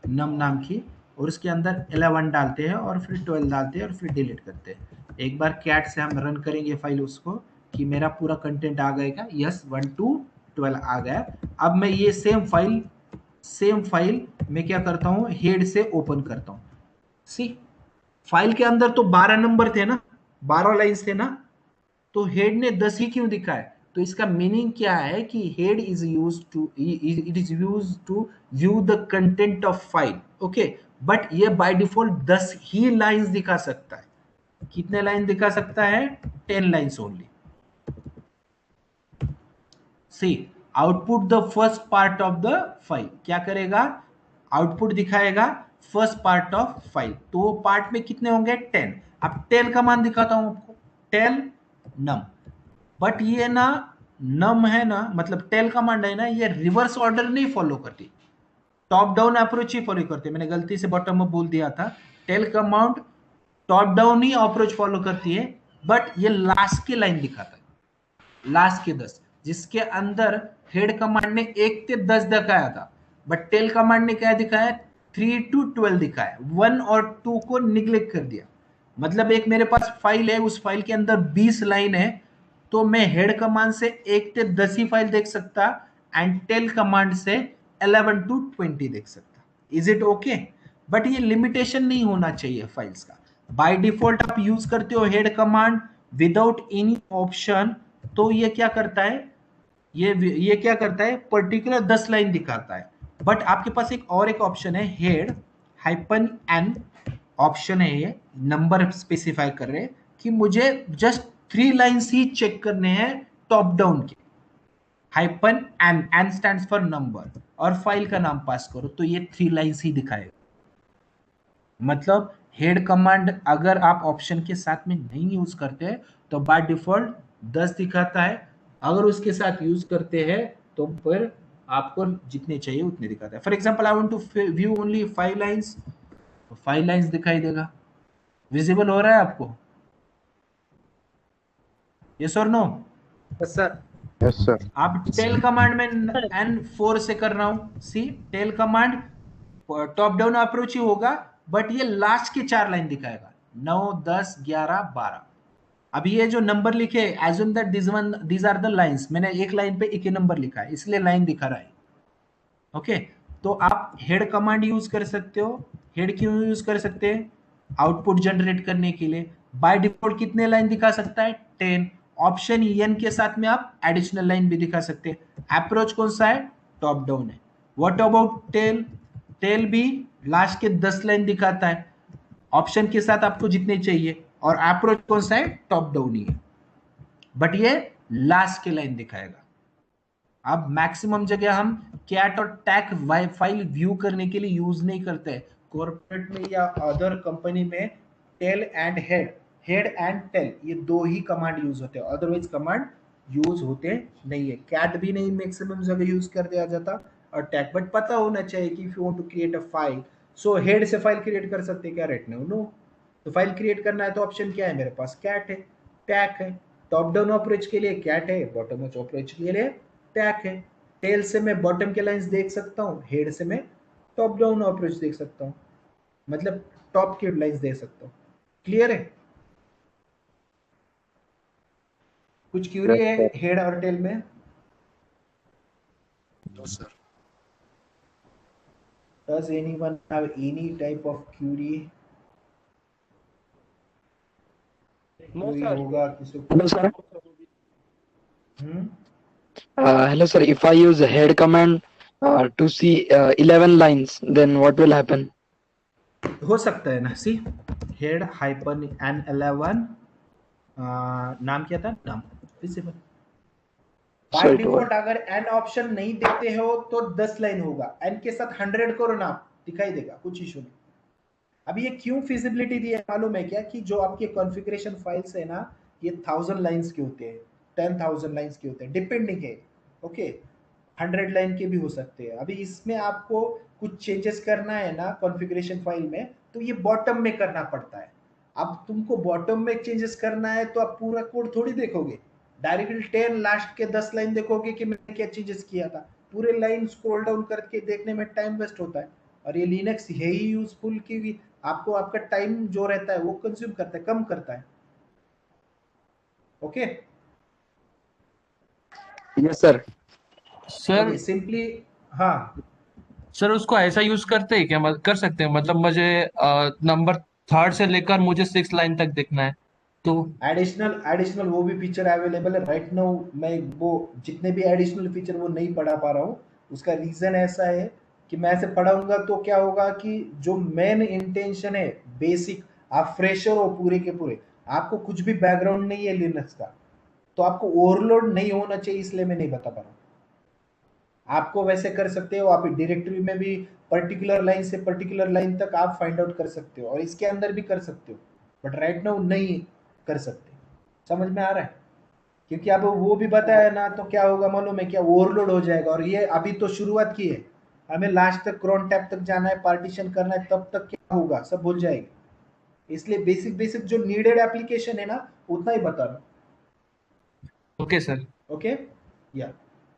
नम नाम की, और उसके अंदर 11 डालते हैं और फिर 12 डालते हैं और फिर डिलीट करते हैं। एक बार कैट से हम रन करेंगे फाइल उसको कि मेरा पूरा कंटेंट आ गएगा, यस 1 to 12 आ गया। अब मैं ये सेम फाइल मैं क्या करता हूँ, हेड से ओपन करता हूँ। सी फाइल के अंदर तो 12 नंबर थे ना, 12 लाइंस थे ना, तो हेड ने 10 ही क्यों दिखा है, तो इसका मीनिंग क्या है कि head is used to, it is used to view the content of file. Okay but ये बाय डिफॉल्ट 10 ही लाइंस दिखा सकता है। कितने लाइन दिखा सकता है? 10 lines only. See output the first part of the file, क्या करेगा? आउटपुट दिखाएगा फर्स्ट पार्ट ऑफ फाइल। तो वो पार्ट में कितने होंगे? 10। अब टेल का मान दिखाता हूं आपको, टेल नम। बट ये ना नम है ना, मतलब टेल कमांड है ना, ये रिवर्स ऑर्डर नहीं फॉलो करती, टॉप डाउन अप्रोच ही फॉलो करती है। मैंने गलती से बॉटम में बोल दिया था, टेल कमांड टॉप डाउन ही अप्रोच फॉलो करती है। बट ये लास्ट की लाइन दिखाता है, लास्ट के 10, जिसके अंदर हेड कमांड ने 1 से 10 दिखाया था, बट टेल कमांड ने क्या दिखाया? 3 to 12 दिखाया। 1 और 2 को निग्लेक्ट कर दिया। मतलब एक मेरे पास फाइल है, उस फाइल के अंदर 20 लाइन है, तो मैं हेड कमांड से 1 से 10 ही फाइल देख सकता, एंड टेल कमांड से 11 to 20 देख सकता। Is it okay? बट ये लिमिटेशन नहीं होना चाहिए फाइल्स का। बाय डिफॉल्ट आप यूज करते हो head command without any option, तो ये क्या करता है? ये क्या करता है? पर्टिकुलर 10 लाइन दिखाता है। बट आपके पास एक ऑप्शन है, हेड हाइपन एन ऑप्शन है, ये नंबर स्पेसिफाई कर रहे हैं कि मुझे जस्ट 3 लाइन्स ही चेक करने हैं टॉप डाउन के। Hyphen N stands for number, और फाइल का नाम पास करो, तो ये 3 लाइन्स ही दिखाएगा। मतलब हेड कमांड अगर आप ऑप्शन के साथ में नहीं यूज करते तो बाय डिफॉल्ट 10 दिखाता है, अगर उसके साथ यूज करते हैं तो फिर आपको जितने चाहिए उतने दिखाता है। For example I want to view only 5 lines, तो 5 लाइंस दिखाई देगा। विजिबल हो रहा है आपको? यस और नो? Sir yes sir. आप टेल कमांड में N4 से कर रहा हूं, see tail command top down approach ही होगा, बट ये लास्ट के 4 लाइन दिखाएगा, 9 10 11 12। अब ये जो नंबर लिखे, assume that these are the lines, मैंने एक लाइन पे एक ही नंबर लिखा है इसलिए लाइन दिखा रहा है। ओके, तो आप हेड कमांड यूज कर सकते हो। हेड क्यों यूज कर सकते हैं? आउटपुट जनरेट करने के लिए। बाय डिफॉल्ट कितने लाइन दिखा सकता है? 10। ऑप्शन एन के साथ में आप एडिशनल लाइन भी दिखा सकते हैं। अप्रोच कौन सा है? टॉप डाउन है। What about tail? टेल भी लास्ट के 10 लाइन दिखाता है, ऑप्शन के साथ आपको जितने चाहिए, और अप्रोच कौन सा है? टॉप डाउन ही है, बट ये लास्ट के लाइन दिखाएगा। अब मैक्सिमम जगह हम कैट और टैग फाइल व्यू करने के लिए यूज नहीं करते हैं। कॉर्पोरेट में या अदर कंपनी में tail and head and tail, ये 2 ही कमांड यूज होते हैं, अदरवाइज कमांड यूज होते नहीं है। कैट भी नहीं मैक्सिमम जगह यूज कर दिया जाता, और टैग। बट पता होना चाहिए कि if you want to create a file, so head से फाइल क्रिएट कर सकते हैं क्या? Right now no. तो फाइल क्रिएट करना है तो ऑप्शन क्या है मेरे पास? कैट है, टैग है। टॉप डाउन अप्रोच के लिए कैट है, बॉटम अप अप्रोच के लिए टैग है। टेल से मैं बॉटम के लाइंस देख सकता हूँ, हेड से मैं टॉप डाउन अप्रोच देख सकता हूँ, मतलब टॉप की लाइंस देख सकता हूँ। क्लियर है? कुछ क्यूरी है हेड और टेल में? No, sir. Does anyone have any type of query? No कोई सर। होगा किसी को? Hello, sir. Hmm? Hello, sir. If I use a head command to see 11 lines, then what will happen? हो सकता है ना, सी हेड हाइपन एन 11, नाम क्या था? नाम visible. So by it default अगर एन ऑप्शन नहीं देते हो तो 10 लाइन होगा, एन के साथ 100 करो ना, दिखाई देगा, कुछ इशू नहीं। अब ये क्यों फिजिबिलिटी दी है मालूम है क्या? कि जो आपके कॉन्फ़िगरेशन फाइल्स है ना, ये 1000 लाइंस के होते हैं, 10,000 लाइंस के होते हैं, डिपेंडिंग है। ओके, 100 लाइन के भी हो सकते हैं। अभी इसमें आपको कुछ चेंजेस करना है ना कॉन्फ़िगरेशन फाइल में, तो ये बॉटम में करना पड़ता है। अब तुमको बॉटम में चेंजेस करना है तो आप पूरा कोड थोड़ी देखोगे, डायरेक्टली 10 लास्ट के 10 लाइन देखोगे कि मैंने क्या चेंजेस किया था। पूरे लाइन स्क्रॉल डाउन करके देखने में टाइम वेस्ट होता है, और ये लिनक्स है ही यूजफुल कि आपको आपका टाइम जो रहता है वो कंज्यूम करता है, कम करता है। Okay Yes, sir. Sir okay, simply हाँ। सर उसको ऐसा यूज करते हैं क्या? कर सकते हैं, मतलब मुझे नंबर 3rd से लेकर मुझे 6 लाइन तक देखना है तो? एडिशनल वो भी फीचर अवेलेबल है राइट नाउ। मैं वो जितने भी एडिशनल फीचर वो नहीं पढ़ा पा रहा हूँ, उसका रीजन ऐसा है कि मैं ऐसे पढ़ाऊंगा तो क्या होगा कि जो मेन इंटेंशन है बेसिक, आप फ्रेशर हो पूरे के पूरे, आपको कुछ भी बैकग्राउंड नहीं है लिनक्स का, तो आपको ओवरलोड नहीं होना चाहिए, इसलिए मैं नहीं बता पा रहा हूँ। आपको वैसे कर सकते हो, आप डायरेक्टरी में भी पर्टिकुलर लाइन से पर्टिकुलर लाइन तक आप फाइंड आउट कर सकते हो और इसके अंदर भी कर सकते हो, बट राइट नाउ नहीं कर सकते। समझ में आ रहा है? क्योंकि अब वो भी बताया ना तो क्या होगा मालूम है क्या, ओवरलोड हो जाएगा। और ये अभी तो शुरुआत की है, हमें लास्ट तक क्रोन टैब तक जाना है, पार्टीशन करना है, तब तक क्या होगा सब भूल जाएंगे। इसलिए बेसिक बेसिक जो नीडेड एप्लीकेशन है ना उतना ही बता रहा हूँ। Okay sir. ओके या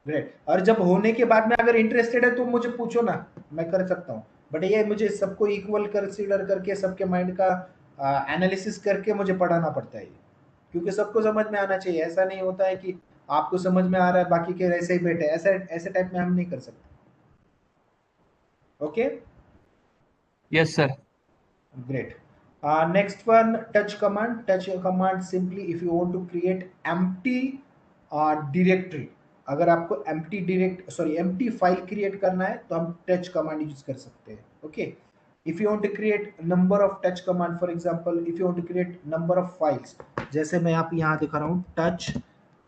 ग्रेट। और जब होने के बाद में अगर इंटरेस्टेड है तो मुझे पूछो ना, मैं कर सकता हूँ, बट ये मुझे सबको इक्वल कंसीडर करके सबके माइंड का एनालिसिस करके मुझे पढ़ाना पड़ता है, क्योंकि सबको समझ में आना चाहिए। ऐसा नहीं होता है कि आपको समझ में आ रहा है बाकी के ऐसे ही बैठे, ऐसे ऐसे टाइप में हम नहीं कर सकते। Okay yes sir. great. Next one, touch command. Touch command simply if you want to create empty directory, अगर आपको empty file create करना है तो हम touch command यूज कर सकते हैं। Okay if you want to create number of touch command, for example if you want to create number of files, जैसे मैं आप यहाँ दिखा रहा हूँ touch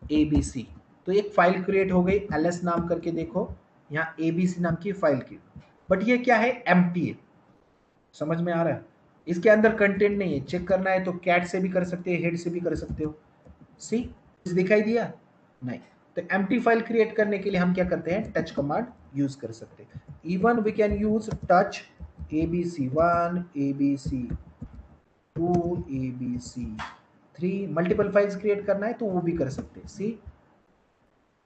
abc, तो एक फाइल क्रिएट हो गई ls नाम करके, देखो यहाँ abc नाम की फाइल की, बट ये क्या है, empty है। समझ में आ रहा है? इसके अंदर कंटेंट नहीं है। चेक करना है तो कैट से भी कर सकते हैं, हेड से भी कर सकते हो। सी दिखाई दिया? नहीं। तो एम्प्टी फाइल क्रिएट करने के लिए हम क्या करते हैं, टच कमांड यूज कर सकते हैं। Even we can use touch abc1 abc2 abc3, multiple files create करना है तो वो भी कर सकते हैं। सी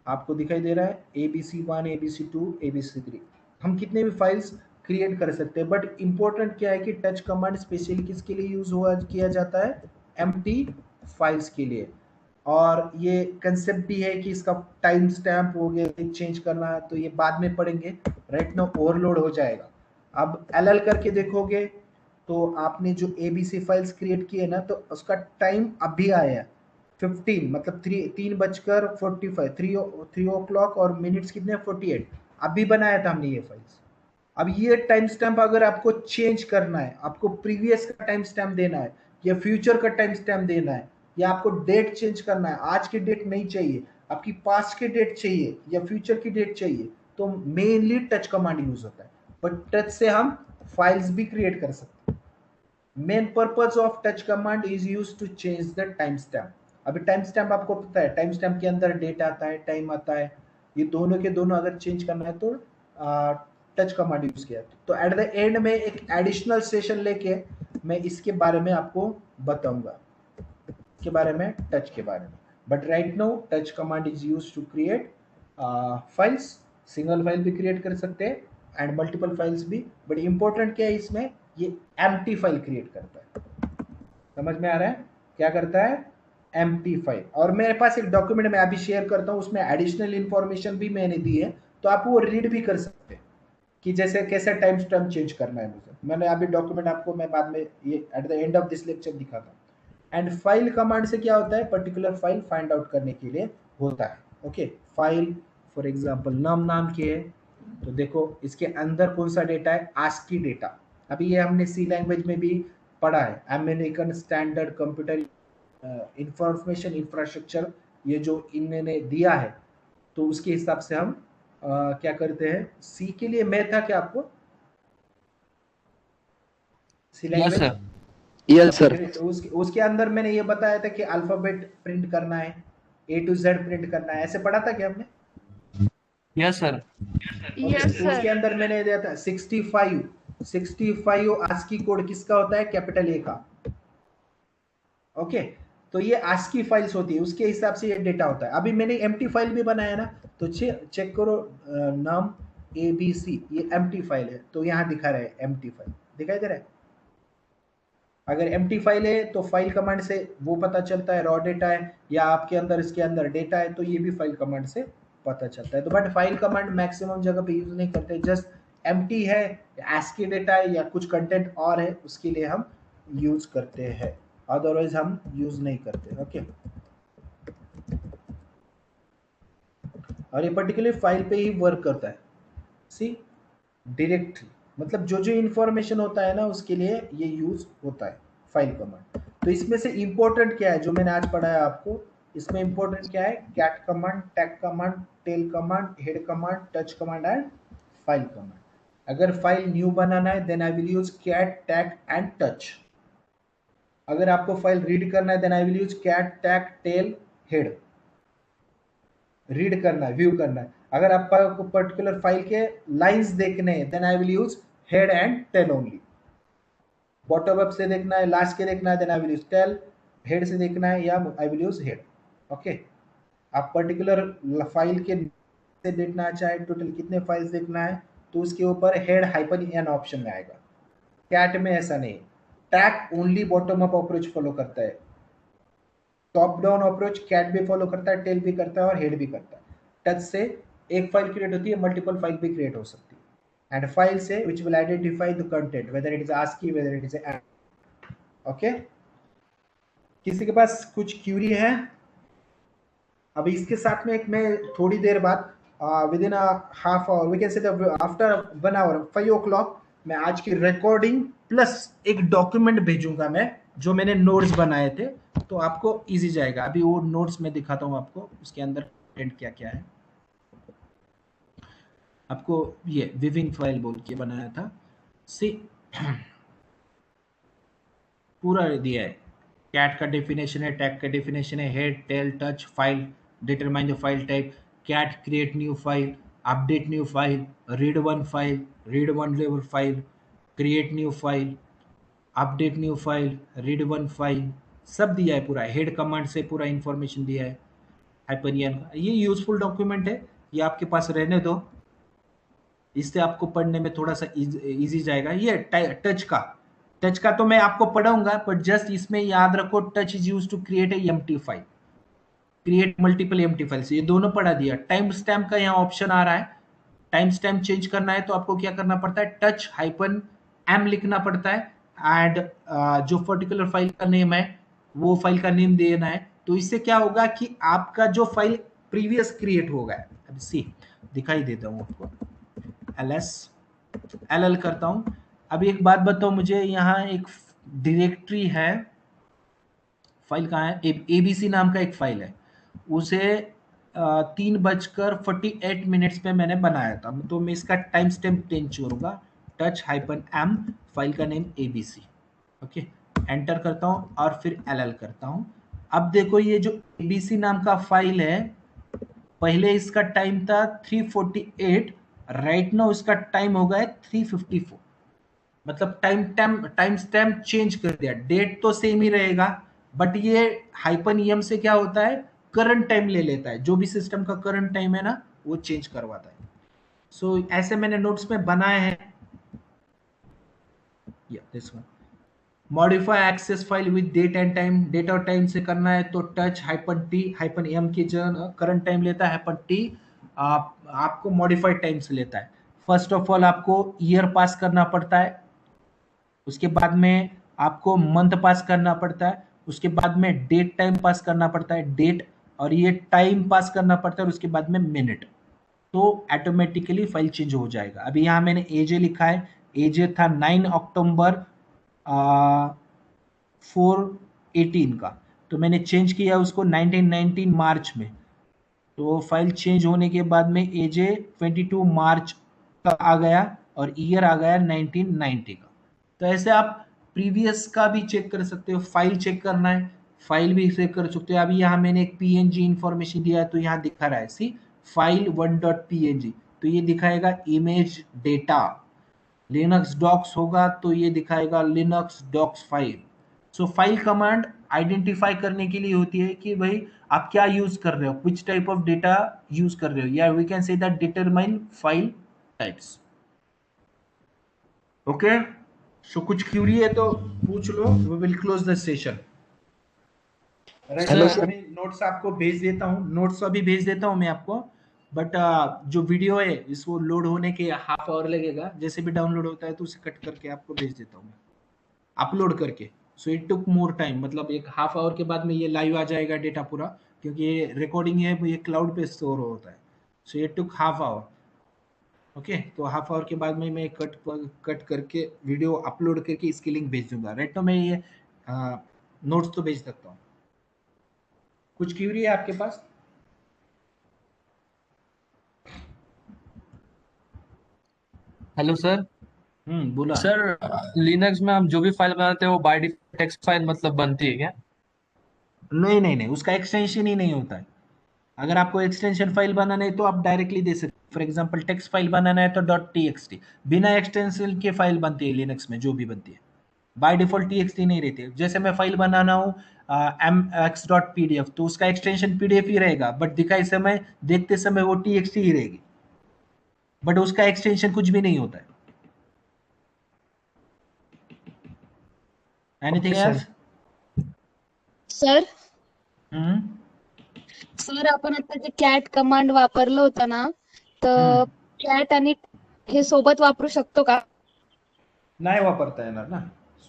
आपको दिखाई दे रहा है abc1 abc2 abc3, हम कितने भी फाइल्स क्रिएट कर सकते हैं। बट इंपॉर्टेंट क्या है कि टच कमांड स्पेशली किसके लिए यूज हुआ किया जाता है, एम्प्टी फाइल्स के लिए। और ये कंसेप्ट भी है कि इसका टाइम स्टैम्प हो गया चेंज करना है, तो ये बाद में पढ़ेंगे, राइट नाउ ओवरलोड हो जाएगा। अब एल करके देखोगे तो आपने जो एबीसी फाइल्स क्रिएट किए ना, तो उसका टाइम अभी आया है 15, मतलब 3:45, 3 o'clock और मिनट्स कितने, 48, अभी बनाया था हमने ये फाइल्स। अब ये टाइम स्टैम्प अगर आपको चेंज करना है, आपको प्रीवियस का टाइम स्टैम्प देना है या फ्यूचर का टाइम स्टैम्प देना है, या आपको डेट चेंज करना है, आज की डेट नहीं चाहिए, आपकी पास्ट की डेट चाहिए या फ्यूचर की डेट चाहिए, तो मेनली टच कमांड यूज होता है। बट टच से हम फाइल्स भी क्रिएट कर सकते हैं। Main purpose of touch command is use to change the time stamp. अभी टाइम स्टैम्प आपको पता है, टाइम स्टैम्प के अंदर डेट आता है, टाइम आता है, ये दोनों के दोनों अगर चेंज करना है तो टच कमांड यूज किया। तो एट द एंड में एक एडिशनल सेशन लेके मैं इसके बारे में आपको बताऊंगा, के बारे में, टच के बारे में। But right now touch command is use to create files, single file भी क्रिएट कर सकते हैं एंड मल्टीपल फाइल्स भी। बट इंपॉर्टेंट क्या है इसमें, ये एम्प्टी फाइल क्रिएट करता है। समझ में आ रहा है क्या करता है, एम्प्टी फाइल। और मेरे पास एक डॉक्यूमेंट मैं अभी शेयर करता हूँ, उसमें एडिशनल इंफॉर्मेशन भी मैंने दी है, तो आप वो रीड भी कर सकते हैं कि जैसे कैसे टाइम स्टैम्प चेंज करना है मुझे। मैंने अभी डॉक्यूमेंट आपको मैं बाद में ये eight the end of this lecture दिखाता हूँ। एंड फाइल कमांड से क्या होता है, पर्टिकुलर फाइल फाइंड आउट करने के लिए होता है। ओके फाइल फॉर एग्जांपल नाम की है, तो देखो इसके अंदर कौन सा डेटा है, आस्की डेटा। अभी ये हमने सी लैंग्वेज में भी पढ़ा है, American standard computer information infrastructure, ये जो इन्होंने दिया है, तो उसके हिसाब से हम क्या करते हैं। सी के लिए मैं था क्या आपको, see yes language? Sir. Yes, sir. उसके अंदर मैंने ये बताया था कि अल्फाबेट प्रिंट करना है, A to Z प्रिंट करना है, ऐसे पढ़ा था क्या हमने? Yes sir. Yes, तो उसके sir. अंदर मैंने दिया था 65 आस्की कोड किसका होता है, कैपिटल ए का। ओके तो ये आस्की फाइल्स होती है, उसके हिसाब से ये डेटा होता है। अभी मैंने एम्प्टी फाइल भी बनाया ना, तो चेक करो नाम ABC, ये एम्प्टी फाइल है, तो यहाँ दिखा रहा है एम्प्टी फाइल, दिखाई दे रहा है। अगर एम्प्टी फाइल है तो फाइल कमांड से वो पता चलता है रॉ डेटा है या आपके अंदर इसके अंदर डेटा है, तो ये भी फाइल कमांड से पता चलता है। तो बट फाइल कमांड मैक्सिमम जगह पे यूज नहीं करते, जस्ट एम्प्टी है, ASCII डेटा है या कुछ कंटेंट और है, उसके लिए हम यूज करते हैं, अदरवाइज हम यूज नहीं करते। ओके और ये पर्टिकुलर फाइल पे ही वर्क करता है। सी डायरेक्टली, मतलब जो जो इंफॉर्मेशन होता है ना उसके लिए ये यूज होता है फाइल कमांड। तो इसमें से इंपॉर्टेंट क्या है जो मैंने आज पढ़ाया आपको, इसमें इंपॉर्टेंट क्या है, cat command, tac command, tail command, head command, touch command and file command. अगर फाइल न्यू बनाना है then I will use cat, tac and touch. अगर आपको फाइल रीड करना है then I will use cat, tac, tail, head. Read करना है, view करना है। अगर आपको पर्टिकुलर फाइल के लाइंस देखने हैं then I will use head and tail only. Bottom up से देखना है, लास्ट के देखना है then I will use tail. Head से देखना है या I will use head. Okay, आप पर्टिकुलर फाइल के से देखना चाहे टोटल कितने फाइल्स देखना है तो उसके ऊपर हेड हाइपन एन ऑप्शन में आएगा। कैट में ऐसा नहीं, tag only bottom up approach follow करता है। टॉप डाउन अप्रोच कैट भी फॉलो करता है, टेल भी करता है और हेड भी करता है। टच से एक फाइल क्रिएट होती है, मल्टीपल फाइल भी क्रिएट हो सकती है। एंड फाइल से which will identify the content whether it is ASCII, whether it is okay. किसी के पास कुछ क्यूरी है? अभी इसके साथ में एक मैं थोड़ी देर बाद within half hour we can say after 1 hour 5 o'clock मैं आज की रिकॉर्डिंग प्लस एक डॉक्यूमेंट भेजूंगा मैं जो मैंने नोट्स बनाए थे, तो आपको इजी जाएगा। अभी वो नोट्स में दिखाता हूँ आपको उसके अंदर कंटेंट क्या क्या है। आपको ये विविंग फाइल बोल के बनाया था, सी पूरा दिया है। कैट का डेफिनेशन है, टैग का डेफिनेशन है, head, tail, touch, file, determine the file type, cat create new file, update new file, read one file, read one level file, create new file, update new file, read one file, सब दिया है पूरा। Head command से पूरा information दिया है Hyperion का। ये यूजफुल डॉक्यूमेंट है, ये आपके पास रहने दो, इससे आपको पढ़ने में थोड़ा सा इजी जाएगा। ये टच का तो मैं आपको पढ़ाऊंगा, बट जस्ट इसमें याद रखो touch is use to create a empty file, create multiple empty files, ये दोनों पढ़ा दिया। टाइम स्टैम्प का यहाँ ऑप्शन आ रहा है, टाइम स्टैम्प चेंज करना है तो आपको क्या करना पड़ता है, टच हाइपन एम लिखना पड़ता है एंड जो पर्टिकुलर फाइल का नेम है वो फाइल का नेम देना है। तो इससे क्या होगा कि आपका जो फाइल प्रीवियस क्रिएट होगा, अब सी दिखाई देता हूँ आपको, एल करता हूं। अभी एक बात बताओ मुझे, यहाँ एक डायरेक्टरी है, फाइल कहाँ है, एबीसी नाम का एक फाइल है, उसे 3:48 पे मैंने बनाया था, तो मैं इसका टाइम स्टैम्प चेंज करूंगा, टच हाइपन एम, फाइल का नेम एबीसी। ओके, एंटर करता हूं और फिर एल करता हूं। अब देखो ये जो एबीसी नाम का फाइल है, पहले इसका टाइम था 3:48, राइट नाउ इसका टाइम हो गया है 3:54, मतलब टाइम स्टैम्प चेंज कर दिया। डेट तो सेम ही रहेगा, बट ये हाइपन ईएम से क्या होता है, करंट टाइम ले लेता है, जो भी सिस्टम का करंट टाइम है ना वो चेंज करवाता है। सो ऐसे मैंने नोट्स में बनाए हैं। This one, modify access file with date and time, date और टाइम से करना है तो touch hyphen T hyphen M की जगह करंट टाइम लेता है, हाइपन टी आपको मॉडिफाइड टाइम से लेता है। फर्स्ट ऑफ ऑल आपको ईयर पास करना पड़ता है, उसके बाद में आपको मंथ पास करना पड़ता है, उसके बाद में डेट टाइम पास करना पड़ता है, डेट, और ये टाइम पास करना पड़ता है, और उसके बाद में मिनट, तो ऑटोमेटिकली फाइल चेंज हो जाएगा। अभी यहाँ मैंने एजे लिखा है, एजे था 9 अक्टूबर 4/18 का, तो मैंने चेंज किया उसको 1919 मार्च में, तो फाइल चेंज होने के बाद में एजे 22 मार्च का आ गया और ईयर आ गया 1990 का। तो ऐसे आप प्रीवियस का भी चेक कर सकते हो, फाइल चेक करना है फाइल भी चेक कर सकते हो। अभी यहाँ मैंने एक पीएनजी इंफॉर्मेशन दिया है, तो यहाँ दिखा रहा है सी फाइल 1.png, तो ये दिखाएगा इमेज डेटा। लिनक्स डॉक्स होगा तो ये दिखाएगा लिनक्स डॉक्स फाइल। सो फाइल कमांड आइडेंटिफाई करने के लिए होती है कि भाई आप क्या यूज कर रहे हो, which type of data use कर रहे हो, या we can say that determine file types. Okay, so कुछ क्यूरी है तो पूछ लो, we will close the session. Hello, sir. Notes आपको भेज देता हूँ, नोट्स अभी भेज देता हूँ मैं आपको, बट जो वीडियो है इसको लोड होने के हाफ आवर लगेगा, जैसे भी डाउनलोड होता है तो उसे कट करके आपको भेज देता हूँ अपलोड करके। So it took more time, मतलब एक हाफ आवर के बाद में ये लाइव आ जाएगा डेटा पूरा, क्योंकि ये रिकॉर्डिंग है, ये क्लाउड पे स्टोर होता है। So it took half hour. Okay, तो हाफ आवर के बाद में मैं कट करके वीडियो अपलोड करके इसकी लिंक भेज दूंगा। राइट, तो मैं ये नोट्स तो भेज सकता हूँ। कुछ क्यूरी है आपके पास? Hello sir. बोला। सर लिनक्स में हम जो भी फाइल बनाते हैं वो बाय डिफॉल्ट टेक्स्ट फाइल मतलब बनती है क्या? नहीं नहीं नहीं, उसका एक्सटेंशन ही नहीं होता है। अगर आपको एक्सटेंशन फाइल बनाना है तो आप डायरेक्टली दे सकते। फॉर एग्जांपल टेक्स्ट फाइल बनाना है तो .txt, बिना एक्सटेंशन के फाइल बनती है लिनक्स में, जो भी बनती है बाय डिफॉल्ट txt नहीं रहती है। जैसे मैं फाइल बनाना हूँ mx.pdf, तो उसका एक्सटेंशन pdf ही रहेगा, बट दिखाई समय देखते समय वो txt ही रहेगी, बट उसका एक्सटेंशन कुछ भी नहीं होता है। Anything okay sir. Else? Sir hmm sir आपण आता जे कॅट कमांड वापरलं होतं ना, तर कॅट आणि हे सोबत वापरू शकतो का? नाही वापरता येणार ना,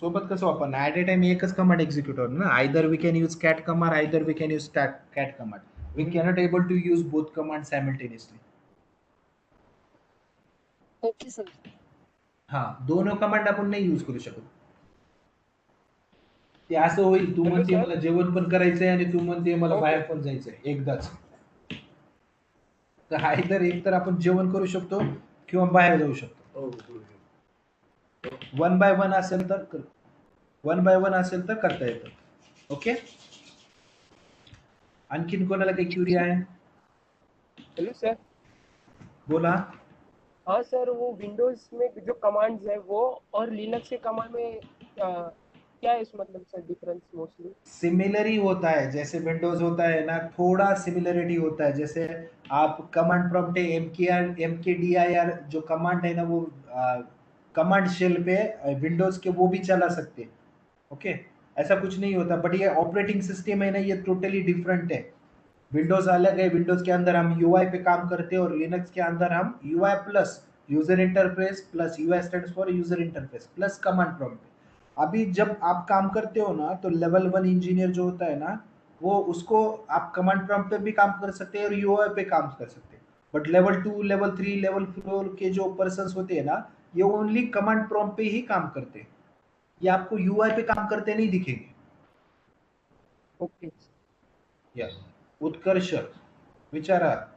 सोबत कसं वापरणार? ऍट ए टाइम एकच कमांड एक्झिक्यूट होणार ना. Either we can use cat command, either we can use cat command. We cannot able to use both command simultaneously. Okay sir. हा, दोनों कमांड आपण नाही यूज करू शकत. ते असं होईल, तू हॅलो म्हणते सर. मला जेवण पण करायचंय आणि तू म्हणते मला ओके. बाहेर पण जायचंय एकदाच. तर आयदर एक तर आपण जेवण करू शकतो किंवा बाहेर जाऊ शकतो. वन बाय वन असेल तर करता येतं. ओके, आणखीन कोणाला काही क्युरी आहे? Hello sir. बोला. हाँ सर, वो विंडोज में जो कमांड्स है वो और लिनक्स के कमांड में क्या है इस मतलब सर डिफरेंस मोस्टली? सिमिलर ही होता है, जैसे विंडोज होता है ना, थोड़ा सिमिलरिटी होता है। जैसे आप कमांड प्रॉम्प्ट है MKDIR जो कमांड है ना, वो कमांड शेल पे विंडोज के वो भी चला सकते हैं। ओके, ऐसा कुछ नहीं होता, बट ये ऑपरेटिंग सिस्टम है ना, ये टोटली डिफरेंट है। विंडोज अलग है, विंडोज के अंदर हम यूआई पे काम करते हैं, और लिनक्स के अंदर हम UI plus user interface plus UI stands for user interface plus command prompt. अभी जब आप काम करते हो ना, तो लेवल 1 इंजीनियर जो होता है ना, वो उसको आप कमांड प्रॉम्प्ट पे भी काम कर सकते हैं और यूआई पे काम कर सकते हैं। बट लेवल 2, लेवल 3, लेवल 4 के जो पर्सन होते हैं ना, ये ओनली कमांड प्रॉम्प्ट पे ही काम करते हैं। ये आपको यूआई पे काम करते नहीं दिखेंगे। ओके. यस. उत्कर्ष विचारा.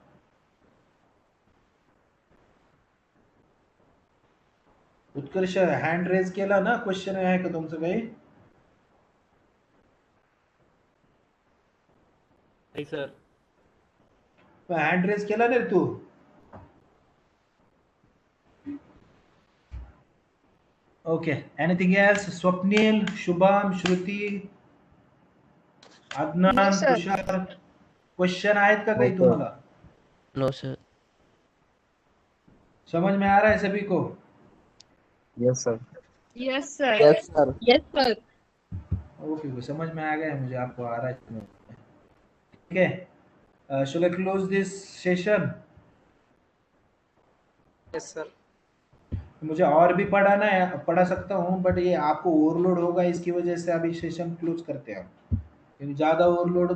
उत्कर्ष हँड रेज केला ना, क्वेश्चन आहे का तुमचं काही? नाही सर. हँड रेज केला नाही तू? Okay, anything else? Swapnil, Shubham, Shruti, Adnan, No, sir. Tushar, question आहेत का काही तुम्हाला? No sir. समझ में आ रहा है सभी को? Yes, sir. Yes, sir. Yes, sir. Yes, sir. Okay, समझ में आ गया है मुझे, आपको आ रहा है। ठीक है, shall I close this session? Yes sir. मुझे और भी पढ़ाना है, पढ़ा सकता हूँ, बट ये आपको ओवरलोड होगा, इसकी वजह से अभी सेशन क्लोज करते हैं हम, क्योंकि ज़्यादा ओवरलोड